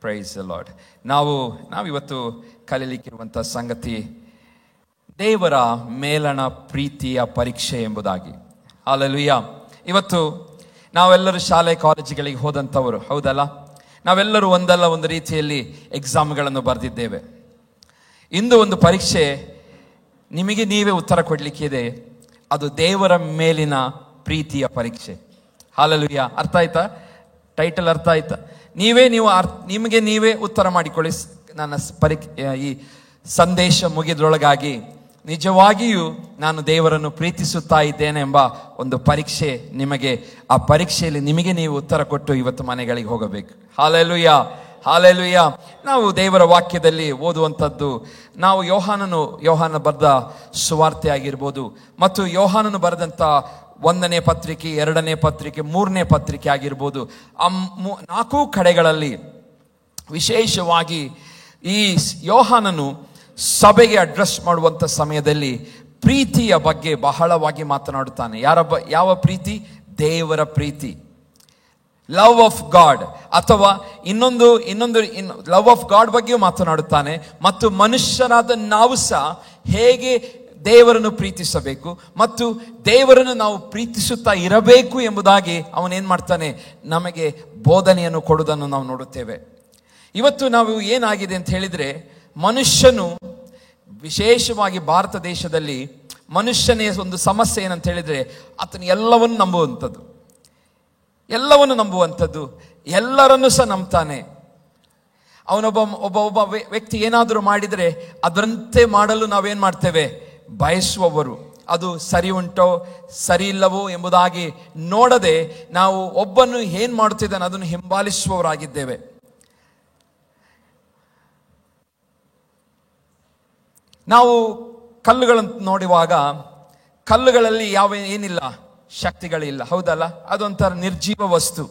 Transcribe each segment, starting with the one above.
Praise the lord. ನಾವಿವತ್ತು ಕಲಿಯಲಿಕ್ಕಿರುವಂಥ ಸಂಗತಿ ದೇವರ ಮೇಲಣ ಪ್ರೀತಿಯ ಪರೀಕ್ಷೆ ಎಂಬುದಾಗಿ. ಹಲ್ಲೆಲೂಯಾ. ಇವತ್ತು ನಾವೆಲ್ಲರೂ ಶಾಲೆ ಕಾಲೇಜುಗಳಿಗೆ ಹೋದಂಥವರು, ಹೌದಲ್ಲ? ನಾವೆಲ್ಲರೂ ಒಂದಲ್ಲ ಒಂದು ರೀತಿಯಲ್ಲಿ ಎಕ್ಸಾಮ್ಗಳನ್ನು ಬರೆದಿದ್ದೇವೆ. ಇಂದು ಒಂದು ಪರೀಕ್ಷೆ ನಿಮಗೆ ನೀವೇ ಉತ್ತರ ಕೊಡಲಿಕ್ಕಿದೆ. ಅದು ದೇವರ ಮೇಲಿನ ಪ್ರೀತಿಯ ಪರೀಕ್ಷೆ. ಹಲ್ಲೆಲೂಯಾ. ಅರ್ಥ ಆಯ್ತಾ? ಟೈಟಲ್ ಅರ್ಥ ಆಯ್ತಾ? ನಿಮಗೆ ನೀವೇ ಉತ್ತರ ಮಾಡಿಕೊಳ್ಳಿ. ನನ್ನ ಈ ಸಂದೇಶ ಮುಗಿದ್ರೊಳಗಾಗಿ ನಿಜವಾಗಿಯೂ ನಾನು ದೇವರನ್ನು ಪ್ರೀತಿಸುತ್ತಾ ಇದ್ದೇನೆ ಎಂಬ ಒಂದು ಪರೀಕ್ಷೆ ನಿಮಗೆ, ಆ ಪರೀಕ್ಷೆಯಲ್ಲಿ ನಿಮಗೆ ನೀವು ಉತ್ತರ ಕೊಟ್ಟು ಇವತ್ತು ಮನೆಗಳಿಗೆ ಹೋಗಬೇಕು. Hallelujah, hallelujah. ನಾವು ದೇವರ ವಾಕ್ಯದಲ್ಲಿ ಓದುವಂಥದ್ದು, ನಾವು ಯೋಹಾನ ಬರೆದ ಸುವಾರ್ತೆ ಆಗಿರ್ಬೋದು, ಮತ್ತು ಯೋಹಾನನು ಬರೆದಂಥ 1ನೇ ಪತ್ರಿಕೆ, 2ನೇ ಪತ್ರಿಕೆ, 3ನೇ ಪತ್ರಿಕೆ ಆಗಿರ್ಬೋದು, ಆ 4 ಕಡೆಗಳಲ್ಲಿ ವಿಶೇಷವಾಗಿ ಈ ಯೋಹಾನನು ಸಭೆಗೆ ಅಡ್ರೆಸ್ ಮಾಡುವಂಥ ಸಮಯದಲ್ಲಿ ಪ್ರೀತಿಯ ಬಗ್ಗೆ ಬಹಳವಾಗಿ ಮಾತನಾಡುತ್ತಾನೆ. ಯಾವ ಪ್ರೀತಿ? ದೇವರ ಪ್ರೀತಿ, ಲವ್ ಆಫ್ ಗಾಡ್, ಅಥವಾ ಇನ್ನೊಂದು ಲವ್ ಆಫ್ ಗಾಡ್ ಬಗ್ಗೆಯೂ ಮಾತನಾಡುತ್ತಾನೆ. ಮತ್ತು ಮನುಷ್ಯರಾದ ನಾವು ಸಹ ಹೇಗೆ ದೇವರನ್ನು ಪ್ರೀತಿಸಬೇಕು ಮತ್ತು ದೇವರನ್ನು ನಾವು ಪ್ರೀತಿಸುತ್ತಾ ಇರಬೇಕು ಎಂಬುದಾಗಿ ಅವನೇನ್ ಮಾಡ್ತಾನೆ, ನಮಗೆ ಬೋಧನೆಯನ್ನು ಕೊಡುವುದನ್ನು ನಾವು ನೋಡುತ್ತೇವೆ. ಇವತ್ತು ನಾವು ಏನಾಗಿದೆ ಅಂತ ಹೇಳಿದ್ರೆ, ಮನುಷ್ಯನು ವಿಶೇಷವಾಗಿ ಭಾರತ ದೇಶದಲ್ಲಿ ಮನುಷ್ಯನೇ ಒಂದು ಸಮಸ್ಯೆ ಏನಂತ ಹೇಳಿದ್ರೆ, ಆತನು ಎಲ್ಲವನ್ನು ನಂಬುವಂಥದ್ದು, ಎಲ್ಲರನ್ನು ಸಹ ನಂಬ್ತಾನೆ. ಒಬ್ಬ ವ್ಯಕ್ತಿ ಏನಾದರೂ ಮಾಡಿದರೆ ಅದರಂತೆ ಮಾಡಲು ನಾವೇನ್ ಮಾಡ್ತೇವೆ? ಬಯಸುವವರು. ಅದು ಸರಿ ಉಂಟೋ ಸರಿ ಇಲ್ಲವೋ ಎಂಬುದಾಗಿ ನೋಡದೆ ನಾವು ಒಬ್ಬನು ಏನ್ ಮಾಡುತ್ತಿದ್ದಾನೆ ಅದನ್ನು ಹಿಂಬಾಲಿಸುವವರಾಗಿದ್ದೇವೆ. ನಾವು ಕಲ್ಲುಗಳನ್ನು ನೋಡುವಾಗ ಕಲ್ಲುಗಳಲ್ಲಿ ಏನಿಲ್ಲ, ಶಕ್ತಿಗಳಿಲ್ಲ, ಹೌದಲ್ಲ? ಅದೊಂಥರ ನಿರ್ಜೀವ ವಸ್ತು.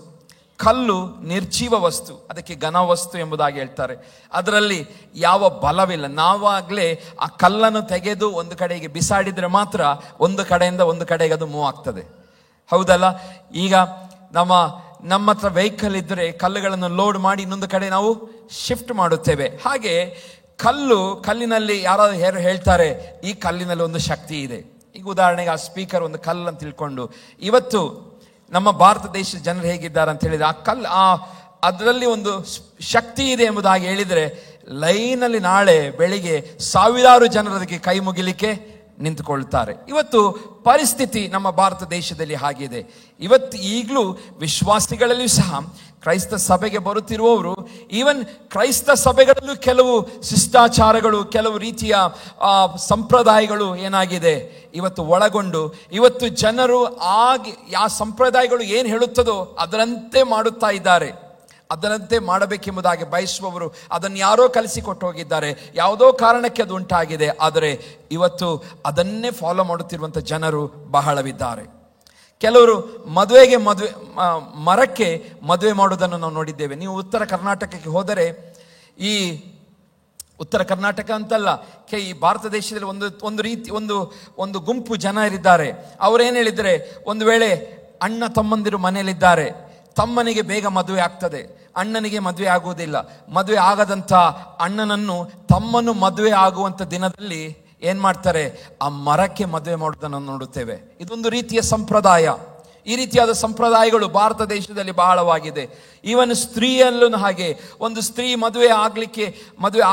ಕಲ್ಲು ನಿರ್ಜೀವ ವಸ್ತು, ಅದಕ್ಕೆ ಘನ ವಸ್ತು ಎಂಬುದಾಗಿ ಹೇಳ್ತಾರೆ. ಅದರಲ್ಲಿ ಯಾವ ಬಲವಿಲ್ಲ. ನಾವಾಗಲೇ ಆ ಕಲ್ಲನ್ನು ತೆಗೆದು ಒಂದು ಕಡೆಗೆ ಬಿಸಾಡಿದ್ರೆ ಮಾತ್ರ ಒಂದು ಕಡೆಯಿಂದ ಒಂದು ಕಡೆಗೆ ಅದು ಮೂವ್ ಆಗ್ತದೆ, ಹೌದಲ್ಲ? ಈಗ ನಮ್ಮ ಹತ್ರ ವೆಹಿಕಲ್ ಇದ್ದರೆ ಕಲ್ಲುಗಳನ್ನು ಲೋಡ್ ಮಾಡಿ ಇನ್ನೊಂದು ಕಡೆ ನಾವು ಶಿಫ್ಟ್ ಮಾಡುತ್ತೇವೆ. ಹಾಗೆ ಕಲ್ಲಿನಲ್ಲಿ ಯಾರು ಹೇಳ್ತಾರೆ, ಈ ಕಲ್ಲಿನಲ್ಲಿ ಒಂದು ಶಕ್ತಿ ಇದೆ. ಈಗ ಉದಾಹರಣೆಗೆ ಆ ಸ್ಪೀಕರ್ ಒಂದು ಕಲ್ಲು ಅಂತ ತಿಳ್ಕೊಂಡು, ಇವತ್ತು ನಮ್ಮ ಭಾರತ ದೇಶದ ಜನರು ಹೇಗಿದ್ದಾರೆ ಅಂತ ಹೇಳಿದ್ರೆ, ಅದರಲ್ಲಿ ಒಂದು ಶಕ್ತಿ ಇದೆ ಎಂಬುದಾಗಿ ಹೇಳಿದರೆ ಲೈನಲ್ಲಿ ನಾಳೆ ಬೆಳಿಗ್ಗೆ ಸಾವಿರಾರು ಜನರು ಅದಕ್ಕೆ ಕೈ ಮುಗಿಲಿಕ್ಕೆ ನಿಂತುಕೊಳ್ತಾರೆ. ಇವತ್ತು ಪರಿಸ್ಥಿತಿ ನಮ್ಮ ಭಾರತ ದೇಶದಲ್ಲಿ ಹಾಗಿದೆ. ಈಗಲೂ ವಿಶ್ವಾಸಿಗಳಲ್ಲಿಯೂ ಸಹ ಕ್ರೈಸ್ತ ಸಭೆಗೆ ಬರುತ್ತಿರುವವರು, ಈವನ್ ಕ್ರೈಸ್ತ ಸಭೆಗಳಲ್ಲೂ ಕೆಲವು ಶಿಷ್ಟಾಚಾರಗಳು, ಕೆಲವು ರೀತಿಯ ಸಂಪ್ರದಾಯಗಳು ಏನಾಗಿದೆ ಇವತ್ತು ಒಳಗೊಂಡು, ಇವತ್ತು ಜನರು ಆ ಸಂಪ್ರದಾಯಗಳು ಏನು ಹೇಳುತ್ತದೋ ಅದರಂತೆ ಮಾಡುತ್ತಾ ಇದ್ದಾರೆ. ಅದರಂತೆ ಮಾಡಬೇಕೆಂಬುದಾಗಿ ಬಯಸುವವರು ಅದನ್ನು ಯಾರೋ ಕಲಿಸಿಕೊಟ್ಟು ಹೋಗಿದ್ದಾರೆ, ಯಾವುದೋ ಕಾರಣಕ್ಕೆ ಅದು ಉಂಟಾಗಿದೆ. ಆದರೆ ಇವತ್ತು ಅದನ್ನೇ ಫಾಲೋ ಮಾಡುತ್ತಿರುವಂಥ ಜನರು ಬಹಳವಿದ್ದಾರೆ. ಕೆಲವರು ಮರಕ್ಕೆ ಮದುವೆ ಮಾಡುವುದನ್ನು ನಾವು ನೋಡಿದ್ದೇವೆ. ನೀವು ಉತ್ತರ ಕರ್ನಾಟಕಕ್ಕೆ ಹೋದರೆ, ಈ ಉತ್ತರ ಕರ್ನಾಟಕ ಅಂತಲ್ಲ, ಈ ಭಾರತ ದೇಶದಲ್ಲಿ ಒಂದು ಗುಂಪು ಜನರಿದ್ದಾರೆ. ಅವರೇನು ಹೇಳಿದರೆ, ಒಂದು ವೇಳೆ ಅಣ್ಣ ತಮ್ಮಂದಿರು ಮನೆಯಲ್ಲಿದ್ದಾರೆ, ತಮ್ಮನಿಗೆ ಬೇಗ ಮದುವೆ ಆಗ್ತದೆ, ಅಣ್ಣನಿಗೆ ಮದುವೆ ಆಗುವುದಿಲ್ಲ. ಮದುವೆ ಆಗದಂಥ ಅಣ್ಣನನ್ನು ತಮ್ಮನು ಮದುವೆ ಆಗುವಂಥ ದಿನದಲ್ಲಿ ಏನ್ ಮಾಡ್ತಾರೆ, ಆ ಮರಕ್ಕೆ ಮದುವೆ ಮಾಡುವುದನ್ನು ನೋಡುತ್ತೇವೆ. ಇದೊಂದು ರೀತಿಯ ಸಂಪ್ರದಾಯ. ಈ ರೀತಿಯಾದ ಸಂಪ್ರದಾಯಗಳು ಭಾರತ ದೇಶದಲ್ಲಿ ಬಹಳವಾಗಿದೆ. ಈವನ್ ಸ್ತ್ರೀಯಲ್ಲೂ ಹಾಗೆ. ಒಂದು ಸ್ತ್ರೀ ಮದುವೆ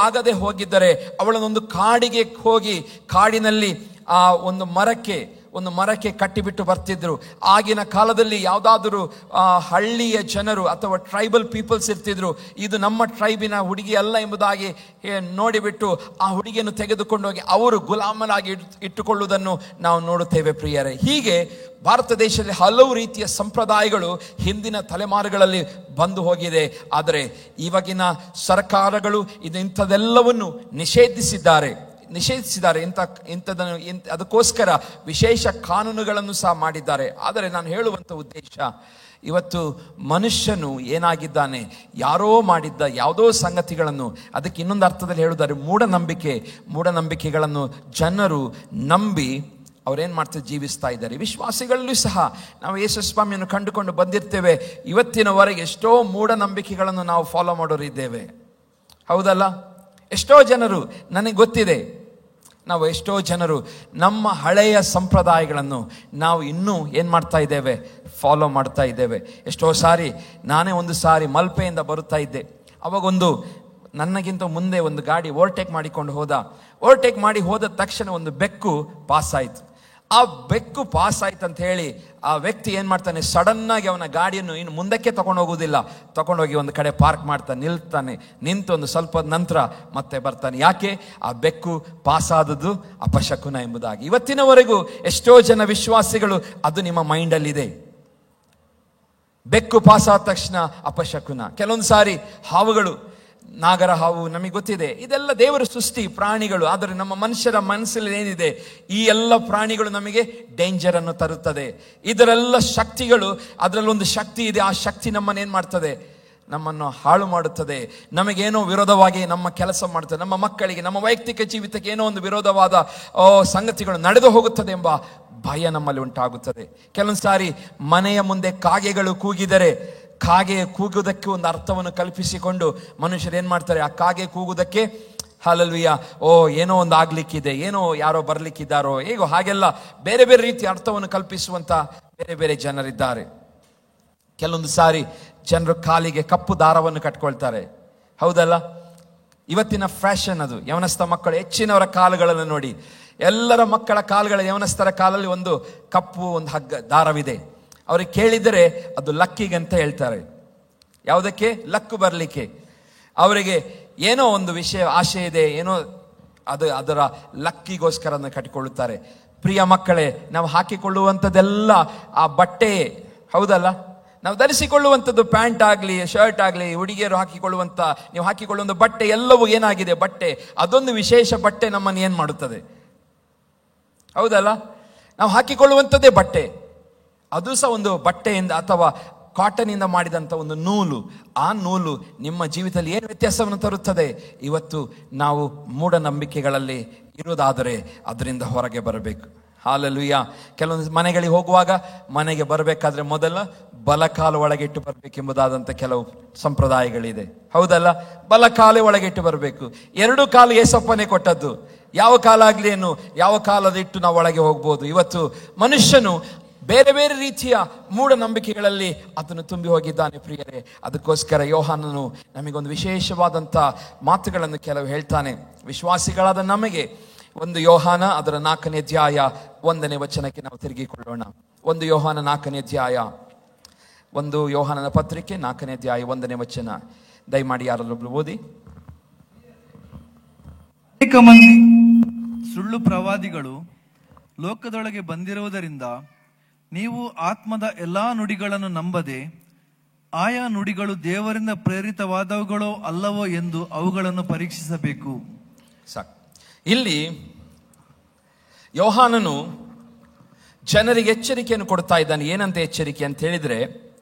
ಆಗದೆ ಹೋಗಿದ್ದರೆ ಅವಳನ್ನೊಂದು ಕಾಡಿಗೆ ಹೋಗಿ ಕಾಡಿನಲ್ಲಿ ಆ ಒಂದು ಮರಕ್ಕೆ ಕಟ್ಟಿಬಿಟ್ಟು ಬರ್ತಿದ್ರು. ಆಗಿನ ಕಾಲದಲ್ಲಿ ಯಾವುದಾದರೂ ಹಳ್ಳಿಯ ಜನರು ಅಥವಾ ಟ್ರೈಬಲ್ ಪೀಪಲ್ಸ್ ಇರ್ತಿದ್ರು, ಇದು ನಮ್ಮ ಟ್ರೈಬಿನ ಹುಡುಗಿ ಅಲ್ಲ ಎಂಬುದಾಗಿ ನೋಡಿಬಿಟ್ಟು ಆ ಹುಡುಗಿಯನ್ನು ತೆಗೆದುಕೊಂಡು ಹೋಗಿ ಅವರು ಗುಲಾಮನಾಗಿ ಇಟ್ಟುಕೊಳ್ಳುವುದನ್ನು ನಾವು ನೋಡುತ್ತೇವೆ ಪ್ರಿಯರೇ. ಹೀಗೆ ಭಾರತ ದೇಶದಲ್ಲಿ ಹಲವು ರೀತಿಯ ಸಂಪ್ರದಾಯಗಳು ಹಿಂದಿನ ತಲೆಮಾರುಗಳಲ್ಲಿ ಬಂದು ಹೋಗಿದೆ. ಆದರೆ ಇವಾಗಿನ ಸರ್ಕಾರಗಳು ಇಂಥದೆಲ್ಲವನ್ನು ನಿಷೇಧಿಸಿದ್ದಾರೆ. ಅದಕ್ಕೋಸ್ಕರ ವಿಶೇಷ ಕಾನೂನುಗಳನ್ನು ಸಹ ಮಾಡಿದ್ದಾರೆ. ಆದರೆ ನಾನು ಹೇಳುವಂಥ ಉದ್ದೇಶ, ಇವತ್ತು ಮನುಷ್ಯನು ಏನಾಗಿದ್ದಾನೆ, ಯಾರೋ ಮಾಡಿದ್ದ ಯಾವುದೋ ಸಂಗತಿಗಳನ್ನು, ಅದಕ್ಕೆ ಇನ್ನೊಂದು ಅರ್ಥದಲ್ಲಿ ಹೇಳುತ್ತಾರೆ ಮೂಢನಂಬಿಕೆಗಳನ್ನು ಜನರು ನಂಬಿ ಅವ್ರೇನು ಮಾಡ್ತಾರೆ, ಜೀವಿಸ್ತಾ ಇದ್ದಾರೆ. ವಿಶ್ವಾಸಿಗಳಲ್ಲೂ ಸಹ ನಾವು ಯೇಸು ಸ್ವಾಮಿಯನ್ನು ಕಂಡುಕೊಂಡು ಬಂದಿರ್ತೇವೆ. ಇವತ್ತಿನವರೆಗೆ ಎಷ್ಟೋ ಮೂಢನಂಬಿಕೆಗಳನ್ನು ನಾವು ಫಾಲೋ ಮಾಡೋರಿದ್ದೇವೆ, ಹೌದಲ್ಲ? ಎಷ್ಟೋ ಜನರು, ನನಗೆ ಗೊತ್ತಿದೆ, ನಾವು ಎಷ್ಟೋ ಜನರು ನಮ್ಮ ಹಳೆಯ ಸಂಪ್ರದಾಯಗಳನ್ನು ನಾವು ಇನ್ನೂ ಏನು ಮಾಡ್ತಾ ಇದ್ದೇವೆ, ಫಾಲೋ ಮಾಡ್ತಾ ಇದ್ದೇವೆ. ಎಷ್ಟೋ ಸಾರಿ ನಾನೇ ಒಂದು ಸಾರಿ ಮಲ್ಪೆಯಿಂದ ಬರುತ್ತಾ ಇದ್ದೆ. ಅವಾಗೊಂದು ನನಗಿಂತ ಮುಂದೆ ಒಂದು ಗಾಡಿ ಓವರ್ಟೇಕ್ ಮಾಡಿಕೊಂಡು ಓವರ್ಟೇಕ್ ಮಾಡಿ ಹೋದ ತಕ್ಷಣ ಒಂದು ಬೆಕ್ಕು ಪಾಸ್ ಆಯಿತು. ಆ ಬೆಕ್ಕು ಪಾಸ್ ಆಯ್ತು ಅಂತ ಹೇಳಿ ಆ ವ್ಯಕ್ತಿ ಏನು ಮಾಡ್ತಾನೆ, ಸಡನ್ನಾಗಿ ಅವನ ಗಾಡಿಯನ್ನು ಇನ್ನು ಮುಂದಕ್ಕೆ ತಗೊಂಡು ಹೋಗುವುದಿಲ್ಲ, ತಗೊಂಡೋಗಿ ಒಂದು ಕಡೆ ಪಾರ್ಕ್ ಮಾಡ್ತಾನೆ, ನಿಂತು ಒಂದು ಸ್ವಲ್ಪ ನಂತರ ಮತ್ತೆ ಬರ್ತಾನೆ. ಯಾಕೆ? ಆ ಬೆಕ್ಕು ಪಾಸ್ ಆದದ್ದು ಅಪಶಕುನ ಎಂಬುದಾಗಿ. ಇವತ್ತಿನವರೆಗೂ ಎಷ್ಟೋ ಜನ ವಿಶ್ವಾಸಿಗಳು ಅದು ನಿಮ್ಮ ಮೈಂಡಲ್ಲಿದೆ. ಬೆಕ್ಕು ಪಾಸ್ ಆದ ತಕ್ಷಣ ಅಪಶಕುನ. ಕೆಲವೊಂದು ಸಾರಿ ಹಾವುಗಳು, ನಾಗರ ಹಾವು, ನಮಗೆ ಗೊತ್ತಿದೆ, ಇದೆಲ್ಲ ದೇವರ ಸೃಷ್ಟಿ ಪ್ರಾಣಿಗಳು. ಆದರೆ ನಮ್ಮ ಮನುಷ್ಯರ ಮನಸ್ಸಲ್ಲಿ ಏನಿದೆ, ಈ ಎಲ್ಲ ಪ್ರಾಣಿಗಳು ನಮಗೆ ಡೇಂಜರ್ ಅನ್ನು ತರುತ್ತದೆ. ಇದರೆಲ್ಲ ಶಕ್ತಿಗಳು, ಅದರಲ್ಲೊಂದು ಶಕ್ತಿ ಇದೆ, ಆ ಶಕ್ತಿ ನಮ್ಮನ್ನು ಏನು ಮಾಡ್ತದೆ, ನಮ್ಮನ್ನು ಹಾಳು ಮಾಡುತ್ತದೆ. ನಮಗೇನೋ ವಿರೋಧವಾಗಿ ನಮ್ಮ ಕೆಲಸ ಮಾಡ್ತದೆ, ನಮ್ಮ ಮಕ್ಕಳಿಗೆ, ನಮ್ಮ ವೈಯಕ್ತಿಕ ಜೀವಿತಕ್ಕೆ ಏನೋ ಒಂದು ವಿರೋಧವಾದ ಸಂಗತಿಗಳು ನಡೆದು ಹೋಗುತ್ತದೆ ಎಂಬ ಭಯ ನಮ್ಮಲ್ಲಿ ಉಂಟಾಗುತ್ತದೆ. ಕೆಲವೊಂದು ಸಾರಿ ಮನೆಯ ಮುಂದೆ ಕಾಗೆಗಳು ಕೂಗಿದರೆ, ಕಾಗೆ ಕೂಗುವುದಕ್ಕೆ ಒಂದು ಅರ್ಥವನ್ನು ಕಲ್ಪಿಸಿಕೊಂಡು ಮನುಷ್ಯರು ಏನು ಮಾಡ್ತಾರೆ, ಆ ಕಾಗೆ ಕೂಗುವುದಕ್ಕೆ ಹಲ್ಲೆಲೂಯಾ, ಏನೋ ಒಂದು ಆಗ್ಲಿಕ್ಕಿದೆ, ಏನೋ ಯಾರೋ ಬರ್ಲಿಕ್ಕಿದ್ದಾರೋ, ಹೇಗೋ ಹಾಗೆಲ್ಲ ಬೇರೆ ಬೇರೆ ರೀತಿಯ ಅರ್ಥವನ್ನು ಕಲ್ಪಿಸುವಂತ ಬೇರೆ ಬೇರೆ ಜನರಿದ್ದಾರೆ. ಕೆಲವೊಂದು ಸಾರಿ ಜನರು ಕಾಲಿಗೆ ಕಪ್ಪು ದಾರವನ್ನು ಕಟ್ಕೊಳ್ತಾರೆ, ಹೌದಲ್ಲ? ಇವತ್ತಿನ ಫ್ಯಾಷನ್ ಅದು. ಯವನಸ್ಥ ಮಕ್ಕಳು ಹೆಚ್ಚಿನವರ ಕಾಲುಗಳನ್ನು ನೋಡಿ, ಎಲ್ಲರ ಮಕ್ಕಳ ಕಾಲುಗಳ, ಯವನಸ್ಥರ ಕಾಲಲ್ಲಿ ಒಂದು ಕಪ್ಪು ಒಂದು ಹಗ್ಗ ದಾರವಿದೆ. ಅವ್ರಿಗೆ ಕೇಳಿದರೆ ಅದು ಲಕ್ಕಿಗೆ ಅಂತ ಹೇಳ್ತಾರೆ. ಯಾವುದಕ್ಕೆ? ಲಕ್ಕು ಬರಲಿಕ್ಕೆ. ಅವರಿಗೆ ಏನೋ ಒಂದು ವಿಷಯ ಆಶೆ ಇದೆ, ಏನೋ ಅದರ ಲಕ್ಕಿಗೋಸ್ಕರ ಕಟ್ಟಿಕೊಳ್ಳುತ್ತಾರೆ. ಪ್ರಿಯ ಮಕ್ಕಳೇ, ನಾವು ಹಾಕಿಕೊಳ್ಳುವಂಥದ್ದೆಲ್ಲ ಆ ಬಟ್ಟೆ, ಹೌದಲ್ಲ? ನಾವು ಧರಿಸಿಕೊಳ್ಳುವಂಥದ್ದು ಪ್ಯಾಂಟ್ ಆಗಲಿ, ಶರ್ಟ್ ಆಗಲಿ, ಹುಡುಗಿಯರು ಹಾಕಿಕೊಳ್ಳುವಂಥ, ನೀವು ಹಾಕಿಕೊಳ್ಳುವಂಥ ಬಟ್ಟೆ ಎಲ್ಲವೂ ಏನಾಗಿದೆ, ಬಟ್ಟೆ. ಅದೊಂದು ವಿಶೇಷ ಬಟ್ಟೆ ನಮ್ಮನ್ನು ಏನು ಮಾಡುತ್ತದೆ, ಹೌದಲ್ಲ? ನಾವು ಹಾಕಿಕೊಳ್ಳುವಂಥದ್ದೇ ಬಟ್ಟೆ. ಅದು ಸಹ ಒಂದು ಬಟ್ಟೆಯಿಂದ ಅಥವಾ ಕಾಟನಿಂದ ಮಾಡಿದಂಥ ಒಂದು ನೂಲು. ಆ ನೂಲು ನಿಮ್ಮ ಜೀವಿತದಲ್ಲಿ ಏನು ವ್ಯತ್ಯಾಸವನ್ನು ತರುತ್ತದೆ? ಇವತ್ತು ನಾವು ಮೂಢನಂಬಿಕೆಗಳಲ್ಲಿ ಇರುವುದಾದರೆ ಅದರಿಂದ ಹೊರಗೆ ಬರಬೇಕು. ಹಲ್ಲೆಲೂಯಾ. ಕೆಲವೊಂದು ಮನೆಗಳಿಗೆ ಹೋಗುವಾಗ, ಮನೆಗೆ ಬರಬೇಕಾದ್ರೆ ಮೊದಲ ಬಲಕಾಲು ಒಳಗಿಟ್ಟು ಬರಬೇಕೆಂಬುದಾದಂಥ ಕೆಲವು ಸಂಪ್ರದಾಯಗಳಿದೆ, ಹೌದಲ್ಲ? ಬಲಕಾಲು ಒಳಗಿಟ್ಟು ಬರಬೇಕು. ಎರಡು ಕಾಲು ಏಸಪ್ಪನೇ ಕೊಟ್ಟದ್ದು. ಯಾವ ಕಾಲ ಆಗಲಿ ಏನು, ಯಾವ ಕಾಲದಿಟ್ಟು ನಾವು ಒಳಗೆ ಹೋಗ್ಬೋದು. ಇವತ್ತು ಮನುಷ್ಯನು ಬೇರೆ ಬೇರೆ ರೀತಿಯ ಮೂಢನಂಬಿಕೆಗಳಲ್ಲಿ ಅದನ್ನು ತುಂಬಿ ಹೋಗಿದ್ದಾನೆ ಪ್ರಿಯರೇ. ಅದಕ್ಕೋಸ್ಕರ ಯೋಹಾನನು ನಮಗೊಂದು ವಿಶೇಷವಾದಂಥ ಮಾತುಗಳನ್ನು ಕೆಲವು ಹೇಳ್ತಾನೆ. ವಿಶ್ವಾಸಿಗಳಾದ ನಮಗೆ ಒಂದು ಯೋಹಾನ ಅದರ 4ನೇ ಅಧ್ಯಾಯ 1ನೇ ವಚನಕ್ಕೆ ನಾವು ತಿರುಗಿಕೊಳ್ಳೋಣ. 1 ಯೋಹಾನ 4ನೇ ಅಧ್ಯಾಯ, 1 ಯೋಹಾನನ ಪತ್ರಿಕೆ 4ನೇ ಅಧ್ಯಾಯ 1ನೇ ವಚನ. ದಯಮಾಡಿ ಯಾರಲ್ಲೊಬ್ರು ಓದಿ. ಅನೇಕ ಮಂದಿ ಸುಳ್ಳು ಪ್ರವಾದಿಗಳು ಲೋಕದೊಳಗೆ ಬಂದಿರುವುದರಿಂದ ನೀವು ಆತ್ಮದ ಎಲ್ಲಾ ನುಡಿಗಳನ್ನು ನಂಬದೆ ಆಯಾ ನುಡಿಗಳು ದೇವರಿಂದ ಪ್ರೇರಿತವಾದವುಗಳೋ ಅಲ್ಲವೋ ಎಂದು ಅವುಗಳನ್ನು ಪರೀಕ್ಷಿಸಬೇಕು. ಸಾಕು. ಇಲ್ಲಿ ಯೋಹಾನನು ಜನರಿಗೆ ಎಚ್ಚರಿಕೆಯನ್ನು ಕೊಡ್ತಾ ಇದ್ದಾನೆ. ಏನಂತ ಎಚ್ಚರಿಕೆ ಅಂತ ಹೇಳಿದ್ರೆ,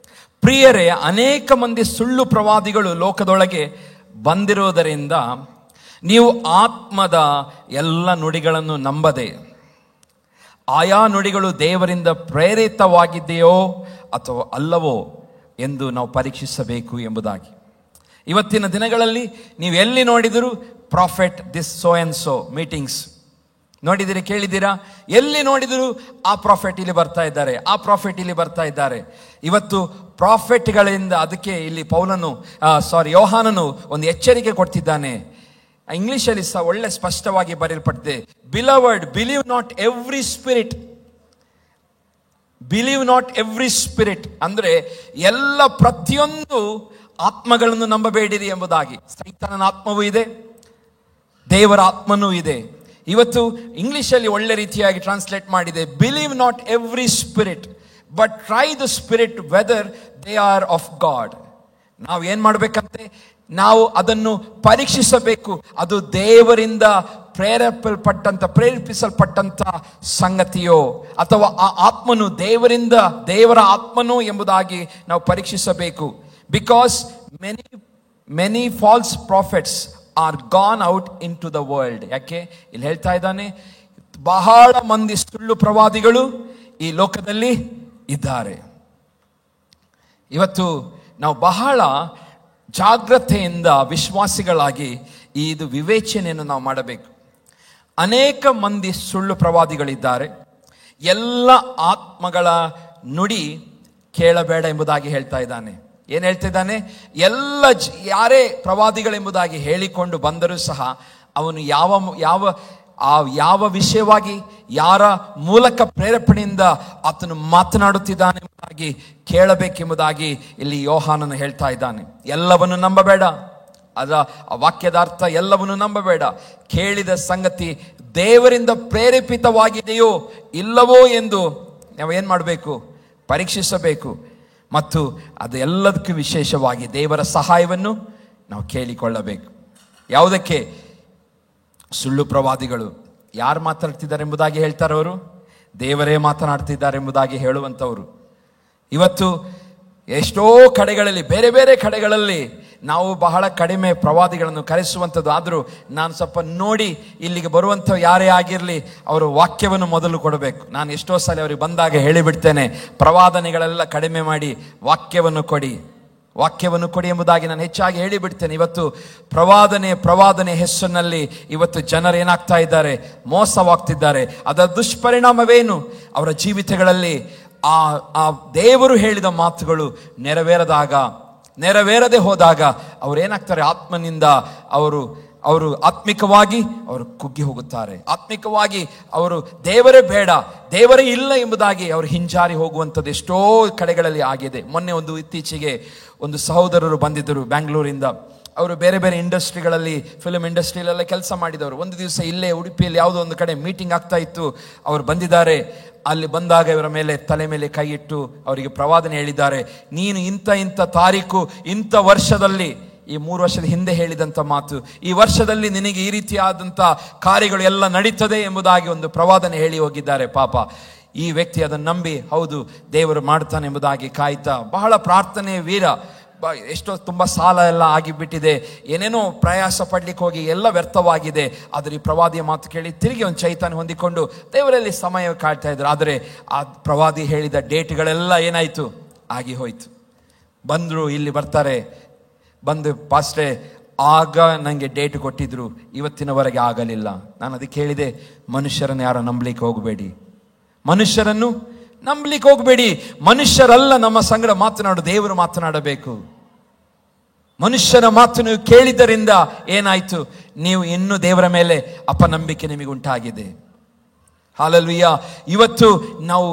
ಪ್ರಿಯರೇ, ಅನೇಕ ಮಂದಿ ಸುಳ್ಳು ಪ್ರವಾದಿಗಳು ಲೋಕದೊಳಗೆ ಬಂದಿರುವುದರಿಂದ ನೀವು ಆತ್ಮದ ಎಲ್ಲ ನುಡಿಗಳನ್ನು ನಂಬದೆ ಆಯಾ ನುಡಿಗಳು ದೇವರಿಂದ ಪ್ರೇರಿತವಾಗಿದೆಯೋ ಅಥವಾ ಅಲ್ಲವೋ ಎಂದು ನಾವು ಪರೀಕ್ಷಿಸಬೇಕು ಎಂಬುದಾಗಿ. ಇವತ್ತಿನ ದಿನಗಳಲ್ಲಿ ನೀವು ಎಲ್ಲಿ ನೋಡಿದರೂ prophet this so and so meetings ನೋಡಿದಿರಿ, ಕೇಳಿದ್ದೀರಾ? ಎಲ್ಲಿ ನೋಡಿದರೂ ಆ ಪ್ರಾಫೆಟ್ ಇಲ್ಲಿ ಬರ್ತಾ ಇದ್ದಾರೆ, ಆ ಪ್ರಾಫೆಟ್ ಇಲ್ಲಿ ಬರ್ತಾ ಇದ್ದಾರೆ. ಇವತ್ತು ಪ್ರಾಫೆಟ್ಗಳಿಂದ, ಅದಕ್ಕೆ ಇಲ್ಲಿ ಯೋಹಾನನು ಒಂದು ಎಚ್ಚರಿಕೆ ಕೊಡ್ತಿದ್ದಾನೆ. ಇಂಗ್ಲಿಷಲ್ಲಿ ಸಹ ಒಳ್ಳೆ ಸ್ಪಷ್ಟವಾಗಿ ಬರೆಯಲ್ಪಟ್ಟಿದೆ. Beloved, believe not every spirit. Believe not every spirit ಅಂದ್ರೆ ಎಲ್ಲ ಪ್ರತಿಯೊಂದು ಆತ್ಮಗಳನ್ನು ನಂಬಬೇಡಿರಿ ಎಂಬುದಾಗಿ. ಸೈತಾನನ ಆತ್ಮವೂ ಇದೆ, ದೇವರ ಆತ್ಮನೂ ಇದೆ. ಇವತ್ತು ಇಂಗ್ಲಿಷಲ್ಲಿ ಒಳ್ಳೆ ರೀತಿಯಾಗಿ ಟ್ರಾನ್ಸ್ಲೇಟ್ ಮಾಡಿದೆ, believe not every spirit but try the spirit whether they are of god. ನಾವು ಏನ್ ಮಾಡ್ಬೇಕಂತೆ, ನಾವು ಅದನ್ನು ಪರೀಕ್ಷಿಸಬೇಕು. ಅದು ದೇವರಿಂದ ಪ್ರೇರೇಪಿಸಲ್ಪಟ್ಟಂತ ಸಂಗತಿಯೋ ಅಥವಾ ಆ ಆತ್ಮನು ದೇವರ ಆತ್ಮನೋ ಎಂಬುದಾಗಿ ನಾವು ಪರೀಕ್ಷಿಸಬೇಕು. Because many false prophets are gone out into the world. ಯಾಕೆ ಇಲ್ಲಿ ಹೇಳ್ತಾ ಇದ್ದಾನೆ, ಬಹಳ ಮಂದಿ ಸುಳ್ಳು ಪ್ರವಾದಿಗಳು ಈ ಲೋಕದಲ್ಲಿ ಇದ್ದಾರೆ. ಇವತ್ತು ನಾವು ಬಹಳ ಜಾಗ್ರತೆಯಿಂದ ವಿಶ್ವಾಸಿಗಳಾಗಿ ಇದು ವಿವೇಚನೆಯನ್ನು ನಾವು ಮಾಡಬೇಕು. ಅನೇಕ ಮಂದಿ ಸುಳ್ಳು ಪ್ರವಾದಿಗಳಿದ್ದಾರೆ. ಎಲ್ಲ ಆತ್ಮಗಳ ನುಡಿ ಕೇಳಬೇಡ ಎಂಬುದಾಗಿ ಹೇಳ್ತಾ ಇದ್ದಾನೆ. ಏನು ಹೇಳ್ತಾ ಇದ್ದಾನೆ? ಯಾರೇ ಪ್ರವಾದಿಗಳೆಂಬುದಾಗಿ ಹೇಳಿಕೊಂಡು ಬಂದರೂ ಸಹ ಅವನು ಯಾವ ವಿಷಯವಾಗಿ ಯಾರ ಮೂಲಕ ಪ್ರೇರೇಪಣೆಯಿಂದ ಆತನು ಮಾತನಾಡುತ್ತಿದ್ದಾನೆ ಎಂಬುದಾಗಿ ಕೇಳಬೇಕೆಂಬುದಾಗಿ ಇಲ್ಲಿ ಯೋಹಾನನು ಹೇಳ್ತಾ ಇದ್ದಾನೆ. ಎಲ್ಲವನ್ನು ನಂಬಬೇಡ, ಅದರ ವಾಕ್ಯದ ಅರ್ಥ ಎಲ್ಲವನ್ನು ನಂಬಬೇಡ. ಕೇಳಿದ ಸಂಗತಿ ದೇವರಿಂದ ಪ್ರೇರೇಪಿತವಾಗಿದೆಯೋ ಇಲ್ಲವೋ ಎಂದು ನಾವು ಏನು ಮಾಡಬೇಕು? ಪರೀಕ್ಷಿಸಬೇಕು. ಮತ್ತು ಅದು ಎಲ್ಲದಕ್ಕೂ ವಿಶೇಷವಾಗಿ ದೇವರ ಸಹಾಯವನ್ನು ನಾವು ಕೇಳಿಕೊಳ್ಳಬೇಕು. ಯಾವುದಕ್ಕೆ? ಸುಳ್ಳು ಪ್ರವಾದಿಗಳು ಯಾರು ಮಾತಾಡ್ತಿದ್ದಾರೆ ಎಂಬುದಾಗಿ ಹೇಳ್ತಾರೆ? ಅವರು ದೇವರೇ ಮಾತನಾಡ್ತಿದ್ದಾರೆ ಎಂಬುದಾಗಿ ಹೇಳುವಂಥವ್ರು. ಇವತ್ತು ಎಷ್ಟೋ ಕಡೆಗಳಲ್ಲಿ, ಬೇರೆ ಬೇರೆ ಕಡೆಗಳಲ್ಲಿ ನಾವು ಬಹಳ ಕಡಿಮೆ ಪ್ರವಾದಿಗಳನ್ನು ಕರೆಸುವಂಥದ್ದು. ಆದರೂ ನಾನು ಸ್ವಲ್ಪ ನೋಡಿ ಇಲ್ಲಿಗೆ ಬರುವಂಥ ಯಾರೇ ಆಗಿರಲಿ ಅವರು ವಾಕ್ಯವನ್ನು ಮೊದಲು ಕೊಡಬೇಕು. ನಾನು ಎಷ್ಟೋ ಸಲ ಅವ್ರಿಗೆ ಬಂದಾಗ ಹೇಳಿಬಿಡ್ತೇನೆ, ಪ್ರವಾದನೆಗಳೆಲ್ಲ ಕಡಿಮೆ ಮಾಡಿ ವಾಕ್ಯವನ್ನು ಕೊಡಿ ಎಂಬುದಾಗಿ ನಾನು ಹೆಚ್ಚಾಗಿ ಹೇಳಿಬಿಡ್ತೇನೆ. ಇವತ್ತು ಪ್ರವಾದನೆ ಹೆಸರಿನಲ್ಲಿ ಇವತ್ತು ಜನರು ಏನಾಗ್ತಾ ಇದ್ದಾರೆ? ಮೋಸವಾಗ್ತಿದ್ದಾರೆ. ಅದರ ದುಷ್ಪರಿಣಾಮವೇನು? ಅವರ ಜೀವಿತಗಳಲ್ಲಿ ಆ ದೇವರು ಹೇಳಿದ ಮಾತುಗಳು ನೆರವೇರದೆ ಹೋದಾಗ ಅವರು ಏನಾಗ್ತಾರೆ? ಆತ್ಮನಿಂದ ಅವರು ಆತ್ಮಿಕವಾಗಿ ಅವರು ಕುಗ್ಗಿ ಹೋಗುತ್ತಾರೆ. ಆತ್ಮಿಕವಾಗಿ ಅವರು ದೇವರೇ ಬೇಡ, ದೇವರೇ ಇಲ್ಲ ಎಂಬುದಾಗಿ ಅವರು ಹಿಂಜಾರಿ ಹೋಗುವಂಥದ್ದು ಎಷ್ಟೋ ಕಡೆಗಳಲ್ಲಿ ಆಗಿದೆ. ಮೊನ್ನೆ ಇತ್ತೀಚೆಗೆ ಒಂದು ಸಹೋದರರು ಬಂದಿದ್ದರು ಬ್ಯಾಂಗ್ಳೂರಿಂದ. ಅವರು ಬೇರೆ ಬೇರೆ ಇಂಡಸ್ಟ್ರಿಗಳಲ್ಲಿ, ಫಿಲ್ಮ್ ಇಂಡಸ್ಟ್ರಿಯಲ್ಲೆಲ್ಲ ಕೆಲಸ ಮಾಡಿದವರು. ಒಂದು ದಿವಸ ಇಲ್ಲೇ ಉಡುಪಿಯಲ್ಲಿ ಯಾವುದೋ ಒಂದು ಕಡೆ ಮೀಟಿಂಗ್ ಆಗ್ತಾ ಇತ್ತು. ಅವರು ಬಂದಿದ್ದಾರೆ. ಅಲ್ಲಿ ಬಂದಾಗ ಇವರ ಮೇಲೆ ತಲೆ ಮೇಲೆ ಕೈ ಇಟ್ಟು ಅವರಿಗೆ ಪ್ರವಾದನೆ ಹೇಳಿದ್ದಾರೆ. ನೀನು ಇಂಥ ತಾರೀಕು, ಇಂಥ ವರ್ಷದಲ್ಲಿ, ಈ 3 ವರ್ಷದ ಹಿಂದೆ ಹೇಳಿದಂಥ ಮಾತು, ಈ ವರ್ಷದಲ್ಲಿ ನಿನಗೆ ಈ ರೀತಿಯಾದಂಥ ಕಾರ್ಯಗಳು ಎಲ್ಲ ನಡೀತದೆ ಎಂಬುದಾಗಿ ಒಂದು ಪ್ರವಾದನೆ ಹೇಳಿ ಹೋಗಿದ್ದಾರೆ. ಪಾಪ ಈ ವ್ಯಕ್ತಿ ಅದನ್ನು ನಂಬಿ ಹೌದು ದೇವರು ಮಾಡ್ತಾನೆ ಎಂಬುದಾಗಿ ಕಾಯ್ತಾ ಬಹಳ ಪ್ರಾರ್ಥನೆ ವೀರ. ಎಷ್ಟೋ ತುಂಬ ಸಾಲ ಎಲ್ಲ ಆಗಿಬಿಟ್ಟಿದೆ, ಏನೇನೋ ಪ್ರಯಾಸ ಪಡ್ಲಿಕ್ಕೆ ಹೋಗಿ ಎಲ್ಲ ವ್ಯರ್ಥವಾಗಿದೆ. ಆದರೆ ಈ ಪ್ರವಾದಿಯ ಮಾತು ಕೇಳಿ ತಿರುಗಿ ಒಂದು ಚೈತನ್ಯ ಹೊಂದಿಕೊಂಡು ದೇವರಲ್ಲಿ ಸಮಯ ಕಾಡ್ತಾ ಇದ್ರು. ಆದರೆ ಆ ಪ್ರವಾದಿ ಹೇಳಿದ ಡೇಟ್ಗಳೆಲ್ಲ ಏನಾಯಿತು? ಆಗಿ ಹೋಯ್ತು. ಬಂದರು, ಇಲ್ಲಿ ಬರ್ತಾರೆ, ಬಂದು ಪಾಸ್ಟ್ರೆ ಆಗ ನನಗೆ ಡೇಟ್ ಕೊಟ್ಟಿದ್ರು, ಇವತ್ತಿನವರೆಗೆ ಆಗಲಿಲ್ಲ. ನಾನು ಅದಕ್ಕೆ ಹೇಳಿದೆ, ಮನುಷ್ಯರನ್ನು ಯಾರು ನಂಬಲಿಕ್ಕೆ ಹೋಗಬೇಡಿ, ಮನುಷ್ಯರನ್ನು ನಂಬಲಿಕ್ಕೆ ಹೋಗಬೇಡಿ. ಮನುಷ್ಯರಲ್ಲ ನಮ್ಮ ಸಂಗಡ ಮಾತನಾಡು, ದೇವರು ಮಾತನಾಡಬೇಕು. ಮನುಷ್ಯರ ಮಾತು ನೀವು ಕೇಳಿದ್ದರಿಂದ ಏನಾಯ್ತು? ನೀವು ಇನ್ನೂ ದೇವರ ಮೇಲೆ ಅಪನಂಬಿಕೆ ನಿಮಗೆ ಉಂಟಾಗಿದೆ. ಹಲ್ಲೆಲೂಯಾ. ಇವತ್ತು ನಾವು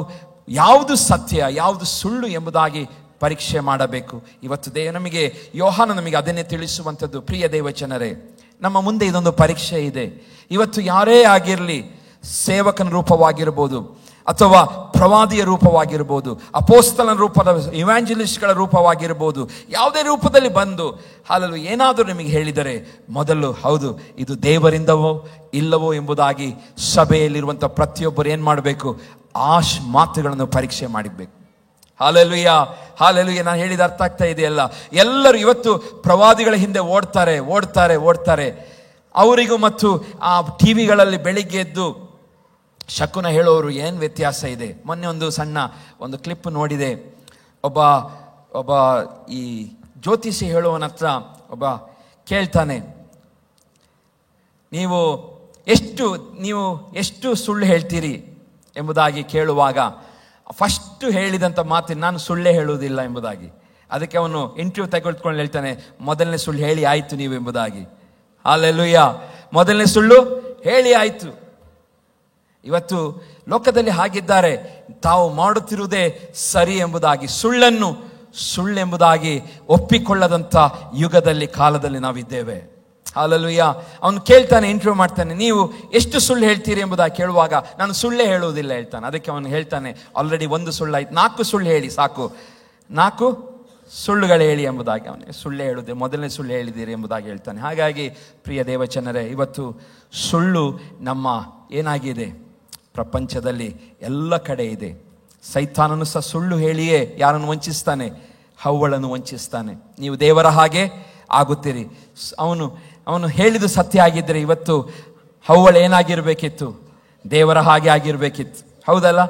ಯಾವುದು ಸತ್ಯ, ಯಾವುದು ಸುಳ್ಳು ಎಂಬುದಾಗಿ ಪರೀಕ್ಷೆ ಮಾಡಬೇಕು. ಇವತ್ತು ನಮಗೆ ಯೋಹಾನ ನಮಗೆ ಅದನ್ನೇ ತಿಳಿಸುವಂಥದ್ದು. ಪ್ರಿಯ ದೇವಚನರೇ, ನಮ್ಮ ಮುಂದೆ ಇದೊಂದು ಪರೀಕ್ಷೆ ಇದೆ. ಇವತ್ತು ಯಾರೇ ಆಗಿರಲಿ, ಸೇವಕನ ರೂಪವಾಗಿರ್ಬೋದು, ಅಥವಾ ಪ್ರವಾದಿಯ ರೂಪವಾಗಿರ್ಬೋದು, ಅಪೋಸ್ತಲನ ರೂಪದ ಇವ್ಯಾಂಜಲಿಸ್ಟ್ಗಳ ರೂಪವಾಗಿರ್ಬೋದು, ಯಾವುದೇ ರೂಪದಲ್ಲಿ ಬಂದು ಹಾಲಲು ಏನಾದರೂ ನಿಮಗೆ ಹೇಳಿದರೆ ಮೊದಲು ಹೌದು ಇದು ದೇವರಿಂದವೋ ಇಲ್ಲವೋ ಎಂಬುದಾಗಿ ಸಭೆಯಲ್ಲಿರುವಂಥ ಪ್ರತಿಯೊಬ್ಬರು ಏನು ಮಾಡಬೇಕು? ಆ ಮಾತುಗಳನ್ನು ಪರೀಕ್ಷೆ ಮಾಡಬೇಕು. Hallelujah, hallelujah. ನಾನು ಹೇಳಿದ ಅರ್ಥ ಆಗ್ತಾ ಇದೆಯಲ್ಲ? ಎಲ್ಲರೂ ಇವತ್ತು ಪ್ರವಾದಿಗಳ ಹಿಂದೆ ಓಡ್ತಾರೆ. ಅವರಿಗೂ ಮತ್ತು ಆ ಟಿವಿಗಳಲ್ಲಿ ಬೆಳಿಗ್ಗೆ ಎದ್ದು ಶಕುನ ಹೇಳೋರು ಏನು ವ್ಯತ್ಯಾಸ ಇದೆ? ಮೊನ್ನೆ ಒಂದು ಕ್ಲಿಪ್ ನೋಡಿದೆ. ಒಬ್ಬ ಈ ಜ್ಯೋತಿಷಿ ಹೇಳುವನ ಹತ್ರ ಒಬ್ಬ ಕೇಳ್ತಾನೆ, ನೀವು ಎಷ್ಟು ಸುಳ್ಳು ಹೇಳ್ತೀರಿ ಎಂಬುದಾಗಿ ಕೇಳುವಾಗ ಫಸ್ಟ್ ಹೇಳಿದಂಥ ಮಾತಿನ ನಾನು ಸುಳ್ಳೇ ಹೇಳುವುದಿಲ್ಲ ಎಂಬುದಾಗಿ. ಅದಕ್ಕೆ ಅವನು ಇಂಟರ್ವ್ಯೂ ತೆಗೆದುಕೊಂಡು ಹೇಳ್ತಾನೆ, ಮೊದಲನೇ ಸುಳ್ಳು ಹೇಳಿ ಆಯಿತು ನೀವು ಎಂಬುದಾಗಿ. ಹಲ್ಲೆಲೂಯಾ. ಮೊದಲನೇ ಸುಳ್ಳು ಹೇಳಿ ಆಯಿತು. ಇವತ್ತು ಲೋಕದಲ್ಲಿ ಹಾಗಿದ್ದಾರೆ, ತಾವು ಮಾಡುತ್ತಿರುವುದೇ ಸರಿ ಎಂಬುದಾಗಿ, ಸುಳ್ಳೆಂಬುದಾಗಿ ಒಪ್ಪಿಕೊಳ್ಳದಂಥ ಯುಗದಲ್ಲಿ, ಕಾಲದಲ್ಲಿ ನಾವಿದ್ದೇವೆ. ಹಲ್ಲೆಲೂಯಾ. ಅವನು ಕೇಳ್ತಾನೆ, ಇಂಟರ್ವ್ಯೂ ಮಾಡ್ತಾನೆ, ನೀವು ಎಷ್ಟು ಸುಳ್ಳು ಹೇಳ್ತೀರಿ ಎಂಬುದಾಗಿ ಕೇಳುವಾಗ ನಾನು ಸುಳ್ಳೇ ಹೇಳುವುದಿಲ್ಲ ಹೇಳ್ತಾನೆ. ಅದಕ್ಕೆ ಅವನು ಹೇಳ್ತಾನೆ, ಆಲ್ರೆಡಿ 1 ಸುಳ್ಳಾಯ್ತು, 4 ಸುಳ್ಳು ಹೇಳಿ ಸಾಕು, 4 ಸುಳ್ಳುಗಳು ಹೇಳಿ ಎಂಬುದಾಗಿ. ಅವನಿಗೆ ಸುಳ್ಳೇ ಹೇಳುವುದೇ, ಮೊದಲನೇ ಸುಳ್ಳು ಹೇಳಿದ್ದೀರಿ ಎಂಬುದಾಗಿ ಹೇಳ್ತಾನೆ. ಹಾಗಾಗಿ ಪ್ರಿಯ ದೇವಚನರೇ, ಇವತ್ತು ಸುಳ್ಳು ನಮ್ಮ ಏನಾಗಿದೆ? ಪ್ರಪಂಚದಲ್ಲಿ ಎಲ್ಲ ಕಡೆ ಇದೆ. ಸೈತಾನನು ಸಹ ಸುಳ್ಳು ಹೇಳಿಯೇ ಯಾರನ್ನು ವಂಚಿಸ್ತಾನೆ? ಹವ್ವಳನ್ನು ವಂಚಿಸ್ತಾನೆ. ನೀವು ದೇವರ ಹಾಗೆ ಆಗುತ್ತೀರಿ. ಅವನು ಹೇಳಿದು ಸತ್ಯ ಆಗಿದ್ದರೆ ಇವತ್ತು ಹವ್ವಳ ಏನಾಗಿರಬೇಕಿತ್ತು? ದೇವರ ಹಾಗೆ ಆಗಿರ್ಬೇಕಿತ್ತು, ಹೌದಲ್ಲ?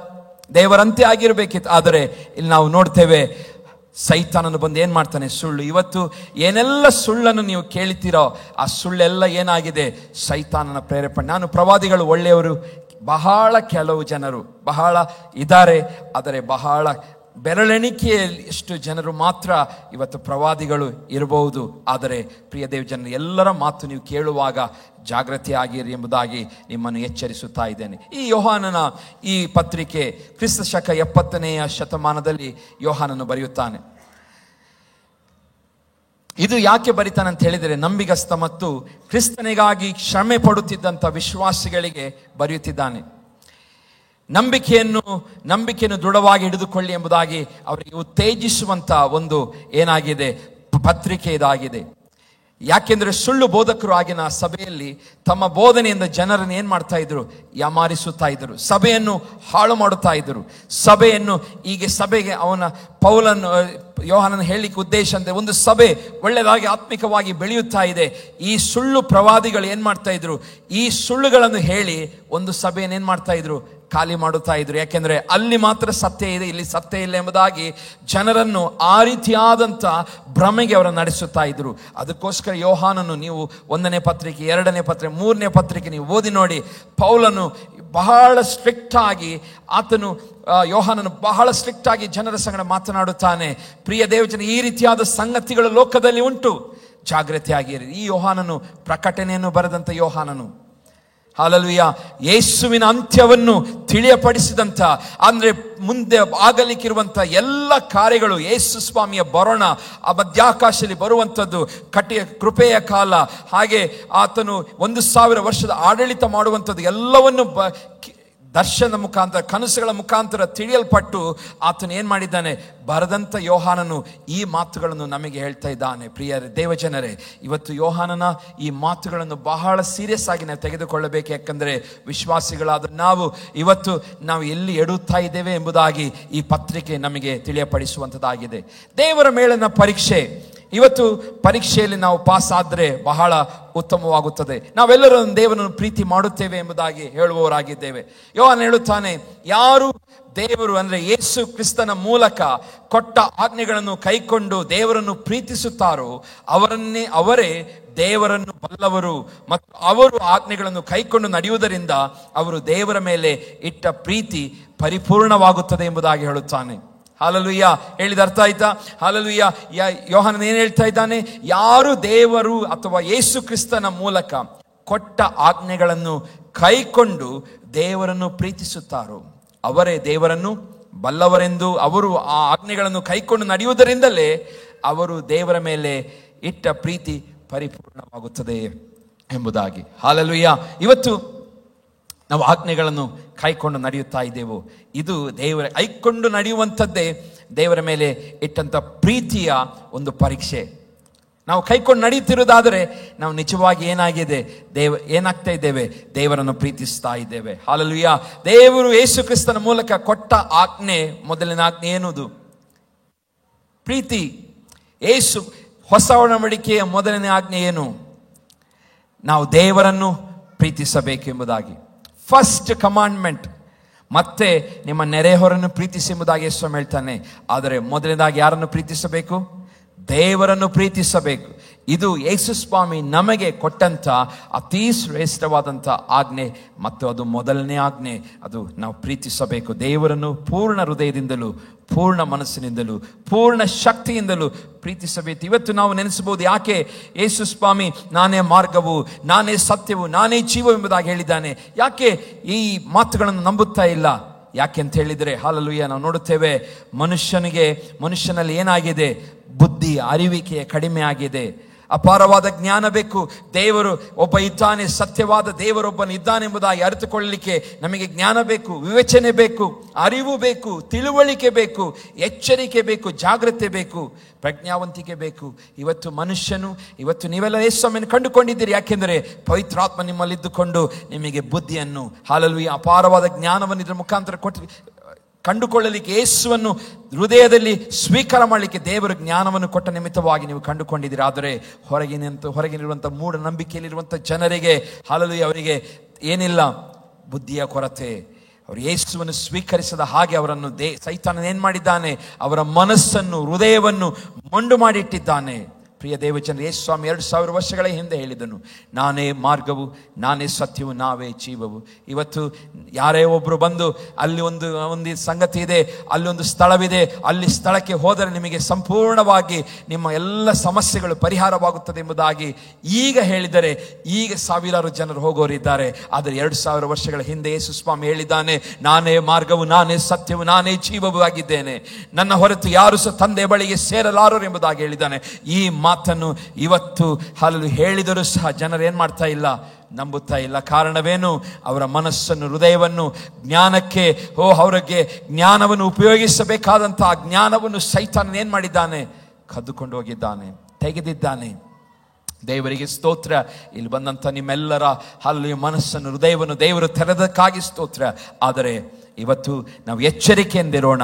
ದೇವರಂತೆ ಆಗಿರ್ಬೇಕಿತ್ತು. ಆದರೆ ಇಲ್ಲಿ ನಾವು ನೋಡ್ತೇವೆ, ಸೈತಾನನು ಬಂದು ಏನ್ ಮಾಡ್ತಾನೆ? ಸುಳ್ಳು. ಇವತ್ತು ಏನೆಲ್ಲ ಸುಳ್ಳನ್ನು ನೀವು ಕೇಳ್ತೀರೋ ಆ ಸುಳ್ಳೆಲ್ಲ ಏನಾಗಿದೆ? ಸೈತಾನನ ಪ್ರೇರೇಪಣೆ. ನಾನು ಪ್ರವಾದಿಗಳು ಒಳ್ಳೆಯವರು ಬಹಳ ಕೆಲವು ಜನರು ಬಹಳ ಇದ್ದಾರೆ, ಆದರೆ ಬಹಳ ಬೆರಳೆಣಿಕೆಯಲ್ಲಿ ಎಷ್ಟು ಜನರು ಮಾತ್ರ ಇವತ್ತು ಪ್ರವಾದಿಗಳು ಇರಬಹುದು. ಆದರೆ ಪ್ರಿಯ ದೇವ ಜನರು, ಎಲ್ಲರ ಮಾತು ನೀವು ಕೇಳುವಾಗ ಜಾಗೃತಿ ಆಗಿರಿ ಎಂಬುದಾಗಿ ನಿಮ್ಮನ್ನು ಎಚ್ಚರಿಸುತ್ತಾ ಇದ್ದೇನೆ. ಈ ಯೋಹಾನನ ಈ ಪತ್ರಿಕೆ ಕ್ರಿಸ್ತ ಶಕ 70ನೇ ಶತಮಾನದಲ್ಲಿ ಯೋಹಾನನು ಬರೆಯುತ್ತಾನೆ. ಇದು ಯಾಕೆ ಬರಿತಾನೆ ಅಂತ ಹೇಳಿದರೆ, ನಂಬಿಗಸ್ತ ಮತ್ತು ಕ್ರಿಸ್ತನಿಗಾಗಿ ಶ್ರಮೆ ಪಡುತ್ತಿದ್ದಂಥ ವಿಶ್ವಾಸಿಗಳಿಗೆ ಬರೆಯುತ್ತಿದ್ದಾನೆ. ನಂಬಿಕೆಯನ್ನು ದೃಢವಾಗಿ ಹಿಡಿದುಕೊಳ್ಳಿ ಎಂಬುದಾಗಿ ಅವರಿಗೆ ಉತ್ತೇಜಿಸುವಂತ ಒಂದು ಏನಾಗಿದೆ ಪತ್ರಿಕೆ ಇದಾಗಿದೆ. ಯಾಕೆಂದ್ರೆ ಸುಳ್ಳು ಬೋಧಕರು ಆಗಿನ ಸಭೆಯಲ್ಲಿ ತಮ್ಮ ಬೋಧನೆಯಿಂದ ಜನರನ್ನು ಏನ್ ಮಾಡ್ತಾ ಇದ್ರು? ಯಾಮಾರಿಸುತ್ತಾ ಇದ್ರು, ಸಭೆಯನ್ನು ಹಾಳು ಮಾಡುತ್ತಾ ಇದ್ರು. ಸಭೆಗೆ ಯೋಹಾನನ ಹೇಳಿಕೆ ಉದ್ದೇಶ ಅಂದ್ರೆ, ಒಂದು ಸಭೆ ಒಳ್ಳೆದಾಗಿ ಆತ್ಮಿಕವಾಗಿ ಬೆಳೆಯುತ್ತಾ ಇದೆ. ಈ ಸುಳ್ಳು ಪ್ರವಾದಿಗಳು ಏನ್ ಮಾಡ್ತಾ ಇದ್ರು? ಈ ಸುಳ್ಳುಗಳನ್ನು ಹೇಳಿ ಒಂದು ಸಭೆಯನ್ನು ಏನ್ ಮಾಡ್ತಾ ಇದ್ರು? ಖಾಲಿ ಮಾಡುತ್ತಾ ಇದ್ರು. ಯಾಕೆಂದ್ರೆ ಅಲ್ಲಿ ಮಾತ್ರ ಸತ್ಯ ಇದೆ, ಇಲ್ಲಿ ಸತ್ಯ ಇಲ್ಲ ಎಂಬುದಾಗಿ ಜನರನ್ನು ಆ ರೀತಿಯಾದಂಥ ಭ್ರಮೆಗೆ ಅವರು ನಡೆಸುತ್ತಾ ಇದ್ರು. ಅದಕ್ಕೋಸ್ಕರ ಯೋಹಾನನು, ನೀವು 1ನೇ ಪತ್ರಿಕೆ, 2ನೇ ಪತ್ರಿಕೆ, 3ನೇ ಪತ್ರಿಕೆ ನೀವು ಓದಿ ನೋಡಿ, ಪೌಲನು ಬಹಳ ಸ್ಟ್ರಿಕ್ಟ್ ಆಗಿ ಯೋಹಾನನು ಬಹಳ ಸ್ಟ್ರಿಕ್ಟ್ ಆಗಿ ಜನರ ಸಂಗಡ ಮಾತನಾಡುತ್ತಾನೆ. ಪ್ರಿಯ ದೇವಜನ, ಈ ರೀತಿಯಾದ ಸಂಗತಿಗಳು ಲೋಕದಲ್ಲಿ ಉಂಟು, ಜಾಗೃತಿ ಆಗಿರಿ. ಈ ಯೋಹಾನನು ಪ್ರಕಟಣೆಯನ್ನು ಬರೆದಂತ ಯೋಹಾನನು, ಹಲ್ಲೆಲೂಯ, ಯೇಸುವಿನ ಅಂತ್ಯವನ್ನು ತಿಳಿಯಪಡಿಸಿದಂಥ, ಅಂದ್ರೆ ಮುಂದೆ ಆಗಲಿಕ್ಕಿರುವಂಥ ಎಲ್ಲ ಕಾರ್ಯಗಳು, ಯೇಸು ಸ್ವಾಮಿಯ ಬರೋಣ, ಆ ಮಧ್ಯಾಕಾಶದಲ್ಲಿ ಬರುವಂಥದ್ದು, ಕೃಪೆಯ ಕಾಲ, ಹಾಗೆ ಆತನು 1000 ವರ್ಷದ ಆಡಳಿತ ಮಾಡುವಂಥದ್ದು ಎಲ್ಲವನ್ನು ದರ್ಶನದ ಮುಖಾಂತರ, ಕನಸುಗಳ ಮುಖಾಂತರ ತಿಳಿಯಲ್ಪಟ್ಟು ಆತನು ಏನ್ ಮಾಡಿದ್ದಾನೆ? ಬರೆದಂತ ಯೋಹಾನನು ಈ ಮಾತುಗಳನ್ನು ನಮಗೆ ಹೇಳ್ತಾ ಇದ್ದಾನೆ. ಪ್ರಿಯ ದೇವಜನರೇ, ಇವತ್ತು ಯೋಹಾನನ ಈ ಮಾತುಗಳನ್ನು ಬಹಳ ಸೀರಿಯಸ್ ಆಗಿ ನಾವು ತೆಗೆದುಕೊಳ್ಳಬೇಕು. ಯಾಕಂದ್ರೆ ವಿಶ್ವಾಸಿಗಳಾದ ನಾವು ಎಲ್ಲಿ ಎಡುತ್ತಾ ಇದ್ದೇವೆ ಎಂಬುದಾಗಿ ಈ ಪತ್ರಿಕೆ ನಮಗೆ ತಿಳಿಯಪಡಿಸುವಂಥದ್ದಾಗಿದೆ. ದೇವರ ಮೇಲಿನ ಪರೀಕ್ಷೆ. ಇವತ್ತು ಪರೀಕ್ಷೆಯಲ್ಲಿ ನಾವು ಪಾಸ್ ಆದ್ರೆ ಬಹಳ ಉತ್ತಮವಾಗುತ್ತದೆ. ನಾವೆಲ್ಲರೂ ದೇವರನ್ನು ಪ್ರೀತಿ ಮಾಡುತ್ತೇವೆ ಎಂಬುದಾಗಿ ಹೇಳುವವರಾಗಿದ್ದೇವೆ. ಯೋಹಾನ ಹೇಳುತ್ತಾನೆ, ಯಾರು ದೇವರು ಅಂದ್ರೆ ಯೇಸು ಕ್ರಿಸ್ತನ ಮೂಲಕ ಕೊಟ್ಟ ಆಜ್ಞೆಗಳನ್ನು ಕೈಕೊಂಡು ದೇವರನ್ನು ಪ್ರೀತಿಸುತ್ತಾರೋ ಅವರೇ ದೇವರನ್ನು ಬಲ್ಲವರು, ಮತ್ತು ಅವರು ಆಜ್ಞೆಗಳನ್ನು ಕೈಕೊಂಡು ನಡೆಯುವುದರಿಂದ ಅವರು ದೇವರ ಮೇಲೆ ಇಟ್ಟ ಪ್ರೀತಿ ಪರಿಪೂರ್ಣವಾಗುತ್ತದೆ ಎಂಬುದಾಗಿ ಹೇಳುತ್ತಾನೆ. ಹಲ್ಲೆಲೂಯಾ. ಹೇಳಿದ ಅರ್ಥ ಆಯ್ತಾ? ಹಲ್ಲೆಲೂಯಾ. ಯೋಹಾನನ ಏನ್ ಹೇಳ್ತಾ ಇದ್ದಾನೆ? ಯಾರು ದೇವರು ಅಥವಾ ಯೇಸು ಕ್ರಿಸ್ತನ ಮೂಲಕ ಕೊಟ್ಟ ಆಜ್ಞೆಗಳನ್ನು ಕೈಕೊಂಡು ದೇವರನ್ನು ಪ್ರೀತಿಸುತ್ತಾರೋ ಅವರೇ ದೇವರನ್ನು ಬಲ್ಲವರೆಂದು, ಅವರು ಆ ಆಜ್ಞೆಗಳನ್ನು ಕೈಕೊಂಡು ನಡೆಯುವುದರಿಂದಲೇ ಅವರು ದೇವರ ಮೇಲೆ ಇಟ್ಟ ಪ್ರೀತಿ ಪರಿಪೂರ್ಣವಾಗುತ್ತದೆ ಎಂಬುದಾಗಿ. ಹಲ್ಲೆಲೂಯಾ. ಇವತ್ತು ನಾವು ಆಜ್ಞೆಗಳನ್ನು ಕೈಕೊಂಡು ನಡೆಯುತ್ತಾ ಇದ್ದೇವೆ. ಇದು ದೇವರ ಕೈಕೊಂಡು ನಡೆಯುವಂಥದ್ದೇ ದೇವರ ಮೇಲೆ ಇಟ್ಟಂತ ಪ್ರೀತಿಯ ಒಂದು ಪರೀಕ್ಷೆ. ನಾವು ಕೈಕೊಂಡು ನಡೆಯುತ್ತಿರುವುದಾದರೆ ನಾವು ನಿಜವಾಗಿ ಏನಾಗ್ತಾ ಇದ್ದೇವೆ? ದೇವರನ್ನು ಪ್ರೀತಿಸ್ತಾ ಇದ್ದೇವೆ. ಹಲ್ಲೆಲೂಯಾ. ದೇವರು ಯೇಸು ಕ್ರಿಸ್ತನ ಮೂಲಕ ಕೊಟ್ಟ ಆಜ್ಞೆ, ಮೊದಲಿನ ಆಜ್ಞೆ ಏನುವುದು? ಪ್ರೀತಿ. ಯೇಸು ಹೊಸ ಒಡಂಬಡಿಕೆಯ ಮೊದಲನೇ ಆಜ್ಞೆ ಏನು? ನಾವು ದೇವರನ್ನು ಪ್ರೀತಿಸಬೇಕು ಎಂಬುದಾಗಿ. First commandment. ಮತ್ತೆ ನಿಮ್ಮ ನೆರೆಹೊರನ್ನು ಪ್ರೀತಿಸಿ ಎಂಬುದಾಗಿ ಯೇಸು ಹೇಳ್ತಾನೆ. ಆದರೆ ಮೊದಲನೇದಾಗಿ ಯಾರನ್ನು ಪ್ರೀತಿಸಬೇಕು? ದೇವರನ್ನು ಪ್ರೀತಿಸಬೇಕು. ಇದು ಯೇಸು ಸ್ವಾಮಿ ನಮಗೆ ಕೊಟ್ಟಂತ ಅತಿ ಶ್ರೇಷ್ಠವಾದಂಥ ಆಜ್ಞೆ, ಮತ್ತು ಅದು ಮೊದಲನೇ ಆಜ್ಞೆ. ಅದು ನಾವು ಪ್ರೀತಿಸಬೇಕು. ದೇವರನ್ನು ಪೂರ್ಣ ಹೃದಯದಿಂದಲೂ, ಪೂರ್ಣ ಮನಸ್ಸಿನಿಂದಲೂ, ಪೂರ್ಣ ಶಕ್ತಿಯಿಂದಲೂ ಪ್ರೀತಿಸಬೇಕು. ಇವತ್ತು ನಾವು ನೆನೆಸಬಹುದು, ಯಾಕೆ ಯೇಸು ಸ್ವಾಮಿ ನಾನೇ ಮಾರ್ಗವು, ನಾನೇ ಸತ್ಯವು, ನಾನೇ ಜೀವ ಎಂಬುದಾಗಿ ಹೇಳಿದ್ದಾನೆ? ಯಾಕೆ ಈ ಮಾತುಗಳನ್ನು ನಂಬುತ್ತಾ ಇಲ್ಲ? ಯಾಕೆ ಅಂತ ಹೇಳಿದರೆ, ಹಲ್ಲೆಲೂಯಾ, ನಾವು ನೋಡುತ್ತೇವೆ ಮನುಷ್ಯನಲ್ಲಿ ಏನಾಗಿದೆ? ಬುದ್ಧಿ, ಅರಿವಿಕೆ ಕಡಿಮೆ ಆಗಿದೆ. ಅಪಾರವಾದ ಜ್ಞಾನ ಬೇಕು. ದೇವರು ಒಬ್ಬ ಇದ್ದಾನೆ, ಸತ್ಯವಾದ ದೇವರೊಬ್ಬನು ಇದ್ದಾನೆ ಎಂಬುದಾಗಿ ಅರಿತುಕೊಳ್ಳಲಿಕ್ಕೆ ನಮಗೆ ಜ್ಞಾನ ಬೇಕು, ವಿವೇಚನೆ ಬೇಕು, ಅರಿವು ಬೇಕು, ತಿಳುವಳಿಕೆ ಬೇಕು, ಎಚ್ಚರಿಕೆ ಬೇಕು, ಜಾಗ್ರತೆ ಬೇಕು, ಪ್ರಜ್ಞಾವಂತಿಕೆ ಬೇಕು. ಇವತ್ತು ನೀವೆಲ್ಲ ಯೇಸುವನ್ನು ಕಂಡುಕೊಂಡಿದ್ದೀರಿ. ಯಾಕೆಂದರೆ ಪವಿತ್ರಾತ್ಮ ನಿಮ್ಮಲ್ಲಿದ್ದುಕೊಂಡು ನಿಮಗೆ ಬುದ್ಧಿಯನ್ನು, ಹಲ್ಲೆಲೂಯಾ, ಅಪಾರವಾದ ಜ್ಞಾನವನ್ನು ಇದರ ಮುಖಾಂತರ ಕಂಡುಕೊಳ್ಳಲಿಕ್ಕೆ, ಯೇಸುವನ್ನು ಹೃದಯದಲ್ಲಿ ಸ್ವೀಕಾರ ಮಾಡಲಿಕ್ಕೆ ದೇವರ ಜ್ಞಾನವನ್ನು ಕೊಟ್ಟ ನಿಮಿತ್ತವಾಗಿ ನೀವು ಕಂಡುಕೊಂಡಿದ್ದೀರಿ. ಆದರೆ ಹೊರಗಿನಿರುವಂಥ ಮೂಢನಂಬಿಕೆಯಲ್ಲಿರುವಂಥ ಜನರಿಗೆ, ಹಲ್ಲೆಲೂಯಾ, ಅವರಿಗೆ ಏನಿಲ್ಲ? ಬುದ್ಧಿಯ ಕೊರತೆ. ಅವರು ಯೇಸುವನ್ನು ಸ್ವೀಕರಿಸದ ಹಾಗೆ ಅವರನ್ನು ಸೈತಾನನು ಏನ್ ಮಾಡಿದ್ದಾನೆ? ಅವರ ಮನಸ್ಸನ್ನು, ಹೃದಯವನ್ನು ಮೊಂಡು ಮಾಡಿಟ್ಟಿದ್ದಾನೆ. ಪ್ರಿಯ ದೇವಚಂದ್ರ, ಯೇಸು ಸ್ವಾಮಿ 2000 ವರ್ಷಗಳ ಹಿಂದೆ ಹೇಳಿದನು, ನಾನೇ ಮಾರ್ಗವು, ನಾನೇ ಸತ್ಯವು, ನಾವೇ ಜೀವವು. ಇವತ್ತು ಯಾರೇ ಒಬ್ರು ಬಂದು ಅಲ್ಲಿ ಒಂದು ಸಂಗತಿ ಇದೆ, ಅಲ್ಲಿ ಒಂದು ಸ್ಥಳವಿದೆ, ಅಲ್ಲಿ ಸ್ಥಳಕ್ಕೆ ಹೋದರೆ ನಿಮಗೆ ಸಂಪೂರ್ಣವಾಗಿ ನಿಮ್ಮ ಎಲ್ಲ ಸಮಸ್ಯೆಗಳು ಪರಿಹಾರವಾಗುತ್ತದೆ ಎಂಬುದಾಗಿ ಈಗ ಹೇಳಿದರೆ ಈಗ ಸಾವಿರಾರು ಜನರು ಹೋಗೋರಿದ್ದಾರೆ. ಆದರೆ 2000 ವರ್ಷಗಳ ಹಿಂದೆ ಯೇಸು ಸ್ವಾಮಿ ಹೇಳಿದ್ದಾನೆ, ನಾನೇ ಮಾರ್ಗವು, ನಾನೇ ಸತ್ಯವು, ನಾನೇ ಜೀವವು ಆಗಿದ್ದೇನೆ, ನನ್ನ ಹೊರತು ಯಾರು ಸಹ ತಂದೆ ಬಳಿಗೆ ಸೇರಲಾರರು ಎಂಬುದಾಗಿ ಹೇಳಿದ್ದಾನೆ. ಈ ಮಾತನ್ನು ಇವತ್ತು ಹಲವು ಹೇಳಿದರೂ ಸಹ ಜನರು ಏನ್ ಮಾಡ್ತಾ ಇಲ್ಲ? ನಂಬುತ್ತಾ ಇಲ್ಲ. ಕಾರಣವೇನು? ಅವರ ಮನಸ್ಸನ್ನು, ಹೃದಯವನ್ನು ಜ್ಞಾನಕ್ಕೆ, ಅವರಿಗೆ ಜ್ಞಾನವನ್ನು ಉಪಯೋಗಿಸಬೇಕಾದಂತಹ ಜ್ಞಾನವನ್ನು ಸೈತಾನ ಏನ್ ಮಾಡಿದ್ದಾನೆ? ಕದ್ದುಕೊಂಡು ಹೋಗಿದ್ದಾನೆ, ತೆಗೆದಿದ್ದಾನೆ. ದೇವರಿಗೆ ಸ್ತೋತ್ರ. ಇಲ್ಲಿ ಬಂದಂತ ನಿಮ್ಮೆಲ್ಲರ ಹಲವು ಮನಸ್ಸನ್ನು, ಹೃದಯವನ್ನು ದೇವರು ತೆರೆದಕ್ಕಾಗಿ ಸ್ತೋತ್ರ. ಆದರೆ ಇವತ್ತು ನಾವು ಎಚ್ಚರಿಕೆಯಿಂದಿರೋಣ.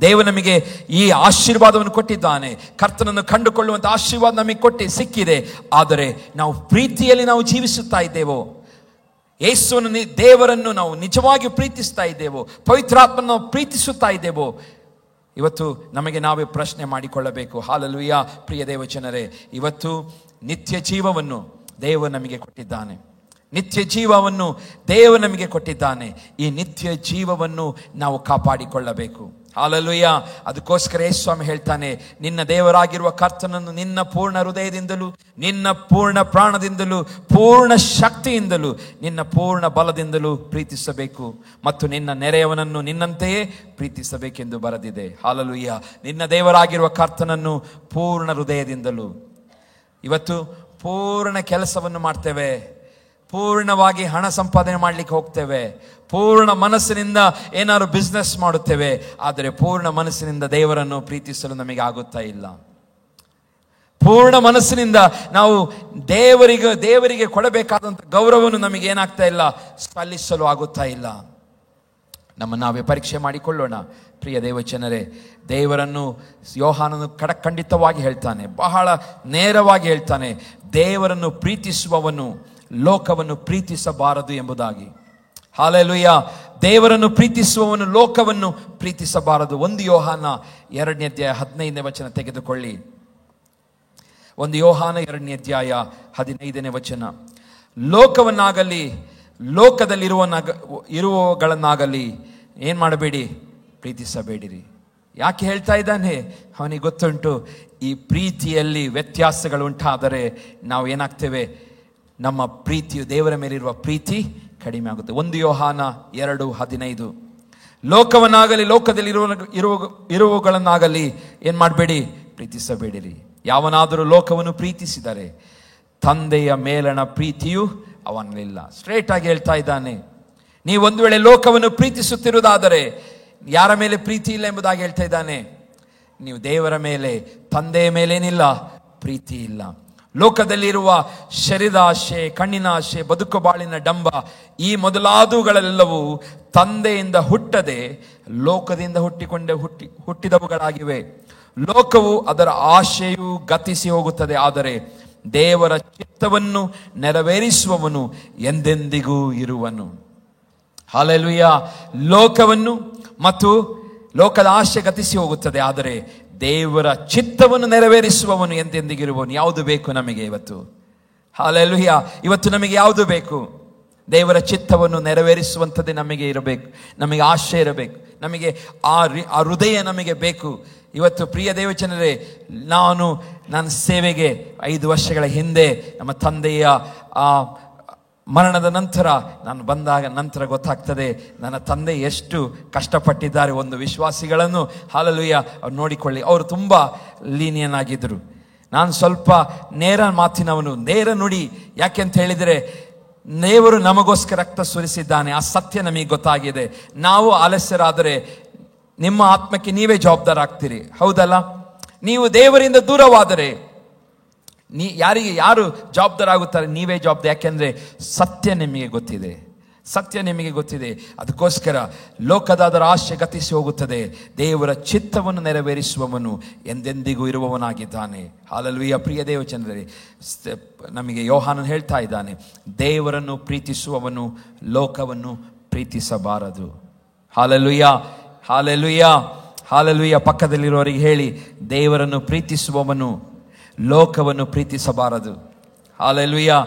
ದೇವರು ನಮಗೆ ಈ ಆಶೀರ್ವಾದವನ್ನು ಕೊಟ್ಟಿದ್ದಾನೆ. ಕರ್ತನನ್ನು ಕಂಡುಕೊಳ್ಳುವಂಥ ಆಶೀರ್ವಾದ ನಮಗೆ ಕೊಟ್ಟು ಸಿಕ್ಕಿದೆ. ಆದರೆ ನಾವು ಪ್ರೀತಿಯಲ್ಲಿ ನಾವು ಜೀವಿಸುತ್ತಾ ಇದ್ದೇವೋ? ಯೇಸುವನ್ನು, ದೇವರನ್ನು ನಾವು ನಿಜವಾಗಿ ಪ್ರೀತಿಸ್ತಾ ಇದ್ದೇವೋ? ಪವಿತ್ರಾತ್ಮನ ನಾವು ಪ್ರೀತಿಸುತ್ತಾ ಇದ್ದೇವೋ? ಇವತ್ತು ನಮಗೆ ನಾವೇ ಪ್ರಶ್ನೆ ಮಾಡಿಕೊಳ್ಳಬೇಕು. ಹಾಲೆಲೂಯಾ. ಪ್ರಿಯ ದೇವಜನರೇ, ಇವತ್ತು ನಿತ್ಯ ಜೀವವನ್ನು ದೇವರು ನಮಗೆ ಕೊಟ್ಟಿದ್ದಾನೆ. ನಿತ್ಯ ಜೀವವನ್ನು ದೇವರು ನಮಗೆ ಕೊಟ್ಟಿದ್ದಾನೆ. ಈ ನಿತ್ಯ ಜೀವವನ್ನು ನಾವು ಕಾಪಾಡಿಕೊಳ್ಳಬೇಕು. ಹಾಲೆಲೂಯಾ. ಅದಕ್ಕೋಸ್ಕರ ಯೇಸು ಸ್ವಾಮಿ ಹೇಳ್ತಾನೆ, ನಿನ್ನ ದೇವರಾಗಿರುವ ಕರ್ತನನ್ನು ನಿನ್ನ ಪೂರ್ಣ ಹೃದಯದಿಂದಲೂ, ನಿನ್ನ ಪೂರ್ಣ ಪ್ರಾಣದಿಂದಲೂ, ಪೂರ್ಣ ಶಕ್ತಿಯಿಂದಲೂ, ನಿನ್ನ ಪೂರ್ಣ ಬಲದಿಂದಲೂ ಪ್ರೀತಿಸಬೇಕು ಮತ್ತು ನಿನ್ನ ನೆರೆಯವನನ್ನು ನಿನ್ನಂತೆಯೇ ಪ್ರೀತಿಸಬೇಕೆಂದು ಬರೆದಿದೆ. ಹಾಲೆಲೂಯಾ. ನಿನ್ನ ದೇವರಾಗಿರುವ ಕರ್ತನನ್ನು ಪೂರ್ಣ ಹೃದಯದಿಂದಲೂ. ಇವತ್ತು ಪೂರ್ಣ ಕೆಲಸವನ್ನು ಮಾಡ್ತೇವೆ, ಪೂರ್ಣವಾಗಿ ಹಣ ಸಂಪಾದನೆ ಮಾಡಲಿಕ್ಕೆ ಹೋಗ್ತೇವೆ, ಪೂರ್ಣ ಮನಸ್ಸಿನಿಂದ ಏನಾದ್ರು ಬಿಸ್ನೆಸ್ ಮಾಡುತ್ತೇವೆ. ಆದರೆ ಪೂರ್ಣ ಮನಸ್ಸಿನಿಂದ ದೇವರನ್ನು ಪ್ರೀತಿಸಲು ನಮಗೆ ಆಗುತ್ತಾ ಇಲ್ಲ. ಪೂರ್ಣ ಮನಸ್ಸಿನಿಂದ ನಾವು ದೇವರಿಗೆ ಕೊಡಬೇಕಾದಂಥ ಗೌರವವನ್ನು ನಮಗೆ ಏನಾಗ್ತಾ ಇಲ್ಲ? ಸಲ್ಲಿಸಲು ಆಗುತ್ತಾ ಇಲ್ಲ. ನಾವೇ ಪರೀಕ್ಷೆ ಮಾಡಿಕೊಳ್ಳೋಣ. ಪ್ರಿಯ ದೇವಜನರೇ, ದೇವರನ್ನು ಯೋಹಾನನು ಖಂಡಿತವಾಗಿ ಹೇಳ್ತಾನೆ, ಬಹಳ ನೇರವಾಗಿ ಹೇಳ್ತಾನೆ, ದೇವರನ್ನು ಪ್ರೀತಿಸುವವನು ಲೋಕವನ್ನು ಪ್ರೀತಿಸಬಾರದು ಎಂಬುದಾಗಿ. ಹಾಲೆಲೂಯಾ. ದೇವರನ್ನು ಪ್ರೀತಿಸುವವನು ಲೋಕವನ್ನು ಪ್ರೀತಿಸಬಾರದು. 1 ಯೋಹಾನ 2ನೇ ಅಧ್ಯಾಯ 15ನೇ ವಚನ ತೆಗೆದುಕೊಳ್ಳಿ. 1 ಯೋಹಾನ 2ನೇ ಅಧ್ಯಾಯ 15ನೇ ವಚನ. ಲೋಕವನ್ನಾಗಲಿ ಲೋಕದಲ್ಲಿರುವಗಳನ್ನಾಗಲಿ ಏನ್ ಮಾಡಬೇಡಿ? ಪ್ರೀತಿಸಬೇಡಿರಿ. ಯಾಕೆ ಹೇಳ್ತಾ ಇದ್ದಾನೆ? ಅವನಿಗೆ ಗೊತ್ತುಂಟು, ಈ ಪ್ರೀತಿಯಲ್ಲಿ ವ್ಯತ್ಯಾಸಗಳು ಉಂಟಾದರೆ ನಾವು ಏನಾಗ್ತೇವೆ? ನಮ್ಮ ಪ್ರೀತಿಯು, ದೇವರ ಮೇಲಿರುವ ಪ್ರೀತಿ ಕಡಿಮೆ ಆಗುತ್ತೆ. 1 ಯೋಹಾನ 2:15. ಲೋಕವನ್ನಾಗಲಿ ಲೋಕದಲ್ಲಿ ಇರುವಗಳನ್ನಾಗಲಿ ಏನ್ ಮಾಡಬೇಡಿ? ಪ್ರೀತಿಸಬೇಡಿರಿ. ಯಾವನಾದರೂ ಲೋಕವನ್ನು ಪ್ರೀತಿಸಿದರೆ ತಂದೆಯ ಮೇಲಣ ಪ್ರೀತಿಯು ಅವನಲ್ಲಿಲ್ಲ. ಸ್ಟ್ರೇಟ್ ಆಗಿ ಹೇಳ್ತಾ ಇದ್ದಾನೆ. ನೀವು ಒಂದು ವೇಳೆ ಲೋಕವನ್ನು ಪ್ರೀತಿಸುತ್ತಿರುವುದಾದರೆ ಯಾರ ಮೇಲೆ ಪ್ರೀತಿ ಇಲ್ಲ ಎಂಬುದಾಗಿ ಹೇಳ್ತಾ ಇದ್ದಾನೆ? ನೀವು ದೇವರ ಮೇಲೆ, ತಂದೆಯ ಮೇಲೇನಿಲ್ಲ? ಪ್ರೀತಿ ಇಲ್ಲ. ಲೋಕದಲ್ಲಿರುವ ಶರೀರಾಶೆ, ಕಣ್ಣಿನ ಆಶೆ, ಬದುಕು ಬಾಳಿನ ಡಂಬ, ಈ ಮೊದಲಾದವುಗಳೆಲ್ಲವೂ ತಂದೆಯಿಂದ ಹುಟ್ಟದೆ ಲೋಕದಿಂದ ಹುಟ್ಟಿದವುಗಳಾಗಿವೆ. ಲೋಕವು ಅದರ ಆಶೆಯು ಗತಿಸಿ ಹೋಗುತ್ತದೆ, ಆದರೆ ದೇವರ ಚಿತ್ತವನ್ನು ನೆರವೇರಿಸುವವನು ಎಂದೆಂದಿಗೂ ಇರುವನು. ಹಾಲೆಲೂಯಾ. ಲೋಕವನ್ನು ಮತ್ತು ಲೋಕದ ಆಶೆ ಗತಿಸಿ ಹೋಗುತ್ತದೆ, ಆದರೆ ದೇವರ ಚಿತ್ತವನ್ನು ನೆರವೇರಿಸುವವನು ಎಂದೆಂದಿಗಿರುವವನು. ಯಾವುದು ಬೇಕು ನಮಗೆ ಇವತ್ತು? ಹಾಲೆಲೂಯಾ. ಇವತ್ತು ನಮಗೆ ಯಾವುದು ಬೇಕು? ದೇವರ ಚಿತ್ತವನ್ನು ನೆರವೇರಿಸುವಂಥದ್ದೇ ನಮಗೆ ಇರಬೇಕು. ನಮಗೆ ಆಶೆ ಇರಬೇಕು. ನಮಗೆ ಆ ಹೃದಯ ನಮಗೆ ಬೇಕು. ಇವತ್ತು ಪ್ರಿಯ ದೇವಜನರೇ, ನನ್ನ ಸೇವೆಗೆ 5 ವರ್ಷಗಳ ಹಿಂದೆ ನಮ್ಮ ತಂದೆಯ ಮರಣದ ನಂತರ ನಾನು ಬಂದಾಗ ನಂತರ ಗೊತ್ತಾಗ್ತದೆ ನನ್ನ ತಂದೆ ಎಷ್ಟು ಕಷ್ಟಪಟ್ಟಿದ್ದಾರೆ. ಒಂದು ವಿಶ್ವಾಸಿಗಳನ್ನು ಹಾಲೆಲೂಯಾ ಅವ್ರು ನೋಡಿಕೊಳ್ಳಿ. ಅವರು ತುಂಬ ಲೀನಿಯನ್ ಆಗಿದ್ದರು. ನಾನು ಸ್ವಲ್ಪ ನೇರ ಮಾತಿನವನು, ನೇರ ನುಡಿ. ಯಾಕೆ ಅಂತ ಹೇಳಿದರೆ, ದೇವರು ನಮಗೋಸ್ಕರ ರಕ್ತ ಸುರಿಸಿದ್ದಾನೆ, ಆ ಸತ್ಯ ನಮಗೆ ಗೊತ್ತಾಗಿದೆ. ನಾವು ಆಲಸ್ಯರಾದರೆ ನಿಮ್ಮ ಆತ್ಮಕ್ಕೆ ನೀವೇ ಜವಾಬ್ದಾರ ಆಗ್ತೀರಿ, ಹೌದಲ್ಲ? ನೀವು ದೇವರಿಂದ ದೂರವಾದರೆ ಯಾರು ಜವಾಬ್ದಾರ ಆಗುತ್ತಾರೆ? ನೀವೇ ಜವಾಬ್ದಾರಿ. ಯಾಕೆಂದ್ರೆ ಸತ್ಯ ನಿಮಗೆ ಗೊತ್ತಿದೆ, ಸತ್ಯ ನಿಮಗೆ ಗೊತ್ತಿದೆ. ಅದಕ್ಕೋಸ್ಕರ ಲೋಕದಾದರ ಆಶೆ ಗತಿಸಿ ಹೋಗುತ್ತದೆ, ದೇವರ ಚಿತ್ತವನ್ನು ನೆರವೇರಿಸುವವನು ಎಂದೆಂದಿಗೂ ಇರುವವನಾಗಿದ್ದಾನೆ. ಹಾಲೆಲೂಯಾ. ಪ್ರಿಯ ದೇವಜನರೇ, ನಮಗೆ ಯೋಹಾನನು ಹೇಳ್ತಾ ಇದ್ದಾನೆ, ದೇವರನ್ನು ಪ್ರೀತಿಸುವವನು ಲೋಕವನ್ನು ಪ್ರೀತಿಸಬಾರದು. Hallelujah, hallelujah, hallelujah. ಪಕ್ಕದಲ್ಲಿರುವವರಿಗೆ ಹೇಳಿ, ದೇವರನ್ನು ಪ್ರೀತಿಸುವವನು ಲೋಕವನ್ನು ಪ್ರೀತಿಸಬಾರದು. ಹಾಲೆಲೂಯಾ.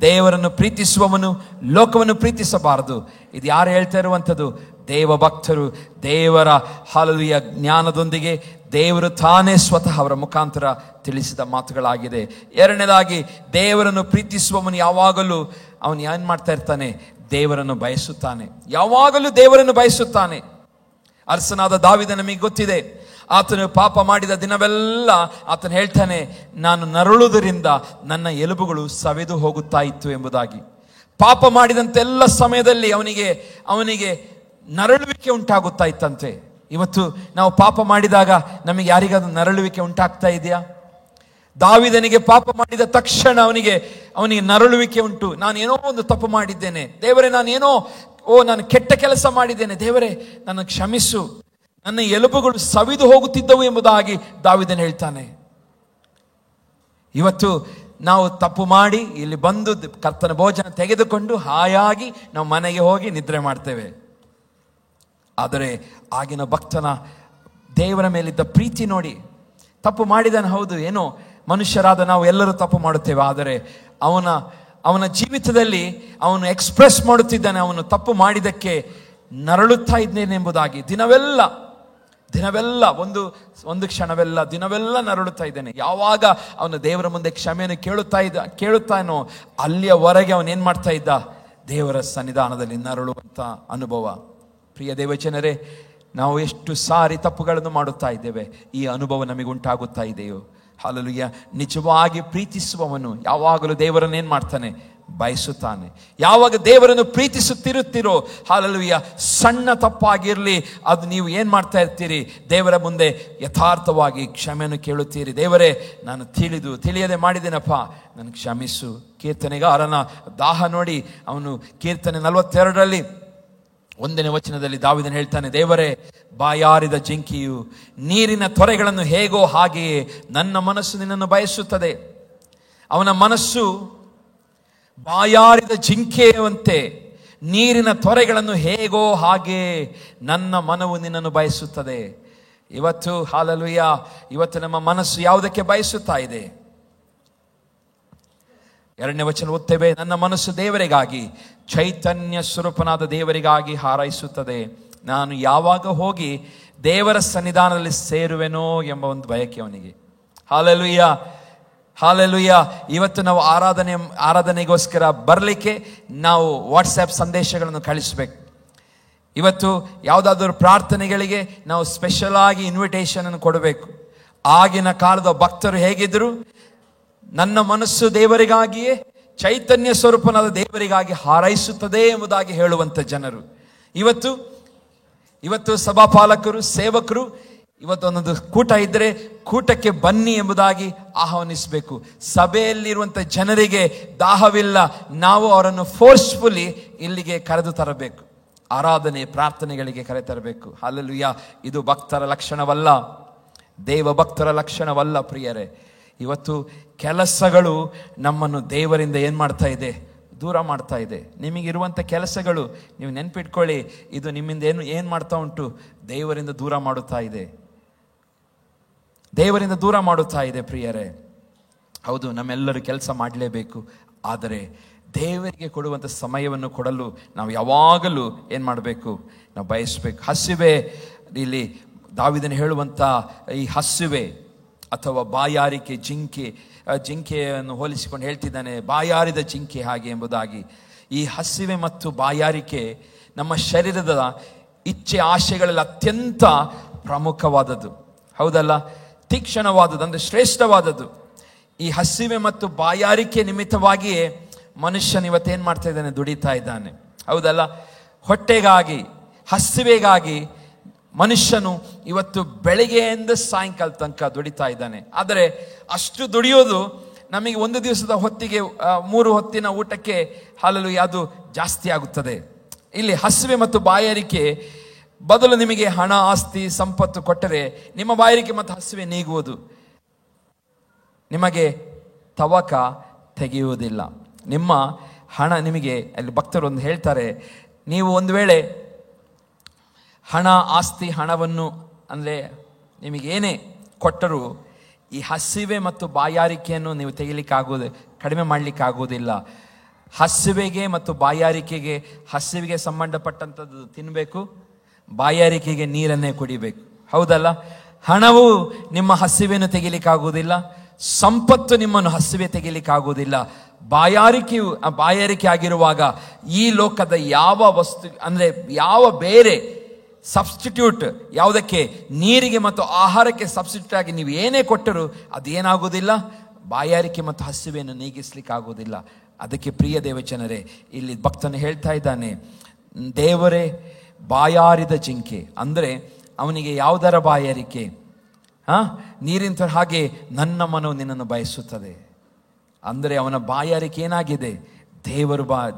ದೇವರನ್ನು ಪ್ರೀತಿಸುವವನು ಲೋಕವನ್ನು ಪ್ರೀತಿಸಬಾರದು. ಇದು ಯಾರು ಹೇಳ್ತಾ ಇರುವಂಥದ್ದು? ದೇವ ಭಕ್ತರು, ದೇವರ ಹಾಲೆಲೂಯಾ ಜ್ಞಾನದೊಂದಿಗೆ ದೇವರು ತಾನೇ ಸ್ವತಃ ಅವರ ಮುಖಾಂತರ ತಿಳಿಸಿದ ಮಾತುಗಳಾಗಿದೆ. ಎರಡನೇದಾಗಿ, ದೇವರನ್ನು ಪ್ರೀತಿಸುವವನು ಯಾವಾಗಲೂ ಅವನು ಏನು ಮಾಡ್ತಾ ಇರ್ತಾನೆ? ದೇವರನ್ನು ಬಯಸುತ್ತಾನೆ. ಯಾವಾಗಲೂ ದೇವರನ್ನು ಬಯಸುತ್ತಾನೆ. ಅರಸನಾದ ದಾವೀದ ನಮಗೆ ಗೊತ್ತಿದೆ, ಆತನು ಪಾಪ ಮಾಡಿದ ದಿನವೆಲ್ಲ ಆತನು ಹೇಳ್ತಾನೆ, ನಾನು ನರಳುವುದರಿಂದ ನನ್ನ ಎಲುಬುಗಳು ಸವೆದು ಹೋಗುತ್ತಾ ಇತ್ತು ಎಂಬುದಾಗಿ. ಪಾಪ ಮಾಡಿದಂತೆಲ್ಲ ಸಮಯದಲ್ಲಿ ಅವನಿಗೆ ನರಳುವಿಕೆ ಉಂಟಾಗುತ್ತಾ ಇತ್ತಂತೆ. ಇವತ್ತು ನಾವು ಪಾಪ ಮಾಡಿದಾಗ ನಮಗೆ ಯಾರಿಗಾದ್ರೂ ನರಳುವಿಕೆ ಉಂಟಾಗ್ತಾ ಇದೆಯಾ? ದಾವೀದನಿಗೆ ಪಾಪ ಮಾಡಿದ ತಕ್ಷಣ ಅವನಿಗೆ ನರಳುವಿಕೆ ಉಂಟು. ನಾನು ಏನೋ ಒಂದು ತಪ್ಪು ಮಾಡಿದ್ದೇನೆ ದೇವರೇ, ನಾನು ಕೆಟ್ಟ ಕೆಲಸ ಮಾಡಿದ್ದೇನೆ ದೇವರೇ, ನನ್ನ ಕ್ಷಮಿಸು, ನನ್ನ ಎಲುಬುಗಳು ಸವಿದು ಹೋಗುತ್ತಿದ್ದವು ಎಂಬುದಾಗಿ ದಾವೀದನು ಹೇಳ್ತಾನೆ. ಇವತ್ತು ನಾವು ತಪ್ಪು ಮಾಡಿ ಇಲ್ಲಿ ಬಂದು ಕರ್ತನ ಭೋಜನ ತೆಗೆದುಕೊಂಡು ಹಾಯಾಗಿ ನಾವು ಮನೆಗೆ ಹೋಗಿ ನಿದ್ರೆ ಮಾಡ್ತೇವೆ. ಆದರೆ ಆಗಿನ ಭಕ್ತನ ದೇವರ ಮೇಲಿದ್ದ ಪ್ರೀತಿ ನೋಡಿ. ತಪ್ಪು ಮಾಡಿದನು, ಹೌದು, ಏನೋ ಮನುಷ್ಯರಾದ ನಾವು ಎಲ್ಲರೂ ತಪ್ಪು ಮಾಡುತ್ತೇವೆ. ಆದರೆ ಅವನ ಜೀವಿತದಲ್ಲಿ ಅವನು ಎಕ್ಸ್ಪ್ರೆಸ್ ಮಾಡುತ್ತಿದ್ದಾನೆ, ಅವನು ತಪ್ಪು ಮಾಡಿದ್ದಕ್ಕೆ ನರಳುತ್ತಾ ಇದ್ದೇನೆ ಎಂಬುದಾಗಿ. ದಿನವೆಲ್ಲ ಒಂದು ಕ್ಷಣವೆಲ್ಲ ದಿನವೆಲ್ಲ ನರಳುತ್ತಾ ಇದ್ದೇನೆ. ಯಾವಾಗ ಅವನು ದೇವರ ಮುಂದೆ ಕ್ಷಮೆಯನ್ನು ಕೇಳುತ್ತಾನೋ ಅಲ್ಲಿಯವರೆಗೆ ಅವನೇನ್ ಮಾಡ್ತಾ ಇದ್ದ? ದೇವರ ಸನ್ನಿಧಾನದಲ್ಲಿ ನರಳುವಂತ ಅನುಭವ. ಪ್ರಿಯ ದೇವಜನರೇ, ನಾವು ಎಷ್ಟು ಸಾರಿ ತಪ್ಪುಗಳನ್ನು ಮಾಡುತ್ತಾ ಇದ್ದೇವೆ. ಈ ಅನುಭವ ನಮಗೆ ಉಂಟಾಗುತ್ತಾ ಇದೆಯೋ? ಹಾಲೆಲೂಯಾ. ನಿಜವಾಗಿ ಪ್ರೀತಿಸುವವನು ಯಾವಾಗಲೂ ದೇವರನ್ನು ಏನ್ ಮಾಡ್ತಾನೆ? ಬಯಸುತ್ತಾನೆ. ಯಾವಾಗ ದೇವರನ್ನು ಪ್ರೀತಿಸುತ್ತಿರುತ್ತೀರೋ, ಹಾಲೆಲೂಯಾ, ಸಣ್ಣ ತಪ್ಪಾಗಿರ್ಲಿ ಅದು ನೀವು ಏನ್ ಮಾಡ್ತಾ ಇರ್ತೀರಿ? ದೇವರ ಮುಂದೆ ಯಥಾರ್ಥವಾಗಿ ಕ್ಷಮೆಯನ್ನು ಕೇಳುತ್ತೀರಿ. ದೇವರೇ, ನಾನು ತಿಳಿಯದೆ ಮಾಡಿದ್ದೇನಪ್ಪ, ನನಗೆ ಕ್ಷಮಿಸು. ಕೀರ್ತನೆಗಾರನ ದಾಹ ನೋಡಿ, ಅವನು ಕೀರ್ತನೆ 42ರಲ್ಲಿ 1ನೇ ವಚನದಲ್ಲಿ ದಾವೀದನು ಹೇಳ್ತಾನೆ, ದೇವರೇ, ಬಾಯಾರಿದ ಜಿಂಕೆಯು ನೀರಿನ ತೊರೆಗಳನ್ನು ಹೇಗೋ ಹಾಗೆಯೇ ನನ್ನ ಮನಸ್ಸು ನಿನ್ನನ್ನು ಬಯಸುತ್ತದೆ. ಅವನ ಮನಸ್ಸು ಬಾಯಾರಿದ ಜಿಂಕೆಯಂತೆ ನೀರಿನ ತೊರೆಗಳನ್ನು ಹೇಗೋ ಹಾಗೆ ನನ್ನ ಮನವು ನಿನ್ನನ್ನು ಬಯಸುತ್ತದೆ. ಇವತ್ತು ಹಾಲೆಲೂಯಾ, ಇವತ್ತು ನಮ್ಮ ಮನಸ್ಸು ಯಾವುದಕ್ಕೆ ಬಯಸುತ್ತಾ ಇದೆ? 2ನೇ ವಚನ ಓದ್ತೇವೆ, ನನ್ನ ಮನಸ್ಸು ದೇವರಿಗಾಗಿ, ಚೈತನ್ಯ ಸ್ವರೂಪನಾದ ದೇವರಿಗಾಗಿ ಹಾರೈಸುತ್ತದೆ. ನಾನು ಯಾವಾಗ ಹೋಗಿ ದೇವರ ಸನ್ನಿಧಾನದಲ್ಲಿ ಸೇರುವೆನೋ ಎಂಬ ಒಂದು ಬಯಕೆ ಅವನಿಗೆ. Hallelujah, hallelujah. ಇವತ್ತು ನಾವು ಆರಾಧನೆಗೋಸ್ಕರ ಬರಲಿಕ್ಕೆ ನಾವು ವಾಟ್ಸ್ಆ್ಯಪ್ ಸಂದೇಶಗಳನ್ನು ಕಳಿಸಬೇಕು. ಇವತ್ತು ಯಾವುದಾದ್ರೂ ಪ್ರಾರ್ಥನೆಗಳಿಗೆ ನಾವು ಸ್ಪೆಷಲ್ ಆಗಿ ಇನ್ವಿಟೇಷನ್ ಅನ್ನು ಕೊಡಬೇಕು. ಆಗಿನ ಕಾಲದ ಭಕ್ತರು ಹೇಗಿದ್ರು? ನನ್ನ ಮನಸ್ಸು ದೇವರಿಗಾಗಿಯೇ, ಚೈತನ್ಯ ಸ್ವರೂಪನಾದ ದೇವರಿಗಾಗಿ ಹಾರೈಸುತ್ತದೆ ಎಂಬುದಾಗಿ ಹೇಳುವಂತ ಜನರು. ಇವತ್ತು ಸಭಾಪಾಲಕರು, ಸೇವಕರು, ಇವತ್ತೊಂದೊಂದು ಕೂಟ ಇದ್ದರೆ ಕೂಟಕ್ಕೆ ಬನ್ನಿ ಎಂಬುದಾಗಿ ಆಹ್ವಾನಿಸಬೇಕು. ಸಭೆಯಲ್ಲಿರುವಂಥ ಜನರಿಗೆ ದಾಹವಿಲ್ಲ, ನಾವು ಅವರನ್ನು ಫೋರ್ಸ್ಫುಲಿ ಇಲ್ಲಿಗೆ ಕರೆದು ತರಬೇಕು. ಆರಾಧನೆ ಪ್ರಾರ್ಥನೆಗಳಿಗೆ ಕರೆತರಬೇಕು. ಹಾಲೆಲೂಯಾ. ಇದು ಭಕ್ತರ ಲಕ್ಷಣವಲ್ಲ, ದೇವ ಭಕ್ತರ ಲಕ್ಷಣವಲ್ಲ ಪ್ರಿಯರೇ. ಇವತ್ತು ಕೆಲಸಗಳು ನಮ್ಮನ್ನು ದೇವರಿಂದ ಏನು ಮಾಡ್ತಾ ಇದೆ? ದೂರ ಮಾಡ್ತಾ ಇದೆ. ನಿಮಗಿರುವಂಥ ಕೆಲಸಗಳು ನೀವು ನೆನ್ಪಿಟ್ಕೊಳ್ಳಿ, ಇದು ನಿಮ್ಮಿಂದ ಏನು ಮಾಡ್ತಾ ಉಂಟು? ದೇವರಿಂದ ದೂರ ಮಾಡುತ್ತಾ ಇದೆ, ದೇವರಿಂದ ದೂರ ಮಾಡುತ್ತಾ ಇದೆ ಪ್ರಿಯರೇ. ಹೌದು, ನಮ್ಮೆಲ್ಲರೂ ಕೆಲಸ ಮಾಡಲೇಬೇಕು. ಆದರೆ ದೇವರಿಗೆ ಕೊಡುವಂಥ ಸಮಯವನ್ನು ಕೊಡಲು ನಾವು ಯಾವಾಗಲೂ ಏನು ಮಾಡಬೇಕು? ನಾವು ಬಯಸಬೇಕು. ಹಸಿವೆ, ಇಲ್ಲಿ ದಾವೀದನು ಹೇಳುವಂಥ ಈ ಹಸಿವೆ ಅಥವಾ ಬಾಯಾರಿಕೆ, ಜಿಂಕೆಯನ್ನು ಹೋಲಿಸಿಕೊಂಡು ಹೇಳ್ತಿದ್ದಾನೆ, ಬಾಯಾರಿದ ಜಿಂಕೆ ಹಾಗೆ ಎಂಬುದಾಗಿ. ಈ ಹಸಿವೆ ಮತ್ತು ಬಾಯಾರಿಕೆ ನಮ್ಮ ಶರೀರದ ಇಚ್ಛೆ ಆಶೆಗಳಲ್ಲಿ ಅತ್ಯಂತ ಪ್ರಮುಖವಾದದ್ದು, ಹೌದಲ್ಲ? ತೀಕ್ಷ್ಣವಾದದ್ದು, ಅಂದರೆ ಶ್ರೇಷ್ಠವಾದದ್ದು. ಈ ಹಸಿವೆ ಮತ್ತು ಬಾಯಾರಿಕೆ ನಿಮಿತ್ತವಾಗಿಯೇ ಮನುಷ್ಯನ ಇವತ್ತೇನು ಮಾಡ್ತಾ ಇದ್ದಾನೆ? ದುಡಿತಾ ಇದ್ದಾನೆ, ಹೌದಲ್ಲ? ಹೊಟ್ಟೆಗಾಗಿ, ಹಸಿವೆಗಾಗಿ ಮನುಷ್ಯನು ಇವತ್ತು ಬೆಳಿಗ್ಗೆಯಿಂದ ಸಾಯಂಕಾಲ ತನಕ ದುಡಿತಾ ಇದ್ದಾನೆ. ಆದರೆ ಅಷ್ಟು ದುಡಿಯೋದು ನಮಗೆ ಒಂದು ದಿವಸದ ಹೊತ್ತಿಗೆ 3 ಹೊತ್ತಿನ ಊಟಕ್ಕೆ ಹಾಲೆಲೂಯಾ ಅದು ಜಾಸ್ತಿ ಆಗುತ್ತದೆ. ಇಲ್ಲಿ ಹಸಿವೆ ಮತ್ತು ಬಾಯಾರಿಕೆ ಬದಲು ನಿಮಗೆ ಹಣ, ಆಸ್ತಿ, ಸಂಪತ್ತು ಕೊಟ್ಟರೆ ನಿಮ್ಮ ಬಾಯಾರಿಕೆ ಮತ್ತು ಹಸಿವೆ ನೀಗುವುದು, ನಿಮಗೆ ತವಕ ತೆಗೆಯುವುದಿಲ್ಲ. ನಿಮ್ಮ ಹಣ ನಿಮಗೆ, ಅಲ್ಲಿ ಭಕ್ತರು ಒಂದು ಹೇಳ್ತಾರೆ, ನೀವು ಒಂದು ವೇಳೆ ಹಣ, ಆಸ್ತಿ, ಹಣವನ್ನು ಅಂದರೆ ನಿಮಗೇನೇ ಕೊಟ್ಟರೂ ಈ ಹಸಿವೆ ಮತ್ತು ಬಾಯಾರಿಕೆಯನ್ನು ನೀವು ತೆಗಿಲಿಕ್ಕಾಗೋದು, ಕಡಿಮೆ ಮಾಡಲಿಕ್ಕಾಗೋದಿಲ್ಲ. ಹಸಿವೆಗೆ ಮತ್ತು ಬಾಯಾರಿಕೆಗೆ, ಹಸಿವೆಗೆ ಸಂಬಂಧಪಟ್ಟಂಥದ್ದು ತಿನ್ನಬೇಕು, ಬಾಯಾರಿಕೆಗೆ ನೀರನ್ನೇ ಕುಡಿಬೇಕು. ಹೌದಲ್ಲ? ಹಣವು ನಿಮ್ಮ ಹಸಿವೆಯನ್ನು ತೆಗಿಲಿಕ್ಕಾಗುವುದಿಲ್ಲ, ಸಂಪತ್ತು ನಿಮ್ಮನ್ನು ಹಸಿವೆ ತೆಗಿಲಿಕ್ಕಾಗುವುದಿಲ್ಲ. ಬಾಯಾರಿಕೆ ಆಗಿರುವಾಗ ಈ ಲೋಕದ ಯಾವ ವಸ್ತು ಅಂದರೆ ಯಾವ ಬೇರೆ ಸಬ್ಸ್ಟಿಟ್ಯೂಟ್, ಯಾವುದಕ್ಕೆ ನೀರಿಗೆ ಮತ್ತು ಆಹಾರಕ್ಕೆ ಸಬ್ಸ್ಟಿಟ್ಯೂಟ್ ಆಗಿ ನೀವು ಏನೇ ಕೊಟ್ಟರೂ ಅದೇನಾಗುವುದಿಲ್ಲ, ಬಾಯಾರಿಕೆ ಮತ್ತು ಹಸಿವೆಯನ್ನು ನೀಗಿಸ್ಲಿಕ್ಕಾಗುವುದಿಲ್ಲ. ಅದಕ್ಕೆ ಪ್ರಿಯ ದೇವಜನರೇ, ಇಲ್ಲಿ ಭಕ್ತನು ಹೇಳ್ತಾ ಇದ್ದಾನೆ, ದೇವರೇ ಬಾಯಾರಿದ ಜಿಂಕೆ. ಅಂದರೆ ಅವನಿಗೆ ಯಾವುದರ ಬಾಯಾರಿಕೆ? ನೀರಿನ ಹಾಗೆ ನನ್ನ ಮನವು ನಿನ್ನನ್ನು ಬಯಸುತ್ತದೆ. ಅಂದರೆ ಅವನ ಬಾಯಾರಿಕೆ ಏನಾಗಿದೆ?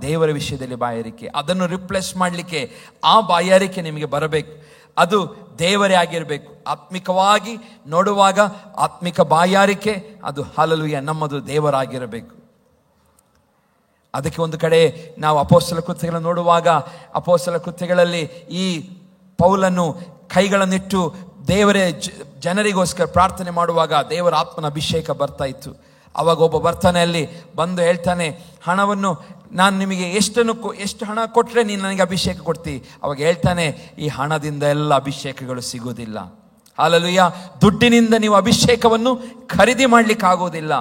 ದೇವರ ವಿಷಯದಲ್ಲಿ ಬಾಯಾರಿಕೆ. ಅದನ್ನು ರಿಪ್ಲೇಸ್ ಮಾಡಲಿಕ್ಕೆ ಆ ಬಾಯಾರಿಕೆ ನಿಮಗೆ ಬರಬೇಕು. ಅದು ದೇವರೇ ಆಗಿರಬೇಕು. ಆತ್ಮಿಕವಾಗಿ ನೋಡುವಾಗ ಆತ್ಮಿಕ ಬಾಯಾರಿಕೆ ಅದು ಹಲ್ಲೆಲೂಯಾ ನಮ್ಮದು ದೇವರಾಗಿರಬೇಕು. ಅದಕ್ಕೆ ಒಂದು ಕಡೆ ನಾವು ಅಪೊಸ್ತಲ ಕೃತ್ಯಗಳನ್ನು ನೋಡುವಾಗ, ಅಪೊಸ್ತಲ ಕೃತ್ಯಗಳಲ್ಲಿ ಈ ಪೌಲನು ಕೈಗಳನ್ನಿಟ್ಟು ದೇವರೇ ಜನರಿಗೋಸ್ಕರ ಪ್ರಾರ್ಥನೆ ಮಾಡುವಾಗ ದೇವರ ಆತ್ಮನ ಅಭಿಷೇಕ ಬರ್ತಾ ಇತ್ತು. ಅವಾಗ ಒಬ್ಬ ಬರ್ತಾನೆ, ಅಲ್ಲಿ ಬಂದು ಹೇಳ್ತಾನೆ, ಹಣವನ್ನು ನಾನು ನಿಮಗೆ ಎಷ್ಟು ಹಣ ಕೊಟ್ಟರೆ ನೀನು ನನಗೆ ಅಭಿಷೇಕ ಕೊಡ್ತಿ? ಅವಾಗ ಹೇಳ್ತಾನೆ, ಈ ಹಣದಿಂದ ಎಲ್ಲ ಅಭಿಷೇಕಗಳು ಸಿಗೋದಿಲ್ಲ. ಹಲ್ಲೆಲೂಯಾ. ದುಡ್ಡಿನಿಂದ ನೀವು ಅಭಿಷೇಕವನ್ನು ಖರೀದಿ ಮಾಡ್ಲಿಕ್ಕಾಗೋದಿಲ್ಲ.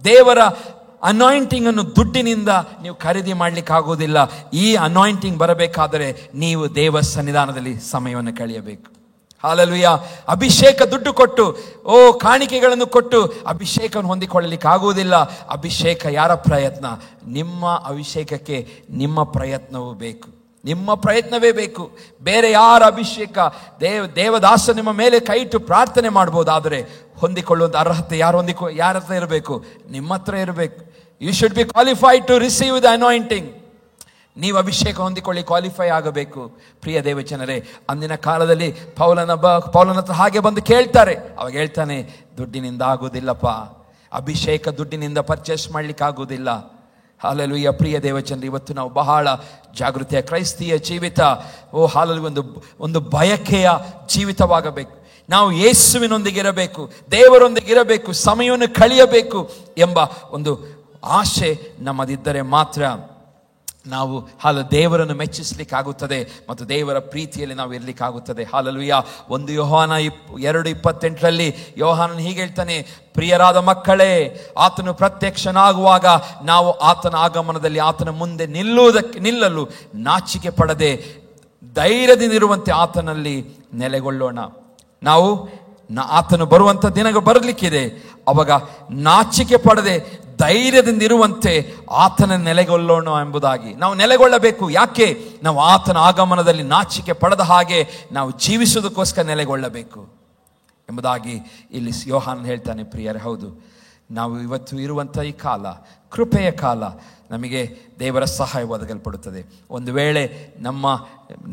ದೇವರ ಅನಾಯಿಂಟಿಂಗ್ ಅನ್ನು ದುಡ್ಡಿನಿಂದ ನೀವು ಖರೀದಿ ಮಾಡ್ಲಿಕ್ಕಾಗೋದಿಲ್ಲ. ಈ ಅನಾಯಿಂಟಿಂಗ್ ಬರಬೇಕಾದರೆ ನೀವು ದೇವ ಸನ್ನಿಧಾನದಲ್ಲಿ ಸಮಯವನ್ನು ಕಳೆಯಬೇಕು. ಹಲ್ಲೆಲೂಯಾ. ಅಭಿಷೇಕ ದುಡ್ಡು ಕೊಟ್ಟು, ಕಾಣಿಕೆಗಳನ್ನು ಕೊಟ್ಟು ಅಭಿಷೇಕವನ್ನು ಹೊಂದಿಕೊಳ್ಳಲಿಕ್ಕೆ ಆಗುವುದಿಲ್ಲ. ಅಭಿಷೇಕ ಯಾರ ಪ್ರಯತ್ನ? ನಿಮ್ಮ ಅಭಿಷೇಕಕ್ಕೆ ನಿಮ್ಮ ಪ್ರಯತ್ನವೂ ಬೇಕು, ನಿಮ್ಮ ಪ್ರಯತ್ನವೇ ಬೇಕು. ಬೇರೆ ಯಾರ ಅಭಿಷೇಕ? ದೇವದಾಸ ನಿಮ್ಮ ಮೇಲೆ ಕೈ ಇಟ್ಟು ಪ್ರಾರ್ಥನೆ ಮಾಡ್ಬೋದು, ಆದರೆ ಹೊಂದಿಕೊಳ್ಳುವಂಥ ಅರ್ಹತೆ ಯಾರ ಹತ್ರ ಇರಬೇಕು? ನಿಮ್ಮ ಹತ್ರ ಇರಬೇಕು. You should be qualified to receive the anointing. ನೀವು ಅಭಿಷೇಕ ಹೊಂದಿಕೊಳ್ಳಿ, ಕ್ವಾಲಿಫೈ ಆಗಬೇಕು. ಪ್ರಿಯ ದೇವಜನರೇ, ಅಂದಿನ ಕಾಲದಲ್ಲಿ ಪೌಲನ ಹತ್ರ ಹಾಗೆ ಬಂದು ಕೇಳ್ತಾರೆ. ಅವಾಗ ಹೇಳ್ತಾನೆ, ದುಡ್ಡಿನಿಂದ ಆಗೋದಿಲ್ಲಪ್ಪ, ಅಭಿಷೇಕ ದುಡ್ಡಿನಿಂದ ಪರ್ಚೇಸ್ ಮಾಡ್ಲಿಕ್ಕೆ ಆಗೋದಿಲ್ಲ. ಹಲ್ಲೆಲೂಯಾ. ಪ್ರಿಯ ದೇವಜನರೇ, ಇವತ್ತು ನಾವು ಬಹಳ ಜಾಗೃತಿಯ ಕ್ರೈಸ್ತಿಯ ಜೀವಿತ, ಹಲ್ಲೆಲೂಯಾ, ಒಂದು ಬಯಕೆಯ ಜೀವಿತವಾಗಬೇಕು. ನಾವು ಯೇಸುವಿನೊಂದಿಗಿರಬೇಕು, ದೇವರೊಂದಿಗಿರಬೇಕು, ಸಮಯವನ್ನು ಕಳೆಯಬೇಕು ಎಂಬ ಒಂದು ಆಶೆ ನಮ್ಮದಿದ್ದರೆ ಮಾತ್ರ ನಾವು ದೇವರನ್ನು ಮೆಚ್ಚಿಸ್ಲಿಕ್ಕಾಗುತ್ತದೆ ಮತ್ತು ದೇವರ ಪ್ರೀತಿಯಲ್ಲಿ ನಾವು ಇರ್ಲಿಕ್ಕಾಗುತ್ತದೆ. ಹಲ್ಲೆಲೂಯಾ. 1 ಯೋಹಾನ 2:28 ಯೋಹಾನನು ಹೀಗೆ ಹೇಳ್ತಾನೆ, ಪ್ರಿಯರಾದ ಮಕ್ಕಳೇ, ಆತನು ಪ್ರತ್ಯಕ್ಷನಾಗುವಾಗ ನಾವು ಆತನ ಆಗಮನದಲ್ಲಿ ಆತನ ಮುಂದೆ ನಿಲ್ಲಲು ನಾಚಿಕೆ ಪಡದೆ ಧೈರ್ಯದಿಂದಿರುವಂತೆ ಆತನಲ್ಲಿ ನೆಲೆಗೊಳ್ಳೋಣ. ನಾವು ಆತನು ಬರುವಂಥ ದಿನಗಳು ಬರಲಿಕ್ಕಿದೆ. ಅವಾಗ ನಾಚಿಕೆ ಪಡದೆ ಧೈರ್ಯದಿಂದ ಇರುವಂತೆ ಆತನ ನೆಲೆಗೊಳ್ಳೋಣ ಎಂಬುದಾಗಿ ನಾವು ನೆಲೆಗೊಳ್ಳಬೇಕು. ಯಾಕೆ? ನಾವು ಆತನ ಆಗಮನದಲ್ಲಿ ನಾಚಿಕೆ ಪಡೆದ ಹಾಗೆ ನಾವು ಜೀವಿಸುವುದಕ್ಕೋಸ್ಕರ ನೆಲೆಗೊಳ್ಳಬೇಕು ಎಂಬುದಾಗಿ ಇಲ್ಲಿ ಯೋಹಾನ್ ಹೇಳ್ತಾನೆ. ಪ್ರಿಯರೇ, ಹೌದು, ನಾವು ಇವತ್ತು ಇರುವಂಥ ಈ ಕಾಲ ಕೃಪೆಯ ಕಾಲ. ನಮಗೆ ದೇವರ ಸಹಾಯ ಒದಗಲ್ಪಡುತ್ತದೆ. ಒಂದು ವೇಳೆ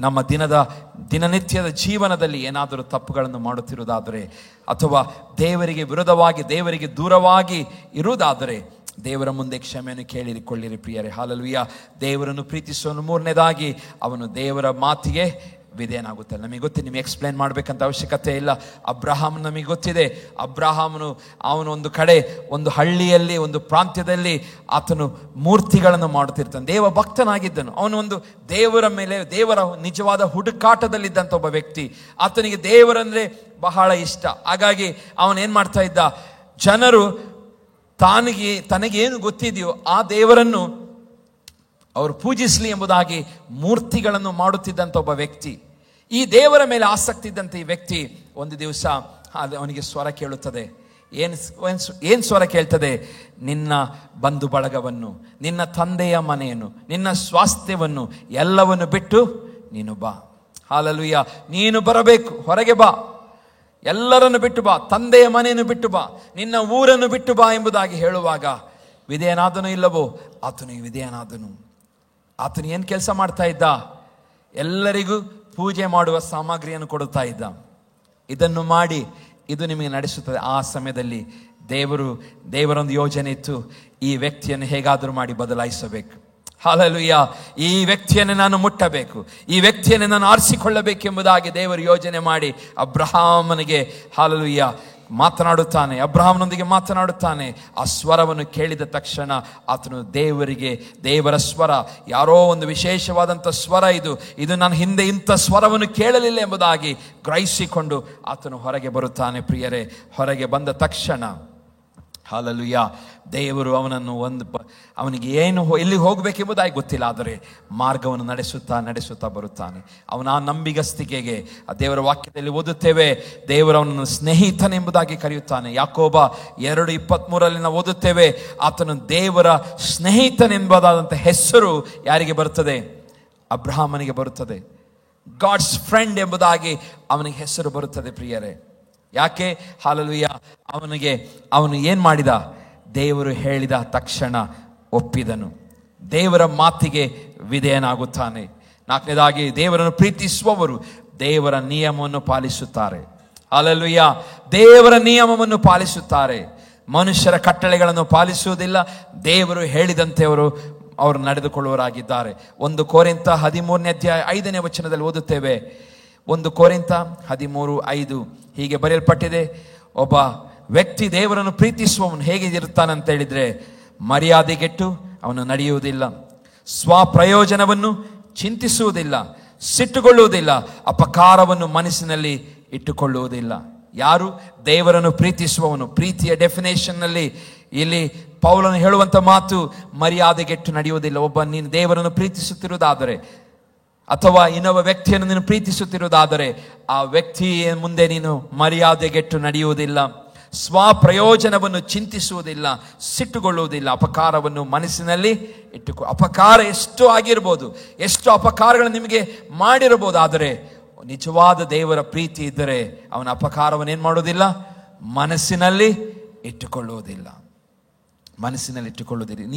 ನಮ್ಮ ದಿನನಿತ್ಯದ ಜೀವನದಲ್ಲಿ ಏನಾದರೂ ತಪ್ಪುಗಳನ್ನು ಮಾಡುತ್ತಿರುವುದಾದರೆ, ಅಥವಾ ದೇವರಿಗೆ ವಿರೋಧವಾಗಿ, ದೇವರಿಗೆ ದೂರವಾಗಿ ಇರುವುದಾದರೆ, ದೇವರ ಮುಂದೆ ಕ್ಷಮೆಯನ್ನು ಕೇಳಿಕೊಳ್ಳಿರಿ ಪ್ರಿಯರೇ. ಹಲ್ಲೆಲೂಯಾ. ದೇವರನ್ನು ಪ್ರೀತಿಸುವನು 3ನೇದಾಗಿ ಅವನು ದೇವರ ಮಾತಿಗೆ ವಿಧೇಯನಾಗುತ್ತಾನೆ. ನಮಗೆ ಗೊತ್ತಿದೆ, ನಿಮಗೆ ಎಕ್ಸ್ಪ್ಲೇನ್ ಮಾಡಬೇಕಂತ ಅವಶ್ಯಕತೆ ಇಲ್ಲ. ಅಬ್ರಹಾಮ್ ನಮಗೆ ಗೊತ್ತಿದೆ. ಅವನು ಒಂದು ಕಡೆ, ಒಂದು ಹಳ್ಳಿಯಲ್ಲಿ, ಒಂದು ಪ್ರಾಂತ್ಯದಲ್ಲಿ ಆತನು ಮೂರ್ತಿಗಳನ್ನು ಮಾಡುತ್ತಿರ್ತಾನೆ. ದೇವ ಭಕ್ತನಾಗಿದ್ದನು. ಅವನು ಒಂದು ದೇವರ ಮೇಲೆ, ದೇವರ ನಿಜವಾದ ಹುಡುಕಾಟದಲ್ಲಿದ್ದಂಥ ಒಬ್ಬ ವ್ಯಕ್ತಿ. ಆತನಿಗೆ ದೇವರಂದ್ರೆ ಬಹಳ ಇಷ್ಟ. ಹಾಗಾಗಿ ಅವನೇನ್ ಮಾಡ್ತಾ ಇದ್ದ? ಜನರು ತನಗೇನು ಗೊತ್ತಿದೆಯೋ ಆ ದೇವರನ್ನು ಅವರು ಪೂಜಿಸಲಿ ಎಂಬುದಾಗಿ ಮೂರ್ತಿಗಳನ್ನು ಮಾಡುತ್ತಿದ್ದಂಥ ಒಬ್ಬ ವ್ಯಕ್ತಿ. ಈ ದೇವರ ಮೇಲೆ ಆಸಕ್ತಿ ಇದ್ದಂಥ ಈ ವ್ಯಕ್ತಿ ಒಂದು ದಿವಸ ಅವನಿಗೆ ಸ್ವರ ಕೇಳುತ್ತದೆ. ಏನ್ ಸ್ವರ ಕೇಳ್ತದೆ? ನಿನ್ನ ಬಂಧು ಬಳಗವನ್ನು, ನಿನ್ನ ತಂದೆಯ ಮನೆಯನ್ನು, ನಿನ್ನ ಸ್ವಾಸ್ಥ್ಯವನ್ನು ಎಲ್ಲವನ್ನು ಬಿಟ್ಟು ನೀನು ಬಾ. ಹಲ್ಲೆಲೂಯಾ. ನೀನು ಬರಬೇಕು, ಹೊರಗೆ ಬಾ, ಎಲ್ಲರನ್ನು ಬಿಟ್ಟು ಬಾ, ತಂದೆಯ ಮನೆಯನ್ನು ಬಿಟ್ಟು ಬಾ, ನಿನ್ನ ಊರನ್ನು ಬಿಟ್ಟು ಬಾ ಎಂಬುದಾಗಿ ಹೇಳುವಾಗ ವಿಧೇಯನಾದನು ಇಲ್ಲವೋ? ಆತನು ವಿಧೇಯನಾದನು. ಆತನು ಏನು ಕೆಲಸ ಮಾಡ್ತಾ ಇದ್ದ? ಎಲ್ಲರಿಗೂ ಪೂಜೆ ಮಾಡುವ ಸಾಮಗ್ರಿಯನ್ನು ಕೊಡುತ್ತಾ ಇದ್ದ. ಇದನ್ನು ಮಾಡಿ, ಇದು ನಿಮಗೆ ನಡೆಸುತ್ತದೆ. ಆ ಸಮಯದಲ್ಲಿ ದೇವರೊಂದು ಯೋಜನೆ ಇತ್ತು, ಈ ವ್ಯಕ್ತಿಯನ್ನು ಹೇಗಾದರೂ ಮಾಡಿ ಬದಲಾಯಿಸಬೇಕು. ಹಲ್ಲೆಲೂಯ. ಈ ವ್ಯಕ್ತಿಯನ್ನು ನಾನು ಮುಟ್ಟಬೇಕು, ಈ ವ್ಯಕ್ತಿಯನ್ನು ನಾನು ಆರಿಸಿಕೊಳ್ಳಬೇಕೆಂಬುದಾಗಿ ದೇವರು ಯೋಜನೆ ಮಾಡಿ ಅಬ್ರಹಾಮನಿಗೆ ಹಲ್ಲೆಲೂಯ ಮಾತನಾಡುತ್ತಾನೆ, ಅಬ್ರಹಾಮನೊಂದಿಗೆ ಮಾತನಾಡುತ್ತಾನೆ. ಆ ಸ್ವರವನ್ನು ಕೇಳಿದ ತಕ್ಷಣ ಆತನು ದೇವರ ಸ್ವರ, ಯಾರೋ ಒಂದು ವಿಶೇಷವಾದಂಥ ಸ್ವರ, ಇದು ನಾನು ಹಿಂದೆ ಇಂಥ ಸ್ವರವನ್ನು ಕೇಳಲಿಲ್ಲ ಎಂಬುದಾಗಿ ಗ್ರಹಿಸಿಕೊಂಡು ಆತನು ಹೊರಗೆ ಬರುತ್ತಾನೆ. ಪ್ರಿಯರೇ, ಹೊರಗೆ ಬಂದ ತಕ್ಷಣ ಹಲ್ಲೆಲೂಯ ದೇವರು ಅವನನ್ನು ಅವನಿಗೆ ಎಲ್ಲಿಗೆ ಹೋಗಬೇಕೆಂಬುದಾಗಿ ಗೊತ್ತಿಲ್ಲ, ಆದರೆ ಮಾರ್ಗವನ್ನು ನಡೆಸುತ್ತಾ ಬರುತ್ತಾನೆ. ಅವನ ಆ ನಂಬಿಗಸ್ತಿಕೆಗೆ ದೇವರ ವಾಕ್ಯದಲ್ಲಿ ಓದುತ್ತೇವೆ, ದೇವರು ಅವನನ್ನು ಸ್ನೇಹಿತನೆಂಬುದಾಗಿ ಕರೆಯುತ್ತಾನೆ. ಯಾಕೋಬ 2:23 ನಾವು ಓದುತ್ತೇವೆ, ಆತನು ದೇವರ ಸ್ನೇಹಿತನೆಂಬುದಾದಂಥ ಹೆಸರು ಯಾರಿಗೆ ಬರುತ್ತದೆ? ಅಬ್ರಹಾಮನಿಗೆ ಬರುತ್ತದೆ. ಗಾಡ್ಸ್ ಫ್ರೆಂಡ್ ಎಂಬುದಾಗಿ ಅವನಿಗೆ ಹೆಸರು ಬರುತ್ತದೆ. ಪ್ರಿಯರೇ, ಯಾಕೆ? ಹಲ್ಲೆಲೂಯ. ಅವನು ಏನ್ ಮಾಡಿದ? ದೇವರು ಹೇಳಿದ ತಕ್ಷಣ ಒಪ್ಪಿದನು, ದೇವರ ಮಾತಿಗೆ ವಿಧೇಯನಾಗುತ್ತಾನೆ. 4ನೇದಾಗಿ, ದೇವರನ್ನು ಪ್ರೀತಿಸುವವರು ದೇವರ ನಿಯಮವನ್ನು ಪಾಲಿಸುತ್ತಾರೆ. ಹಲ್ಲೆಲೂಯ. ದೇವರ ನಿಯಮವನ್ನು ಪಾಲಿಸುತ್ತಾರೆ, ಮನುಷ್ಯರ ಕಟ್ಟಳೆಗಳನ್ನು ಪಾಲಿಸುವುದಿಲ್ಲ. ದೇವರು ಹೇಳಿದಂತೆ ಅವರು ನಡೆದುಕೊಳ್ಳುವರಾಗಿದ್ದಾರೆ. 1 ಕೊರಿಂಥ 13ನೇ ಅಧ್ಯಾಯ 5ನೇ ವಚನದಲ್ಲಿ ಓದುತ್ತೇವೆ. 1 ಕೊರಿಂಥ 13:5 ಹೀಗೆ ಬರೆಯಲ್ಪಟ್ಟಿದೆ, ಒಬ್ಬ ವ್ಯಕ್ತಿ ದೇವರನ್ನು ಪ್ರೀತಿಸುವವನು ಹೇಗೆ ಇರುತ್ತಾನಂತ ಹೇಳಿದ್ರೆ, ಮರ್ಯಾದೆಗೆಟ್ಟು ಅವನು ನಡೆಯುವುದಿಲ್ಲ, ಸ್ವಪ್ರಯೋಜನವನ್ನು ಚಿಂತಿಸುವುದಿಲ್ಲ, ಸಿಟ್ಟುಗೊಳ್ಳುವುದಿಲ್ಲ, ಅಪಕಾರವನ್ನು ಮನಸ್ಸಿನಲ್ಲಿ ಇಟ್ಟುಕೊಳ್ಳುವುದಿಲ್ಲ. ಯಾರು? ದೇವರನ್ನು ಪ್ರೀತಿಸುವವನು. ಪ್ರೀತಿಯ ಡೆಫಿನೇಷನ್ ನಲ್ಲಿ ಇಲ್ಲಿ ಪೌಲನು ಹೇಳುವಂತ ಮಾತು ಮರ್ಯಾದೆಗೆಟ್ಟು ನಡೆಯುವುದಿಲ್ಲ. ನೀನು ದೇವರನ್ನು ಪ್ರೀತಿಸುತ್ತಿರುವುದಾದರೆ ಅಥವಾ ಇನ್ನೊಬ್ಬ ವ್ಯಕ್ತಿಯನ್ನು ನೀನು ಪ್ರೀತಿಸುತ್ತಿರುವುದಾದರೆ ಆ ವ್ಯಕ್ತಿಯ ಮುಂದೆ ನೀನು ಮರ್ಯಾದೆಗೆಟ್ಟು ನಡೆಯುವುದಿಲ್ಲ, ಸ್ವಪ್ರಯೋಜನವನ್ನು ಚಿಂತಿಸುವುದಿಲ್ಲ, ಸಿಟ್ಟುಗೊಳ್ಳುವುದಿಲ್ಲ, ಅಪಕಾರವನ್ನು ಮನಸ್ಸಿನಲ್ಲಿ ಅಪಕಾರ ಎಷ್ಟು ಆಗಿರ್ಬೋದು, ಎಷ್ಟು ಅಪಕಾರಗಳನ್ನು ನಿಮಗೆ ಮಾಡಿರಬಹುದು, ಆದರೆ ನಿಜವಾದ ದೇವರ ಪ್ರೀತಿ ಇದ್ದರೆ ಅವನ ಅಪಕಾರವನ್ನು ಏನ್ ಮಾಡೋದಿಲ್ಲ, ಮನಸ್ಸಿನಲ್ಲಿ ಇಟ್ಟುಕೊಳ್ಳುವುದಿಲ್ಲ.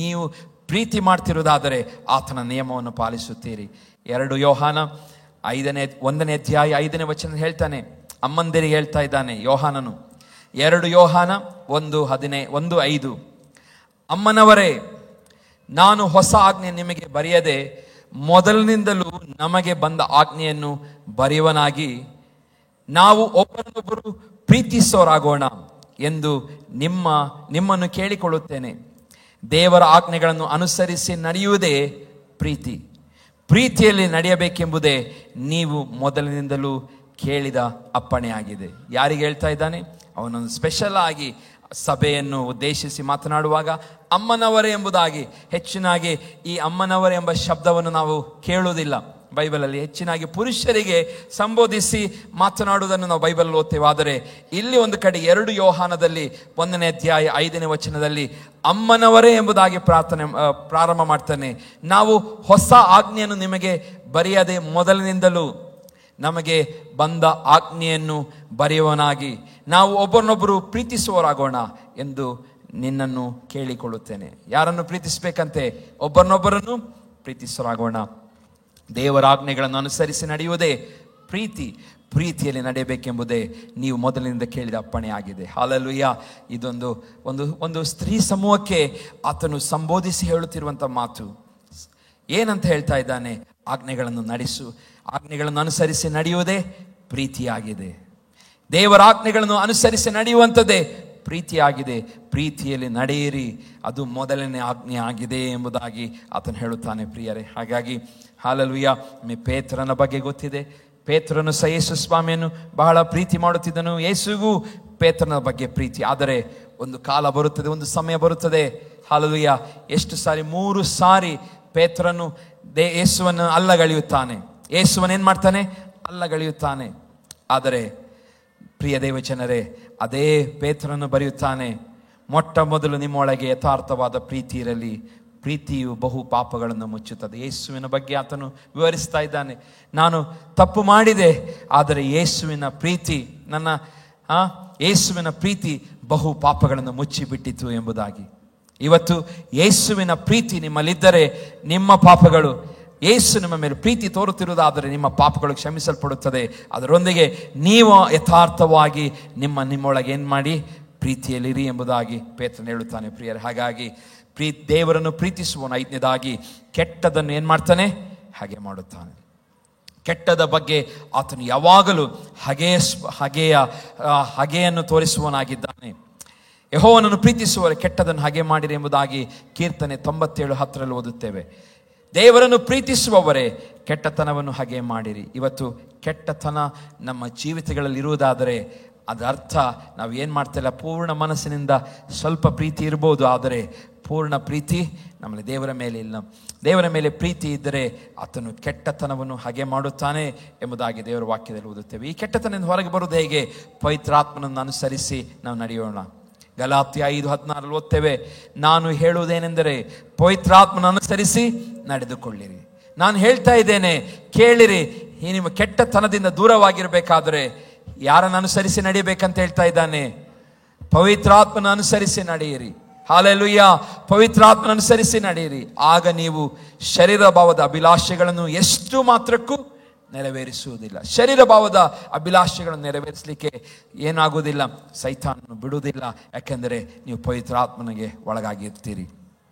ನೀವು ಪ್ರೀತಿ ಮಾಡ್ತಿರೋದಾದರೆ ಆತನ ನಿಯಮವನ್ನು ಪಾಲಿಸುತ್ತೀರಿ. 2 ಯೋಹಾನ 1ನೇ ಅಧ್ಯಾಯ 5ನೇ ವಚನ ಹೇಳ್ತಾನೆ, ಅಮ್ಮಂದಿರಿಗೆ ಹೇಳ್ತಾ ಇದ್ದಾನೆ ಯೋಹಾನನು. 2 ಯೋಹಾನ 1:5, ಅಮ್ಮನವರೇ, ನಾನು ಹೊಸ ಆಜ್ಞೆ ನಿಮಗೆ ಬರೆಯದೆ ಮೊದಲಿನಿಂದಲೂ ನಮಗೆ ಬಂದ ಆಜ್ಞೆಯನ್ನು ಬರೆಯುವನಾಗಿ ನಾವು ಒಬ್ಬರನ್ನೊಬ್ಬರು ಪ್ರೀತಿಸೋರಾಗೋಣ ಎಂದು ನಿಮ್ಮನ್ನು ಕೇಳಿಕೊಳ್ಳುತ್ತೇನೆ. ದೇವರ ಆಜ್ಞೆಗಳನ್ನು ಅನುಸರಿಸಿ ನಡೆಯುವುದೇ ಪ್ರೀತಿ. ಪ್ರೀತಿಯಲ್ಲಿ ನಡೆಯಬೇಕೆಂಬುದೇ ನೀವು ಮೊದಲಿನಿಂದಲೂ ಕೇಳಿದ ಅಪ್ಪಣೆಯಾಗಿದೆ. ಯಾರಿಗೆ ಹೇಳ್ತಾ ಇದ್ದಾನೆ? ಅವನೊಂದು ಸ್ಪೆಷಲ್ ಆಗಿ ಸಭೆಯನ್ನು ಉದ್ದೇಶಿಸಿ ಮಾತನಾಡುವಾಗ ಅಮ್ಮನವರೇ ಎಂಬುದಾಗಿ, ಹೆಚ್ಚಿನಾಗಿ ಈ ಅಮ್ಮನವರೇ ಎಂಬ ಶಬ್ದವನ್ನು ನಾವು ಕೇಳುವುದಿಲ್ಲ ಬೈಬಲಲ್ಲಿ. ಹೆಚ್ಚಿನಾಗಿ ಪುರುಷರಿಗೆ ಸಂಬೋಧಿಸಿ ಮಾತನಾಡುವುದನ್ನು ನಾವು ಬೈಬಲ್ ಓದ್ತೇವೆ. ಆದರೆ ಇಲ್ಲಿ ಒಂದು ಕಡೆ 2 ಯೋಹಾನದಲ್ಲಿ 1ನೇ ಅಧ್ಯಾಯ 5ನೇ ವಚನದಲ್ಲಿ ಅಮ್ಮನವರೇ ಎಂಬುದಾಗಿ ಪ್ರಾರಂಭ ಮಾಡ್ತಾನೆ. ನಾವು ಹೊಸ ಆಜ್ಞೆಯನ್ನು ನಿಮಗೆ ಬರೆಯದೆ ಮೊದಲಿನಿಂದಲೂ ನಮಗೆ ಬಂದ ಆಜ್ಞೆಯನ್ನು ಬರೆಯುವನಾಗಿ ನಾವು ಒಬ್ಬರನ್ನೊಬ್ಬರು ಪ್ರೀತಿಸುವವರಾಗೋಣ ಎಂದು ನಿನ್ನನ್ನು ಕೇಳಿಕೊಳ್ಳುತ್ತೇನೆ. ಯಾರನ್ನು ಪ್ರೀತಿಸಬೇಕಂತೆ? ಒಬ್ಬರನ್ನೊಬ್ಬರನ್ನು ಪ್ರೀತಿಸುವರಾಗೋಣ. ದೇವರ ಆಜ್ಞೆಗಳನ್ನು ಅನುಸರಿಸಿ ನಡೆಯುವುದೇ ಪ್ರೀತಿ. ಪ್ರೀತಿಯಲ್ಲಿ ನಡೆಯಬೇಕೆಂಬುದೇ ನೀವು ಮೊದಲಿನಿಂದ ಕೇಳಿದ ಅಪ್ಪಣೆ ಆಗಿದೆ. ಹಲ್ಲೆಲೂಯಾ. ಒಂದು ಸ್ತ್ರೀ ಸಮೂಹಕ್ಕೆ ಆತನು ಸಂಬೋಧಿಸಿ ಹೇಳುತ್ತಿರುವಂಥ ಮಾತು ಏನಂತ ಹೇಳ್ತಾ ಇದ್ದಾನೆ? ಆಜ್ಞೆಗಳನ್ನು ಅನುಸರಿಸಿ ನಡೆಯುವುದೇ ಪ್ರೀತಿಯಾಗಿದೆ. ದೇವರ ಆಜ್ಞೆಗಳನ್ನು ಅನುಸರಿಸಿ ನಡೆಯುವಂಥದ್ದೇ ಪ್ರೀತಿಯಾಗಿದೆ. ಪ್ರೀತಿಯಲ್ಲಿ ನಡೆಯಿರಿ, ಅದು ಮೊದಲನೇ ಆಜ್ಞೆ ಆಗಿದೆ ಎಂಬುದಾಗಿ ಆತನು ಹೇಳುತ್ತಾನೆ. ಪ್ರಿಯರೇ, ಹಾಗಾಗಿ ಹಲ್ಲೆಲೂಯಾ. ಪೇತ್ರನ ಬಗ್ಗೆ ಗೊತ್ತಿದೆ. ಪೇತ್ರನು ಯೇಸು ಸ್ವಾಮಿಯನ್ನು ಬಹಳ ಪ್ರೀತಿ ಮಾಡುತ್ತಿದ್ದನು. ಯೇಸುಗೂ ಪೇತ್ರನ ಬಗ್ಗೆ ಪ್ರೀತಿ. ಆದರೆ ಒಂದು ಕಾಲ ಬರುತ್ತದೆ, ಒಂದು ಸಮಯ ಬರುತ್ತದೆ. ಹಲ್ಲೆಲೂಯಾ. ಎಷ್ಟು ಸಾರಿ? 3 ಸಾರಿ ಪೇತ್ರನು ಯೇಸುವನ್ನು ಅಲ್ಲಗಳೆಯುತ್ತಾನೆ. ಯೇಸುವನ್ನು ಏನ್ ಮಾಡ್ತಾನೆ? ಅಲ್ಲಗಳೆಯುತ್ತಾನೆ. ಆದರೆ ಪ್ರಿಯ ದೇವಜನರೇ, ಅದೇ ಪೇತ್ರನು ಬರೆಯುತ್ತಾನೆ, ಮೊಟ್ಟ ಮೊದಲು ನಿಮ್ಮೊಳಗೆ ಯಥಾರ್ಥವಾದ ಪ್ರೀತಿ ಇರಲಿ, ಪ್ರೀತಿಯು ಬಹು ಪಾಪಗಳನ್ನು ಮುಚ್ಚುತ್ತದೆ. ಯೇಸುವಿನ ಬಗ್ಗೆ ಆತನು ವಿವರಿಸ್ತಾ ಇದ್ದಾನೆ. ನಾನು ತಪ್ಪು ಮಾಡಿದೆ, ಆದರೆ ಯೇಸುವಿನ ಪ್ರೀತಿ ಬಹು ಪಾಪಗಳನ್ನು ಮುಚ್ಚಿಬಿಟ್ಟಿತು ಎಂಬುದಾಗಿ. ಇವತ್ತು ಯೇಸುವಿನ ಪ್ರೀತಿ ನಿಮ್ಮಲ್ಲಿದ್ದರೆ ನಿಮ್ಮ ಪಾಪಗಳು, ಯೇಸು ನಿಮ್ಮ ಮೇಲೆ ಪ್ರೀತಿ ತೋರುತ್ತಿರುವುದಾದರೆ ನಿಮ್ಮ ಪಾಪಗಳು ಕ್ಷಮಿಸಲ್ಪಡುತ್ತದೆ. ಅದರೊಂದಿಗೆ ನೀವು ಯಥಾರ್ಥವಾಗಿ ನಿಮ್ಮೊಳಗೆ ಏನ್ ಮಾಡಿ? ಪ್ರೀತಿಯಲ್ಲಿರಿ ಎಂಬುದಾಗಿ ಪೇತ್ರನು ಹೇಳುತ್ತಾನೆ. ಪ್ರಿಯರೇ, ಹಾಗಾಗಿ ದೇವರನ್ನು ಪ್ರೀತಿಸುವವನು 5ನೇದಾಗಿ ಕೆಟ್ಟದನ್ನು ಏನು ಮಾಡ್ತಾನೆ? ಹಾಗೆ ಮಾಡುತ್ತಾನೆ. ಕೆಟ್ಟದ ಬಗ್ಗೆ ಆತನು ಯಾವಾಗಲೂ ಹಗೆಯನ್ನು ತೋರಿಸುವವನಾಗಿದ್ದಾನೆ. ಯೆಹೋವನನ್ನು ಪ್ರೀತಿಸುವವರೇ ಕೆಟ್ಟದನ್ನು ಹಾಗೆ ಮಾಡಿರಿ ಎಂಬುದಾಗಿ ಕೀರ್ತನೆ 97:10 ಓದುತ್ತೇವೆ. ದೇವರನ್ನು ಪ್ರೀತಿಸುವವರೇ ಕೆಟ್ಟತನವನ್ನು ಹಾಗೆ ಮಾಡಿರಿ. ಇವತ್ತು ಕೆಟ್ಟತನ ನಮ್ಮ ಜೀವಿತಗಳಲ್ಲಿ ಇರುವುದಾದರೆ ಅದರ ಅರ್ಥ ನಾವು ಏನು ಮಾಡ್ತಿಲ್ಲ, ಪೂರ್ಣ ಮನಸ್ಸಿನಿಂದ ಸ್ವಲ್ಪ ಪ್ರೀತಿ ಇರ್ಬೋದು, ಆದರೆ ಪೂರ್ಣ ಪ್ರೀತಿ ನಮ್ಮಲ್ಲಿ ದೇವರ ಮೇಲೆ ಇಲ್ಲ. ದೇವರ ಮೇಲೆ ಪ್ರೀತಿ ಇದ್ದರೆ ಆತನು ಕೆಟ್ಟತನವನ್ನು ಹಾಗೆ ಮಾಡುತ್ತಾನೆ ಎಂಬುದಾಗಿ ದೇವರ ವಾಕ್ಯದಲ್ಲಿ ಓದುತ್ತೇವೆ. ಈ ಕೆಟ್ಟತನದಿಂದ ಹೊರಗೆ ಬರುವುದು ಹೇಗೆ? ಪವಿತ್ರಾತ್ಮನನ್ನು ಅನುಸರಿಸಿ ನಾವು ನಡೆಯೋಣ. ಗಲಾತ್ಯ 5:16 ಓದ್ತೇವೆ, ನಾನು ಹೇಳುವುದೇನೆಂದರೆ ಪವಿತ್ರಾತ್ಮನ ಅನುಸರಿಸಿ ನಡೆದುಕೊಳ್ಳಿರಿ. ನಾನು ಹೇಳ್ತಾ ಇದ್ದೇನೆ, ಕೇಳಿರಿ. ಈ ನಿಮ್ಮ ಕೆಟ್ಟತನದಿಂದ ದೂರವಾಗಿರಬೇಕಾದರೆ ಯಾರನ್ನು ಅನುಸರಿಸಿ ನಡೀಬೇಕಂತ ಹೇಳ್ತಾ ಇದ್ದಾನೆ? ಪವಿತ್ರಾತ್ಮನ ಅನುಸರಿಸಿ ನಡೆಯಿರಿ. ಹಾಲೆಲೂಯಾ. ಪವಿತ್ರಾತ್ಮನ ಅನುಸರಿಸಿ ನಡೆಯಿರಿ. ಆಗ ನೀವು ಶರೀರ ಭಾವದ ಅಭಿಲಾಷೆಗಳನ್ನು ಎಷ್ಟು ಮಾತ್ರಕ್ಕೂ ನೆರವೇರಿಸುವುದಿಲ್ಲ. ಶರೀರ ಭಾವದ ಅಭಿಲಾಷೆಗಳನ್ನು ನೆರವೇರಿಸಲಿಕ್ಕೆ ಏನಾಗುವುದಿಲ್ಲ, ಸೈತಾನನು ಬಿಡುವುದಿಲ್ಲ. ಯಾಕೆಂದರೆ ನೀವು ಪವಿತ್ರಾತ್ಮನಿಗೆ ಒಳಗಾಗಿರ್ತೀರಿ.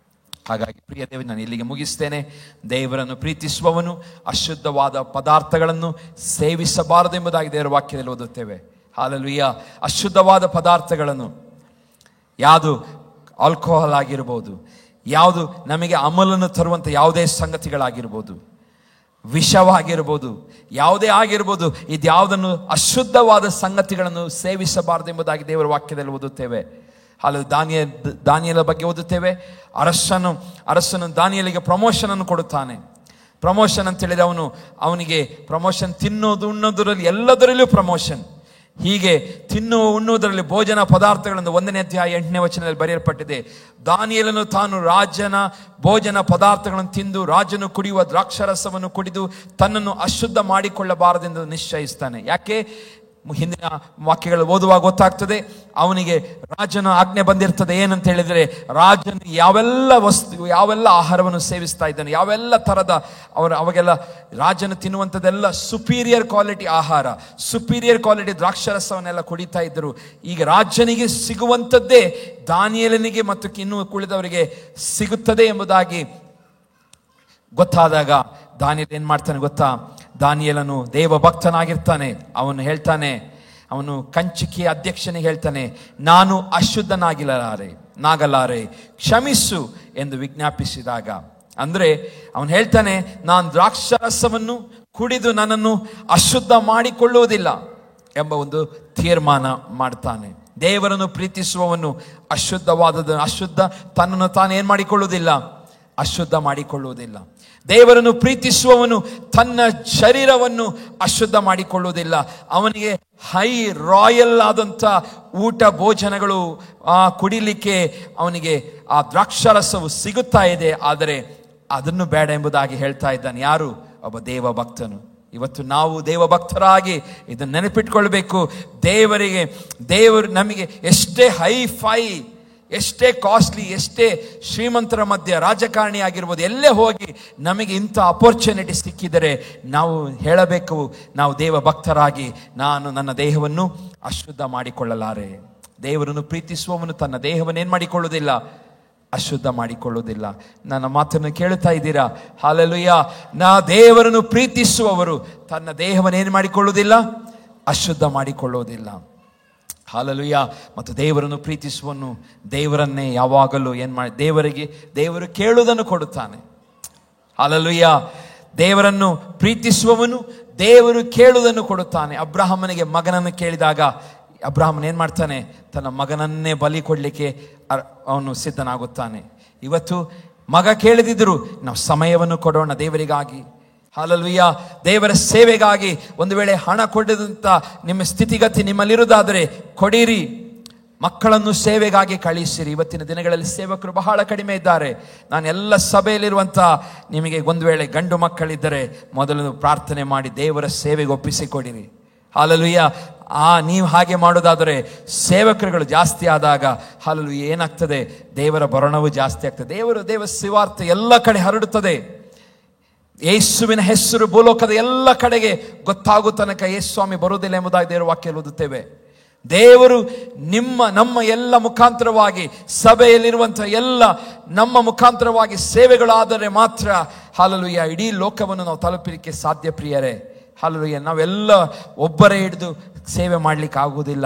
ಹಾಗಾಗಿ ಪ್ರಿಯ ದೇವ, ನಾನು ಇಲ್ಲಿಗೆ ಮುಗಿಸ್ತೇನೆ. ದೇವರನ್ನು ಪ್ರೀತಿಸುವವನು ಅಶುದ್ಧವಾದ ಪದಾರ್ಥಗಳನ್ನು ಸೇವಿಸಬಾರದು ಎಂಬುದಾಗಿ ದೇವರ ವಾಕ್ಯದಲ್ಲಿ ಓದುತ್ತೇವೆ. ಹಾಲೆಲೂಯಾ. ಅಶುದ್ಧವಾದ ಪದಾರ್ಥಗಳನ್ನು, ಯಾವುದು ಆಲ್ಕೋಹಾಲ್ ಆಗಿರ್ಬೋದು, ಯಾವುದು ನಮಗೆ ಅಮಲನ್ನು ತರುವಂಥ ಯಾವುದೇ ಸಂಗತಿಗಳಾಗಿರ್ಬೋದು, ವಿಷವಾಗಿರ್ಬೋದು, ಯಾವುದೇ ಆಗಿರ್ಬೋದು, ಇದ್ಯಾವುದನ್ನು ಅಶುದ್ಧವಾದ ಸಂಗತಿಗಳನ್ನು ಸೇವಿಸಬಾರದು ಎಂಬುದಾಗಿ ದೇವರ ವಾಕ್ಯದಲ್ಲಿ ಓದುತ್ತೇವೆ. ಹಾಲು ದಾನಿಯೇಲನ ಬಗ್ಗೆ ಓದುತ್ತೇವೆ. ಅರಸನು ದಾನಿಯೇಲಿಗೆ ಪ್ರಮೋಷನ್ ಅನ್ನು ಕೊಡುತ್ತಾನೆ. ಪ್ರಮೋಷನ್ ಅಂತ ಹೇಳಿದ್ರೆ ಅವನಿಗೆ ಪ್ರಮೋಷನ್ ತಿನ್ನೋದು, ಉಣ್ಣೋದರಲ್ಲಿ ಎಲ್ಲದರಲ್ಲೂ ಪ್ರಮೋಷನ್. ಹೀಗೆ ತಿನ್ನುವ ಉಣ್ಣುವುದರಲ್ಲಿ ಭೋಜನ ಪದಾರ್ಥಗಳನ್ನು 1ನೇ ಅಧ್ಯಾಯ 8ನೇ ವಚನದಲ್ಲಿ ಬರೆಯಲ್ಪಟ್ಟಿದೆ. ದಾನಿಯೇಲನು ತಾನು ರಾಜನ ಭೋಜನ ಪದಾರ್ಥಗಳನ್ನು ತಿಂದು ರಾಜನು ಕುಡಿಯುವ ದ್ರಾಕ್ಷಾರಸವನ್ನು ಕುಡಿದು ತನ್ನನ್ನು ಅಶುದ್ಧ ಮಾಡಿಕೊಳ್ಳಬಾರದೆಂದು ನಿಶ್ಚಯಿಸ್ತಾನೆ. ಯಾಕೆ? ಹಿಂದಿನ ವಾಕ್ಯಗಳು ಓದುವಾಗ ಗೊತ್ತಾಗ್ತದೆ. ಅವನಿಗೆ ರಾಜನ ಆಜ್ಞೆ ಬಂದಿರ್ತದೆ. ಏನಂತ ಹೇಳಿದರೆ, ರಾಜನು ಯಾವೆಲ್ಲ ಆಹಾರವನ್ನು ಸೇವಿಸ್ತಾ ಇದ್ದಾನೆ, ಯಾವೆಲ್ಲ ಥರದ ಅವಾಗೆಲ್ಲ ರಾಜನು ತಿನ್ನುವಂಥದ್ದೆಲ್ಲ ಸುಪೀರಿಯರ್ ಕ್ವಾಲಿಟಿ ಆಹಾರ, ಸುಪೀರಿಯರ್ ಕ್ವಾಲಿಟಿ ದ್ರಾಕ್ಷಾರಸವನ್ನೆಲ್ಲ ಕುಡಿತಾ ಇದ್ದರು. ಈಗ ರಾಜನಿಗೆ ಸಿಗುವಂಥದ್ದೇ ದಾನಿಯೇಲನಿಗೆ ಮತ್ತು ಇನ್ನು ಕುಳಿದವರಿಗೆ ಸಿಗುತ್ತದೆ ಎಂಬುದಾಗಿ ಗೊತ್ತಾದಾಗ ದಾನಿಯೇಲ ಏನ್ ಮಾಡ್ತಾನೆ ಗೊತ್ತಾ? ದಾನಿಯೇಲನು ದೇವ ಭಕ್ತನಾಗಿರ್ತಾನೆ. ಅವನು ಹೇಳ್ತಾನೆ, ಅವನು ಕಂಚುಕಿಯ ಅಧ್ಯಕ್ಷನಿಗೆ ಹೇಳ್ತಾನೆ, ನಾನು ಅಶುದ್ಧನಾಗಲಾರೆ, ಕ್ಷಮಿಸು ಎಂದು ವಿಜ್ಞಾಪಿಸಿದಾಗ, ಅಂದ್ರೆ ಅವನು ಹೇಳ್ತಾನೆ, ನಾನು ದ್ರಾಕ್ಷಾರಸವನ್ನು ಕುಡಿದು ನನ್ನನ್ನು ಅಶುದ್ಧ ಮಾಡಿಕೊಳ್ಳುವುದಿಲ್ಲ ಎಂಬ ಒಂದು ತೀರ್ಮಾನ ಮಾಡ್ತಾನೆ. ದೇವರನ್ನು ಪ್ರೀತಿಸುವವನು ಅಶುದ್ಧ ತನ್ನನ್ನು ತಾನು ಏನ್ ಮಾಡಿಕೊಳ್ಳುವುದಿಲ್ಲ, ಅಶುದ್ಧ ಮಾಡಿಕೊಳ್ಳುವುದಿಲ್ಲ. ದೇವರನ್ನು ಪ್ರೀತಿಸುವವನು ತನ್ನ ಶರೀರವನ್ನು ಅಶುದ್ಧ ಮಾಡಿಕೊಳ್ಳುವುದಿಲ್ಲ. ಅವನಿಗೆ ಹೈ ರಾಯಲ್ ಆದಂಥ ಊಟ ಭೋಜನಗಳು ಕುಡಿಲಿಕ್ಕೆ ಅವನಿಗೆ ಆ ದ್ರಾಕ್ಷಾರಸವು ಸಿಗುತ್ತಾ ಇದೆ. ಆದರೆ ಅದನ್ನು ಬೇಡ ಎಂಬುದಾಗಿ ಹೇಳ್ತಾ ಇದ್ದಾನೆ. ಯಾರು? ಒಬ್ಬ ದೇವ ಭಕ್ತನು. ಇವತ್ತು ನಾವು ದೇವ ಭಕ್ತರಾಗಿ ಇದನ್ನು ನೆನಪಿಟ್ಕೊಳ್ಬೇಕು. ದೇವರು ನಮಗೆ ಎಷ್ಟೇ ಹೈಫೈ, ಎಷ್ಟೇ ಕಾಸ್ಟ್ಲಿ, ಎಷ್ಟೇ ಶ್ರೀಮಂತರ ಮಧ್ಯೆ ರಾಜಕಾರಣಿ ಆಗಿರ್ಬೋದು, ಎಲ್ಲೇ ಹೋಗಿ ನಮಗೆ ಇಂಥ ಅಪರ್ಚುನಿಟಿ ಸಿಕ್ಕಿದರೆ ನಾವು ಹೇಳಬೇಕು, ನಾವು ದೇವ ಭಕ್ತರಾಗಿ ನಾನು ನನ್ನ ದೇಹವನ್ನು ಅಶುದ್ಧ ಮಾಡಿಕೊಳ್ಳಲಾರೆ. ದೇವರನ್ನು ಪ್ರೀತಿಸುವವನು ತನ್ನ ದೇಹವನ್ನು ಏನು ಮಾಡಿಕೊಳ್ಳುವುದಿಲ್ಲ, ಅಶುದ್ಧ ಮಾಡಿಕೊಳ್ಳುವುದಿಲ್ಲ. ನನ್ನ ಮಾತನ್ನು ಕೇಳುತ್ತಾ ಇದ್ದೀರಾ? ಹಲ್ಲೆಲೂಯಾ. ದೇವರನ್ನು ಪ್ರೀತಿಸುವವರು ತನ್ನ ದೇಹವನ್ನು ಏನು ಮಾಡಿಕೊಳ್ಳುವುದಿಲ್ಲ, ಅಶುದ್ಧ ಮಾಡಿಕೊಳ್ಳುವುದಿಲ್ಲ. ಹಲ್ಲೆಲೂಯಾ. ಮತ್ತು ದೇವರನ್ನು ಪ್ರೀತಿಸುವನು ದೇವರನ್ನೇ ಯಾವಾಗಲೂ ದೇವರು ಕೇಳುವುದನ್ನು ಕೊಡುತ್ತಾನೆ. ಹಲ್ಲೆಲೂಯಾ. ದೇವರನ್ನು ಪ್ರೀತಿಸುವವನು ದೇವರು ಕೇಳುವುದನ್ನು ಕೊಡುತ್ತಾನೆ. ಅಬ್ರಹಾಮನಿಗೆ ಮಗನನ್ನು ಕೇಳಿದಾಗ ಅಬ್ರಹಾಮನ್ ಏನ್ ಮಾಡ್ತಾನೆ? ತನ್ನ ಮಗನನ್ನೇ ಬಲಿ ಕೊಡ್ಲಿಕ್ಕೆ ಅವನು ಸಿದ್ಧನಾಗುತ್ತಾನೆ. ಇವತ್ತು ಮಗ ಕೇಳದಿದ್ರು ನಾವು ಸಮಯವನ್ನು ಕೊಡೋಣ ದೇವರಿಗಾಗಿ. ಹಲ್ಲೆಲೂಯಾ. ದೇವರ ಸೇವೆಗಾಗಿ ಒಂದು ವೇಳೆ ಹಣ ಕೊಡದಂತ ನಿಮ್ಮ ಸ್ಥಿತಿಗತಿ ನಿಮ್ಮಲ್ಲಿರುವುದಾದರೆ ಕೊಡಿರಿ. ಮಕ್ಕಳನ್ನು ಸೇವೆಗಾಗಿ ಕಳಿಸಿರಿ. ಇವತ್ತಿನ ದಿನಗಳಲ್ಲಿ ಸೇವಕರು ಬಹಳ ಕಡಿಮೆ ಇದ್ದಾರೆ. ನಾನು ಎಲ್ಲ ಸಭೆಯಲ್ಲಿರುವಂಥ ನಿಮಗೆ ಒಂದು ವೇಳೆ ಗಂಡು ಮಕ್ಕಳಿದ್ದರೆ ಮೊದಲು ಪ್ರಾರ್ಥನೆ ಮಾಡಿ ದೇವರ ಸೇವೆಗೆ ಒಪ್ಪಿಸಿಕೊಡಿರಿ. ಹಲ್ಲೆಲೂಯಾ. ನೀವು ಹಾಗೆ ಮಾಡೋದಾದರೆ ಸೇವಕರುಗಳು ಜಾಸ್ತಿ ಆದಾಗ ಹಲ್ಲೆಲೂಯಾ ಏನಾಗ್ತದೆ? ದೇವರ ಭರಣವು ಜಾಸ್ತಿ ಆಗ್ತದೆ. ದೇವ ಸುವಾರ್ತೆ ಎಲ್ಲ ಕಡೆ ಹರಡುತ್ತದೆ. ಯೇಸುವಿನ ಹೆಸರು ಭೂಲೋಕದ ಎಲ್ಲ ಕಡೆಗೆ ಗೊತ್ತಾಗುವ ತನಕ ಯೇಸು ಸ್ವಾಮಿ ಬರುವುದಿಲ್ಲ ಎಂಬುದಾಗಿ ದೇವರ ವಾಕ್ಯದಲ್ಲಿ ಓದುತ್ತೇವೆ. ದೇವರು ನಮ್ಮ ಎಲ್ಲ ಮುಖಾಂತರವಾಗಿ, ಸಭೆಯಲ್ಲಿರುವಂತಹ ಎಲ್ಲ ನಮ್ಮ ಮುಖಾಂತರವಾಗಿ ಸೇವೆಗಳಾದರೆ ಮಾತ್ರ ಹಲ್ಲೆಲೂಯಾ ಇಡೀ ಲೋಕವನ್ನು ನಾವು ತಲುಪಲಿಕ್ಕೆ ಸಾಧ್ಯ ಪ್ರಿಯರೇ. ಹಲ್ಲೆಲೂಯಾ. ನಾವೆಲ್ಲ ಒಬ್ಬರೇ ಹಿಡಿದು ಸೇವೆ ಮಾಡಲಿಕ್ಕೆ ಆಗುವುದಿಲ್ಲ,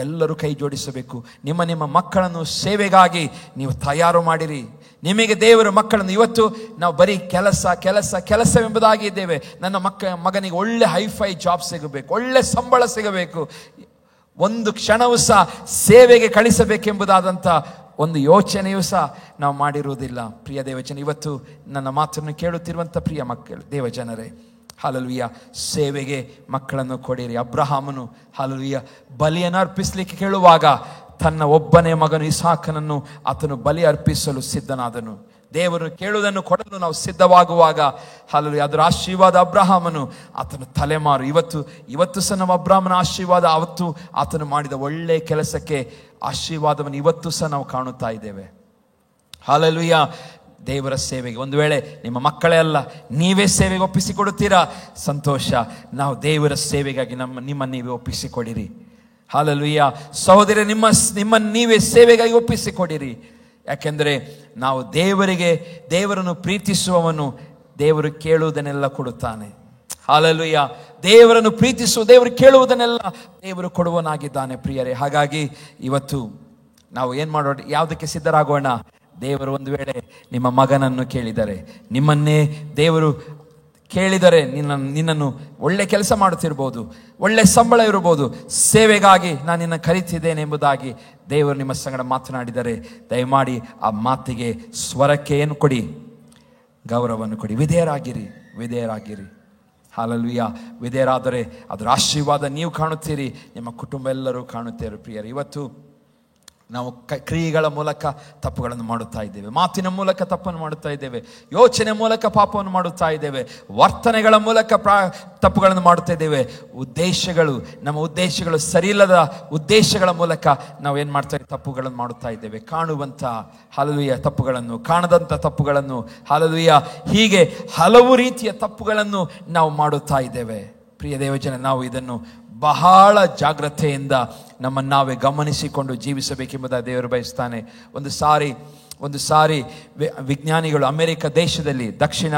ಎಲ್ಲರೂ ಕೈ ಜೋಡಿಸಬೇಕು. ನಿಮ್ಮ ಮಕ್ಕಳನ್ನು ಸೇವೆಗಾಗಿ ನೀವು ತಯಾರು ಮಾಡಿರಿ. ನಿಮಗೆ ದೇವರ ಮಕ್ಕಳನ್ನು, ಇವತ್ತು ನಾವು ಬರೀ ಕೆಲಸವೆಂಬುದಾಗಿ ಇದ್ದೇವೆ. ನನ್ನ ಮಗನಿಗೆ ಒಳ್ಳೆ ಹೈಫೈ ಜಾಬ್ ಸಿಗಬೇಕು, ಒಳ್ಳೆ ಸಂಬಳ ಸಿಗಬೇಕು, ಒಂದು ಕ್ಷಣವೂ ಸಹ ಸೇವೆಗೆ ಕಳಿಸಬೇಕೆಂಬುದಾದಂಥ ಒಂದು ಯೋಚನೆಯೂ ಸಹ ನಾವು ಮಾಡಿರುವುದಿಲ್ಲ. ಪ್ರಿಯ ದೇವಜನ, ಇವತ್ತು ನನ್ನ ಮಾತನ್ನು ಕೇಳುತ್ತಿರುವಂಥ ಪ್ರಿಯ ಮಕ್ಕಳು ದೇವಜನರೇ, ಹಲ್ಲೆಲೂಯಾ, ಸೇವೆಗೆ ಮಕ್ಕಳನ್ನು ಕೊಡಿರಿ. ಅಬ್ರಹಾಮನು ಹಲ್ಲೆಲೂಯಾ ಬಲಿಯನ್ನು ಅರ್ಪಿಸಲಿಕ್ಕೆ ಕೇಳುವಾಗ ತನ್ನ ಒಬ್ಬನೇ ಮಗನು ಇಸಾಕನನ್ನು ಆತನು ಬಲಿ ಅರ್ಪಿಸಲು ಸಿದ್ಧನಾದನು. ದೇವರು ಕೇಳುವುದನ್ನು ಕೊಡಲು ನಾವು ಸಿದ್ಧವಾಗುವಾಗ ಹಲ್ಲೆಲೂಯಾ ಅದರ ಆಶೀರ್ವಾದ ಅಬ್ರಹಾಮನು ಆತನ ತಲೆಮಾರು. ಇವತ್ತು ಸಹ ನಮ್ಮ ಅಬ್ರಹಾಮನ ಆಶೀರ್ವಾದ, ಅವತ್ತು ಆತನು ಮಾಡಿದ ಒಳ್ಳೆಯ ಕೆಲಸಕ್ಕೆ ಆಶೀರ್ವಾದವನ್ನು ಇವತ್ತು ಸಹ ನಾವು ಕಾಣುತ್ತಾ ಇದ್ದೇವೆ. ಹಲ್ಲೆಲೂಯಾ. ದೇವರ ಸೇವೆಗೆ ಒಂದು ವೇಳೆ ನಿಮ್ಮ ಮಕ್ಕಳೇ ಅಲ್ಲ, ನೀವೇ ಸೇವೆಗೆ ಒಪ್ಪಿಸಿಕೊಡುತ್ತೀರಾ, ಸಂತೋಷ. ನಾವು ದೇವರ ಸೇವೆಗಾಗಿ ನಿಮ್ಮನ್ನು ನೀವೇ ಒಪ್ಪಿಸಿಕೊಡಿರಿ. ಹಲ್ಲೆಲೂಯಾ. ಸಹೋದರ, ನಿಮ್ಮನ್ನು ನೀವೇ ಸೇವೆಗಾಗಿ ಒಪ್ಪಿಸಿಕೊಡಿರಿ. ಯಾಕೆಂದರೆ ನಾವು ದೇವರನ್ನು ಪ್ರೀತಿಸುವವನು ದೇವರು ಕೇಳುವುದನ್ನೆಲ್ಲ ಕೊಡುತ್ತಾನೆ. ಹಲ್ಲೆಲೂಯಾ. ದೇವರನ್ನು ದೇವರು ಕೇಳುವುದನ್ನೆಲ್ಲ ದೇವರು ಕೊಡುವನಾಗಿದ್ದಾನೆ ಪ್ರಿಯರೇ. ಹಾಗಾಗಿ ಇವತ್ತು ನಾವು ಏನು ಮಾಡೋಣ, ಯಾವುದಕ್ಕೆ ಸಿದ್ಧರಾಗೋಣ? ದೇವರು ಒಂದು ವೇಳೆ ನಿಮ್ಮ ಮಗನನ್ನು ಕೇಳಿದರೆ, ನಿಮ್ಮನ್ನೇ ದೇವರು ಕೇಳಿದರೆ, ನಿನ್ನನ್ನು ಒಳ್ಳೆ ಕೆಲಸ ಮಾಡುತ್ತಿರ್ಬೋದು, ಒಳ್ಳೆ ಸಂಬಳ ಇರ್ಬೋದು, ಸೇವೆಗಾಗಿ ನಾನು ನಿನ್ನ ಕರೀತಿದ್ದೇನೆ ಎಂಬುದಾಗಿ ದೇವರು ನಿಮ್ಮ ಸಂಗಡ ಮಾತನಾಡಿದರೆ, ದಯಮಾಡಿ ಆ ಮಾತಿಗೆ, ಸ್ವರಕ್ಕೆ ಏನು ಕೊಡಿ? ಗೌರವವನ್ನು ಕೊಡಿ. ವಿಧೇಯರಾಗಿರಿ. ಹಲ್ಲೆಲೂಯಾ. ವಿಧೇಯರಾದರೆ ಅದರ ಆಶೀರ್ವಾದ ನೀವು ಕಾಣುತ್ತೀರಿ, ನಿಮ್ಮ ಕುಟುಂಬ ಎಲ್ಲರೂ ಕಾಣುತ್ತೀರಿ ಪ್ರಿಯರು. ಇವತ್ತು ನಾವು ಕ್ರಿಯೆಗಳ ಮೂಲಕ ತಪ್ಪುಗಳನ್ನು ಮಾಡುತ್ತಾ ಇದ್ದೇವೆ, ಮಾತಿನ ಮೂಲಕ ತಪ್ಪನ್ನು ಮಾಡುತ್ತಾ ಇದ್ದೇವೆ, ಯೋಚನೆ ಮೂಲಕ ಪಾಪವನ್ನು ಮಾಡುತ್ತಾ ಇದ್ದೇವೆ, ವರ್ತನೆಗಳ ಮೂಲಕ ತಪ್ಪುಗಳನ್ನು ಮಾಡುತ್ತಾ ಇದ್ದೇವೆ. ನಮ್ಮ ಉದ್ದೇಶಗಳು ಸರಿಯಿಲ್ಲದ ಉದ್ದೇಶಗಳ ಮೂಲಕ ನಾವು ಏನು ಮಾಡ್ತಾ ಇದ್ದೇವೆ? ತಪ್ಪುಗಳನ್ನು ಮಾಡುತ್ತಾ ಇದ್ದೇವೆ. ಕಾಣುವಂಥ ಹಲ್ಲೆಲೂಯಾ ತಪ್ಪುಗಳನ್ನು, ಕಾಣದಂಥ ತಪ್ಪುಗಳನ್ನು, ಹಲ್ಲೆಲೂಯಾ, ಹೀಗೆ ಹಲವು ರೀತಿಯ ತಪ್ಪುಗಳನ್ನು ನಾವು ಮಾಡುತ್ತಾ ಇದ್ದೇವೆ. ಪ್ರಿಯ ದೇವಜನ, ನಾವು ಇದನ್ನು ಬಹಳ ಜಾಗ್ರತೆಯಿಂದ ನಮ್ಮನ್ನು ನಾವೇ ಗಮನಿಸಿಕೊಂಡು ಜೀವಿಸಬೇಕೆಂಬುದಾಗಿ ದೇವರು ಬಯಸ್ತಾನೆ. ಒಂದು ಸಾರಿ ವಿಜ್ಞಾನಿಗಳು ಅಮೆರಿಕ ದೇಶದಲ್ಲಿ, ದಕ್ಷಿಣ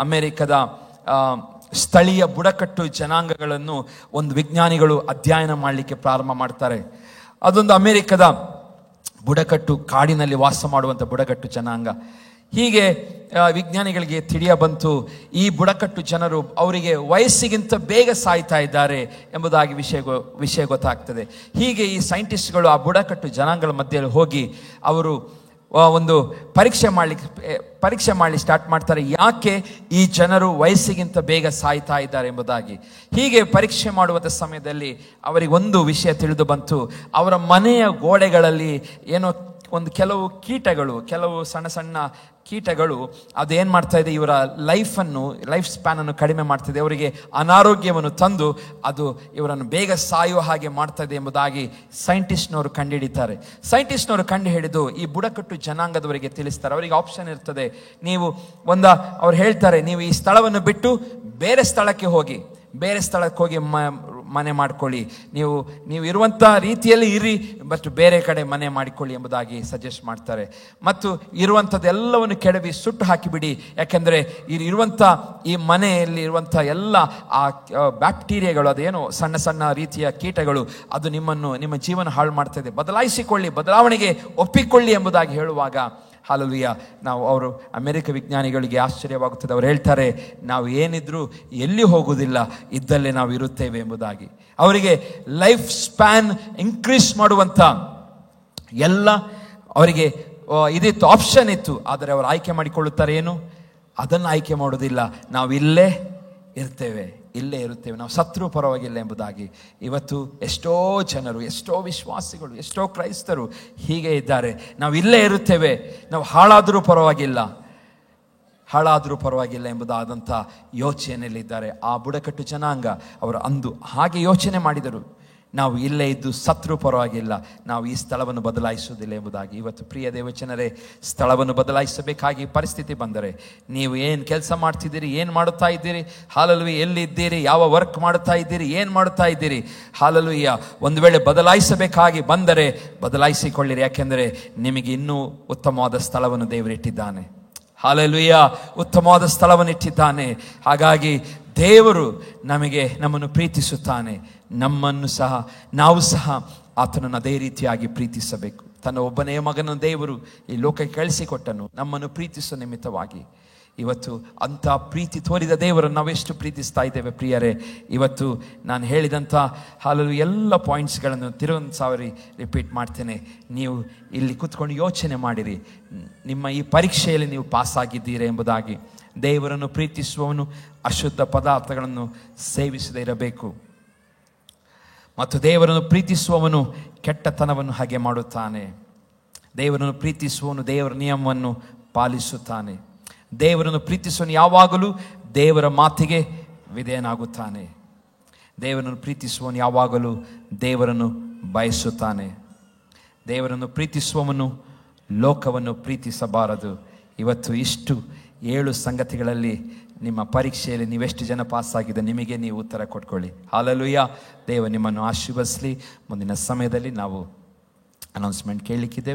ಅಮೆರಿಕದ ಸ್ಥಳೀಯ ಬುಡಕಟ್ಟು ಜನಾಂಗಗಳನ್ನು ಒಂದು ವಿಜ್ಞಾನಿಗಳು ಅಧ್ಯಯನ ಮಾಡಲಿಕ್ಕೆ ಪ್ರಾರಂಭ ಮಾಡ್ತಾರೆ. ಅದೊಂದು ಅಮೆರಿಕದ ಬುಡಕಟ್ಟು, ಕಾಡಿನಲ್ಲಿ ವಾಸ ಮಾಡುವಂಥ ಬುಡಕಟ್ಟು ಜನಾಂಗ. ಹೀಗೆ ವಿಜ್ಞಾನಿಗಳಿಗೆ ತಿಳಿಯ ಬಂತು, ಈ ಬುಡಕಟ್ಟು ಜನರು ಅವರಿಗೆ ವಯಸ್ಸಿಗಿಂತ ಬೇಗ ಸಾಯ್ತಾ ಇದ್ದಾರೆ ಎಂಬುದಾಗಿ ವಿಷಯ ಗೊತ್ತಾಗ್ತದೆ. ಹೀಗೆ ಈ ಸೈಂಟಿಸ್ಟ್ಗಳು ಆ ಬುಡಕಟ್ಟು ಜನಾಂಗಗಳ ಮಧ್ಯೆ ಹೋಗಿ ಅವರು ಒಂದು ಪರೀಕ್ಷೆ ಮಾಡಲಿಕ್ಕೆ ಸ್ಟಾರ್ಟ್ ಮಾಡ್ತಾರೆ, ಯಾಕೆ ಈ ಜನರು ವಯಸ್ಸಿಗಿಂತ ಬೇಗ ಸಾಯ್ತಾ ಇದ್ದಾರೆ ಎಂಬುದಾಗಿ. ಹೀಗೆ ಪರೀಕ್ಷೆ ಮಾಡುವಂಥ ಸಮಯದಲ್ಲಿ ಅವರಿಗೆ ಒಂದು ವಿಷಯ ತಿಳಿದು ಬಂತು. ಅವರ ಮನೆಯ ಗೋಡೆಗಳಲ್ಲಿ ಏನೋ ಕೆಲವು ಸಣ್ಣ ಕೀಟಗಳು ಅದೇನು ಮಾಡ್ತಾ ಇದೆ, ಇವರ ಲೈಫ್ ಸ್ಪ್ಯಾನನ್ನು ಕಡಿಮೆ ಮಾಡ್ತಿದೆ, ಅವರಿಗೆ ಅನಾರೋಗ್ಯವನ್ನು ತಂದು ಅದು ಇವರನ್ನು ಬೇಗ ಸಾಯುವ ಹಾಗೆ ಮಾಡ್ತಾ ಇದೆ ಎಂಬುದಾಗಿ ಸೈಂಟಿಸ್ಟ್ನವರು ಕಂಡುಹಿಡಿತಾರೆ. ಸೈಂಟಿಸ್ಟ್ನವರು ಕಂಡುಹಿಡಿದು ಈ ಬುಡಕಟ್ಟು ಜನಾಂಗದವರಿಗೆ ತಿಳಿಸ್ತಾರೆ. ಅವರಿಗೆ ಆಪ್ಷನ್ ಇರ್ತದೆ, ಅವ್ರು ಹೇಳ್ತಾರೆ, ನೀವು ಈ ಸ್ಥಳವನ್ನು ಬಿಟ್ಟು ಬೇರೆ ಸ್ಥಳಕ್ಕೆ ಹೋಗಿ ಮನೆ ಮಾಡಿಕೊಳ್ಳಿ, ನೀವು ಇರುವಂಥ ರೀತಿಯಲ್ಲಿ ಇರಿ, ಬಟ್ ಬೇರೆ ಕಡೆ ಮನೆ ಮಾಡಿಕೊಳ್ಳಿ ಎಂಬುದಾಗಿ ಸಜೆಸ್ಟ್ ಮಾಡ್ತಾರೆ. ಮತ್ತು ಇರುವಂಥದ್ದೆಲ್ಲವನ್ನು ಕೆಡವಿ ಸುಟ್ಟು ಹಾಕಿಬಿಡಿ, ಯಾಕೆಂದರೆ ಇರುವಂಥ ಈ ಮನೆಯಲ್ಲಿ ಇರುವಂಥ ಎಲ್ಲ ಆ ಬ್ಯಾಕ್ಟೀರಿಯಾಗಳು, ಅದೇನೋ ಸಣ್ಣ ರೀತಿಯ ಕೀಟಗಳು, ಅದು ನಿಮ್ಮ ಜೀವನ ಹಾಳು ಮಾಡ್ತದೆ, ಬದಲಾವಣೆಗೆ ಒಪ್ಪಿಕೊಳ್ಳಿ ಎಂಬುದಾಗಿ ಹೇಳುವಾಗ ಹಲ್ಲೆಲೂಯಾ, ಅವರು ಅಮೆರಿಕ ವಿಜ್ಞಾನಿಗಳಿಗೆ ಆಶ್ಚರ್ಯವಾಗುತ್ತದೆ. ಅವರು ಹೇಳ್ತಾರೆ, ನಾವು ಏನಿದ್ರೂ ಎಲ್ಲಿ ಹೋಗುವುದಿಲ್ಲ, ಇದ್ದಲ್ಲೇ ನಾವು ಇರುತ್ತೇವೆ ಎಂಬುದಾಗಿ. ಅವರಿಗೆ ಲೈಫ್ ಸ್ಪ್ಯಾನ್ ಇನ್ಕ್ರೀಸ್ ಮಾಡುವಂಥ ಎಲ್ಲ ಅವರಿಗೆ ಇದಿತ್ತು, ಆಪ್ಷನ್ ಇತ್ತು. ಆದರೆ ಅವರು ಆಯ್ಕೆ ಮಾಡಿಕೊಳ್ಳುತ್ತಾರೆ ಏನು? ಅದನ್ನು ಆಯ್ಕೆ ಮಾಡೋದಿಲ್ಲ. ನಾವು ಇಲ್ಲೇ ಇರ್ತೇವೆ, ನಾವು ಸತ್ರು ಪರವಾಗಿಲ್ಲ ಎಂಬುದಾಗಿ. ಇವತ್ತು ಎಷ್ಟೋ ಜನರು, ಎಷ್ಟೋ ವಿಶ್ವಾಸಿಗಳು, ಎಷ್ಟೋ ಕ್ರೈಸ್ತರು ಹೀಗೆ ಇದ್ದಾರೆ. ನಾವು ಇಲ್ಲೇ ಇರುತ್ತೇವೆ, ನಾವು ಹಾಳಾದರೂ ಪರವಾಗಿಲ್ಲ ಎಂಬುದಾದಂಥ ಯೋಚನೆಯಲ್ಲಿದ್ದಾರೆ ಆ ಬುಡಕಟ್ಟು ಜನಾಂಗ. ಅವರು ಅಂದು ಹಾಗೆ ಯೋಚನೆ ಮಾಡಿದರು. ನಾವು ಇಲ್ಲೇ ಇದ್ದು ಸತ್ರು ಪರವಾಗಿಲ್ಲ, ನಾವು ಈ ಸ್ಥಳವನ್ನು ಬದಲಾಯಿಸುವುದಿಲ್ಲ ಎಂಬುದಾಗಿ. ಇವತ್ತು ಪ್ರಿಯ ದೇವಚನರೇ, ಸ್ಥಳವನ್ನು ಬದಲಾಯಿಸಬೇಕಾಗಿ ಪರಿಸ್ಥಿತಿ ಬಂದರೆ, ನೀವು ಏನು ಕೆಲಸ ಮಾಡ್ತಿದ್ದೀರಿ, ಏನು ಮಾಡುತ್ತಾ ಇದ್ದೀರಿ, ಹಾಲೆಲೂಯ, ಎಲ್ಲಿದ್ದೀರಿ, ಯಾವ ವರ್ಕ್ ಮಾಡುತ್ತಾ ಇದ್ದೀರಿ, ಏನು ಮಾಡುತ್ತಾ ಇದ್ದೀರಿ, ಹಾಲೆಲೂಯ, ಒಂದು ವೇಳೆ ಬದಲಾಯಿಸಬೇಕಾಗಿ ಬಂದರೆ ಬದಲಾಯಿಸಿಕೊಳ್ಳಿರಿ. ಯಾಕೆಂದರೆ ನಿಮಗೆ ಇನ್ನೂ ಉತ್ತಮವಾದ ಸ್ಥಳವನ್ನು ದೇವರು ಇಟ್ಟಿದ್ದಾನೆ. ಹಾಲೆಲೂಯ, ಉತ್ತಮವಾದ ಸ್ಥಳವನ್ನು ಇಟ್ಟಿದ್ದಾನೆ. ಹಾಗಾಗಿ ದೇವರು ನಮ್ಮನ್ನು ಪ್ರೀತಿಸುತ್ತಾನೆ. ನಾವು ಸಹ ಆತನನ್ನು ಅದೇ ರೀತಿಯಾಗಿ ಪ್ರೀತಿಸಬೇಕು. ತನ್ನ ಒಬ್ಬನೇ ಮಗನ ದೇವರು ಈ ಲೋಕಕ್ಕೆ ಕಳಿಸಿಕೊಟ್ಟನು ನಮ್ಮನ್ನು ಪ್ರೀತಿಸುವ ನಿಮಿತ್ತವಾಗಿ. ಇವತ್ತು ಅಂಥ ಪ್ರೀತಿ ತೋರಿದ ದೇವರನ್ನು ನಾವೆಷ್ಟು ಪ್ರೀತಿಸ್ತಾ ಇದ್ದೇವೆ ಪ್ರಿಯರೇ. ಇವತ್ತು ನಾನು ಹೇಳಿದಂಥ ಹಾಲಲು ಎಲ್ಲ ಪಾಯಿಂಟ್ಸ್ಗಳನ್ನು ತಿರುವೊಂದು ಸಾರಿ ರಿಪೀಟ್ ಮಾಡ್ತೇನೆ. ನೀವು ಇಲ್ಲಿ ಕೂತ್ಕೊಂಡು ಯೋಚನೆ ಮಾಡಿರಿ, ನಿಮ್ಮ ಈ ಪರೀಕ್ಷೆಯಲ್ಲಿ ನೀವು ಪಾಸಾಗಿದ್ದೀರಾ ಎಂಬುದಾಗಿ. ದೇವರನ್ನು ಪ್ರೀತಿಸುವವನು ಅಶುದ್ಧ ಪದಾರ್ಥಗಳನ್ನು ಸೇವಿಸದೇ ಇರಬೇಕು, ಮತ್ತು ದೇವರನ್ನು ಪ್ರೀತಿಸುವವನು ಕೆಟ್ಟತನವನ್ನು ಹಾಗೆ ಮಾಡುತ್ತಾನೆ. ದೇವರನ್ನು ಪ್ರೀತಿಸುವವನು ದೇವರ ನಿಯಮವನ್ನು ಪಾಲಿಸುತ್ತಾನೆ. ದೇವರನ್ನು ಪ್ರೀತಿಸುವವನು ಯಾವಾಗಲೂ ದೇವರ ಮಾತಿಗೆ ವಿಧೇಯನಾಗುತ್ತಾನೆ. ದೇವರನ್ನು ಪ್ರೀತಿಸುವವನು ಯಾವಾಗಲೂ ದೇವರನ್ನು ಬಯಸುತ್ತಾನೆ. ದೇವರನ್ನು ಪ್ರೀತಿಸುವವನು ಲೋಕವನ್ನು ಪ್ರೀತಿಸಬಾರದು. ಇವತ್ತು ಇಷ್ಟು 7 ಸಂಗತಿಗಳಲ್ಲಿ ನಿಮ್ಮ ಪರೀಕ್ಷೆಯಲ್ಲಿ ನೀವೆಷ್ಟು ಜನ ಪಾಸಾಗಿದೆ ನಿಮಗೆ ನೀವು ಉತ್ತರ ಕೊಟ್ಕೊಳ್ಳಿ. ಹಲ್ಲೆಲೂಯಾ. ದೇವ ನಿಮ್ಮನ್ನು ಆಶೀರ್ವದಿಸಲಿ. ಮುಂದಿನ ಸಮಯದಲ್ಲಿ ನಾವು ಅನೌನ್ಸ್ಮೆಂಟ್ ಕೇಳಲಿಕ್ಕಿದ್ದೇವೆ.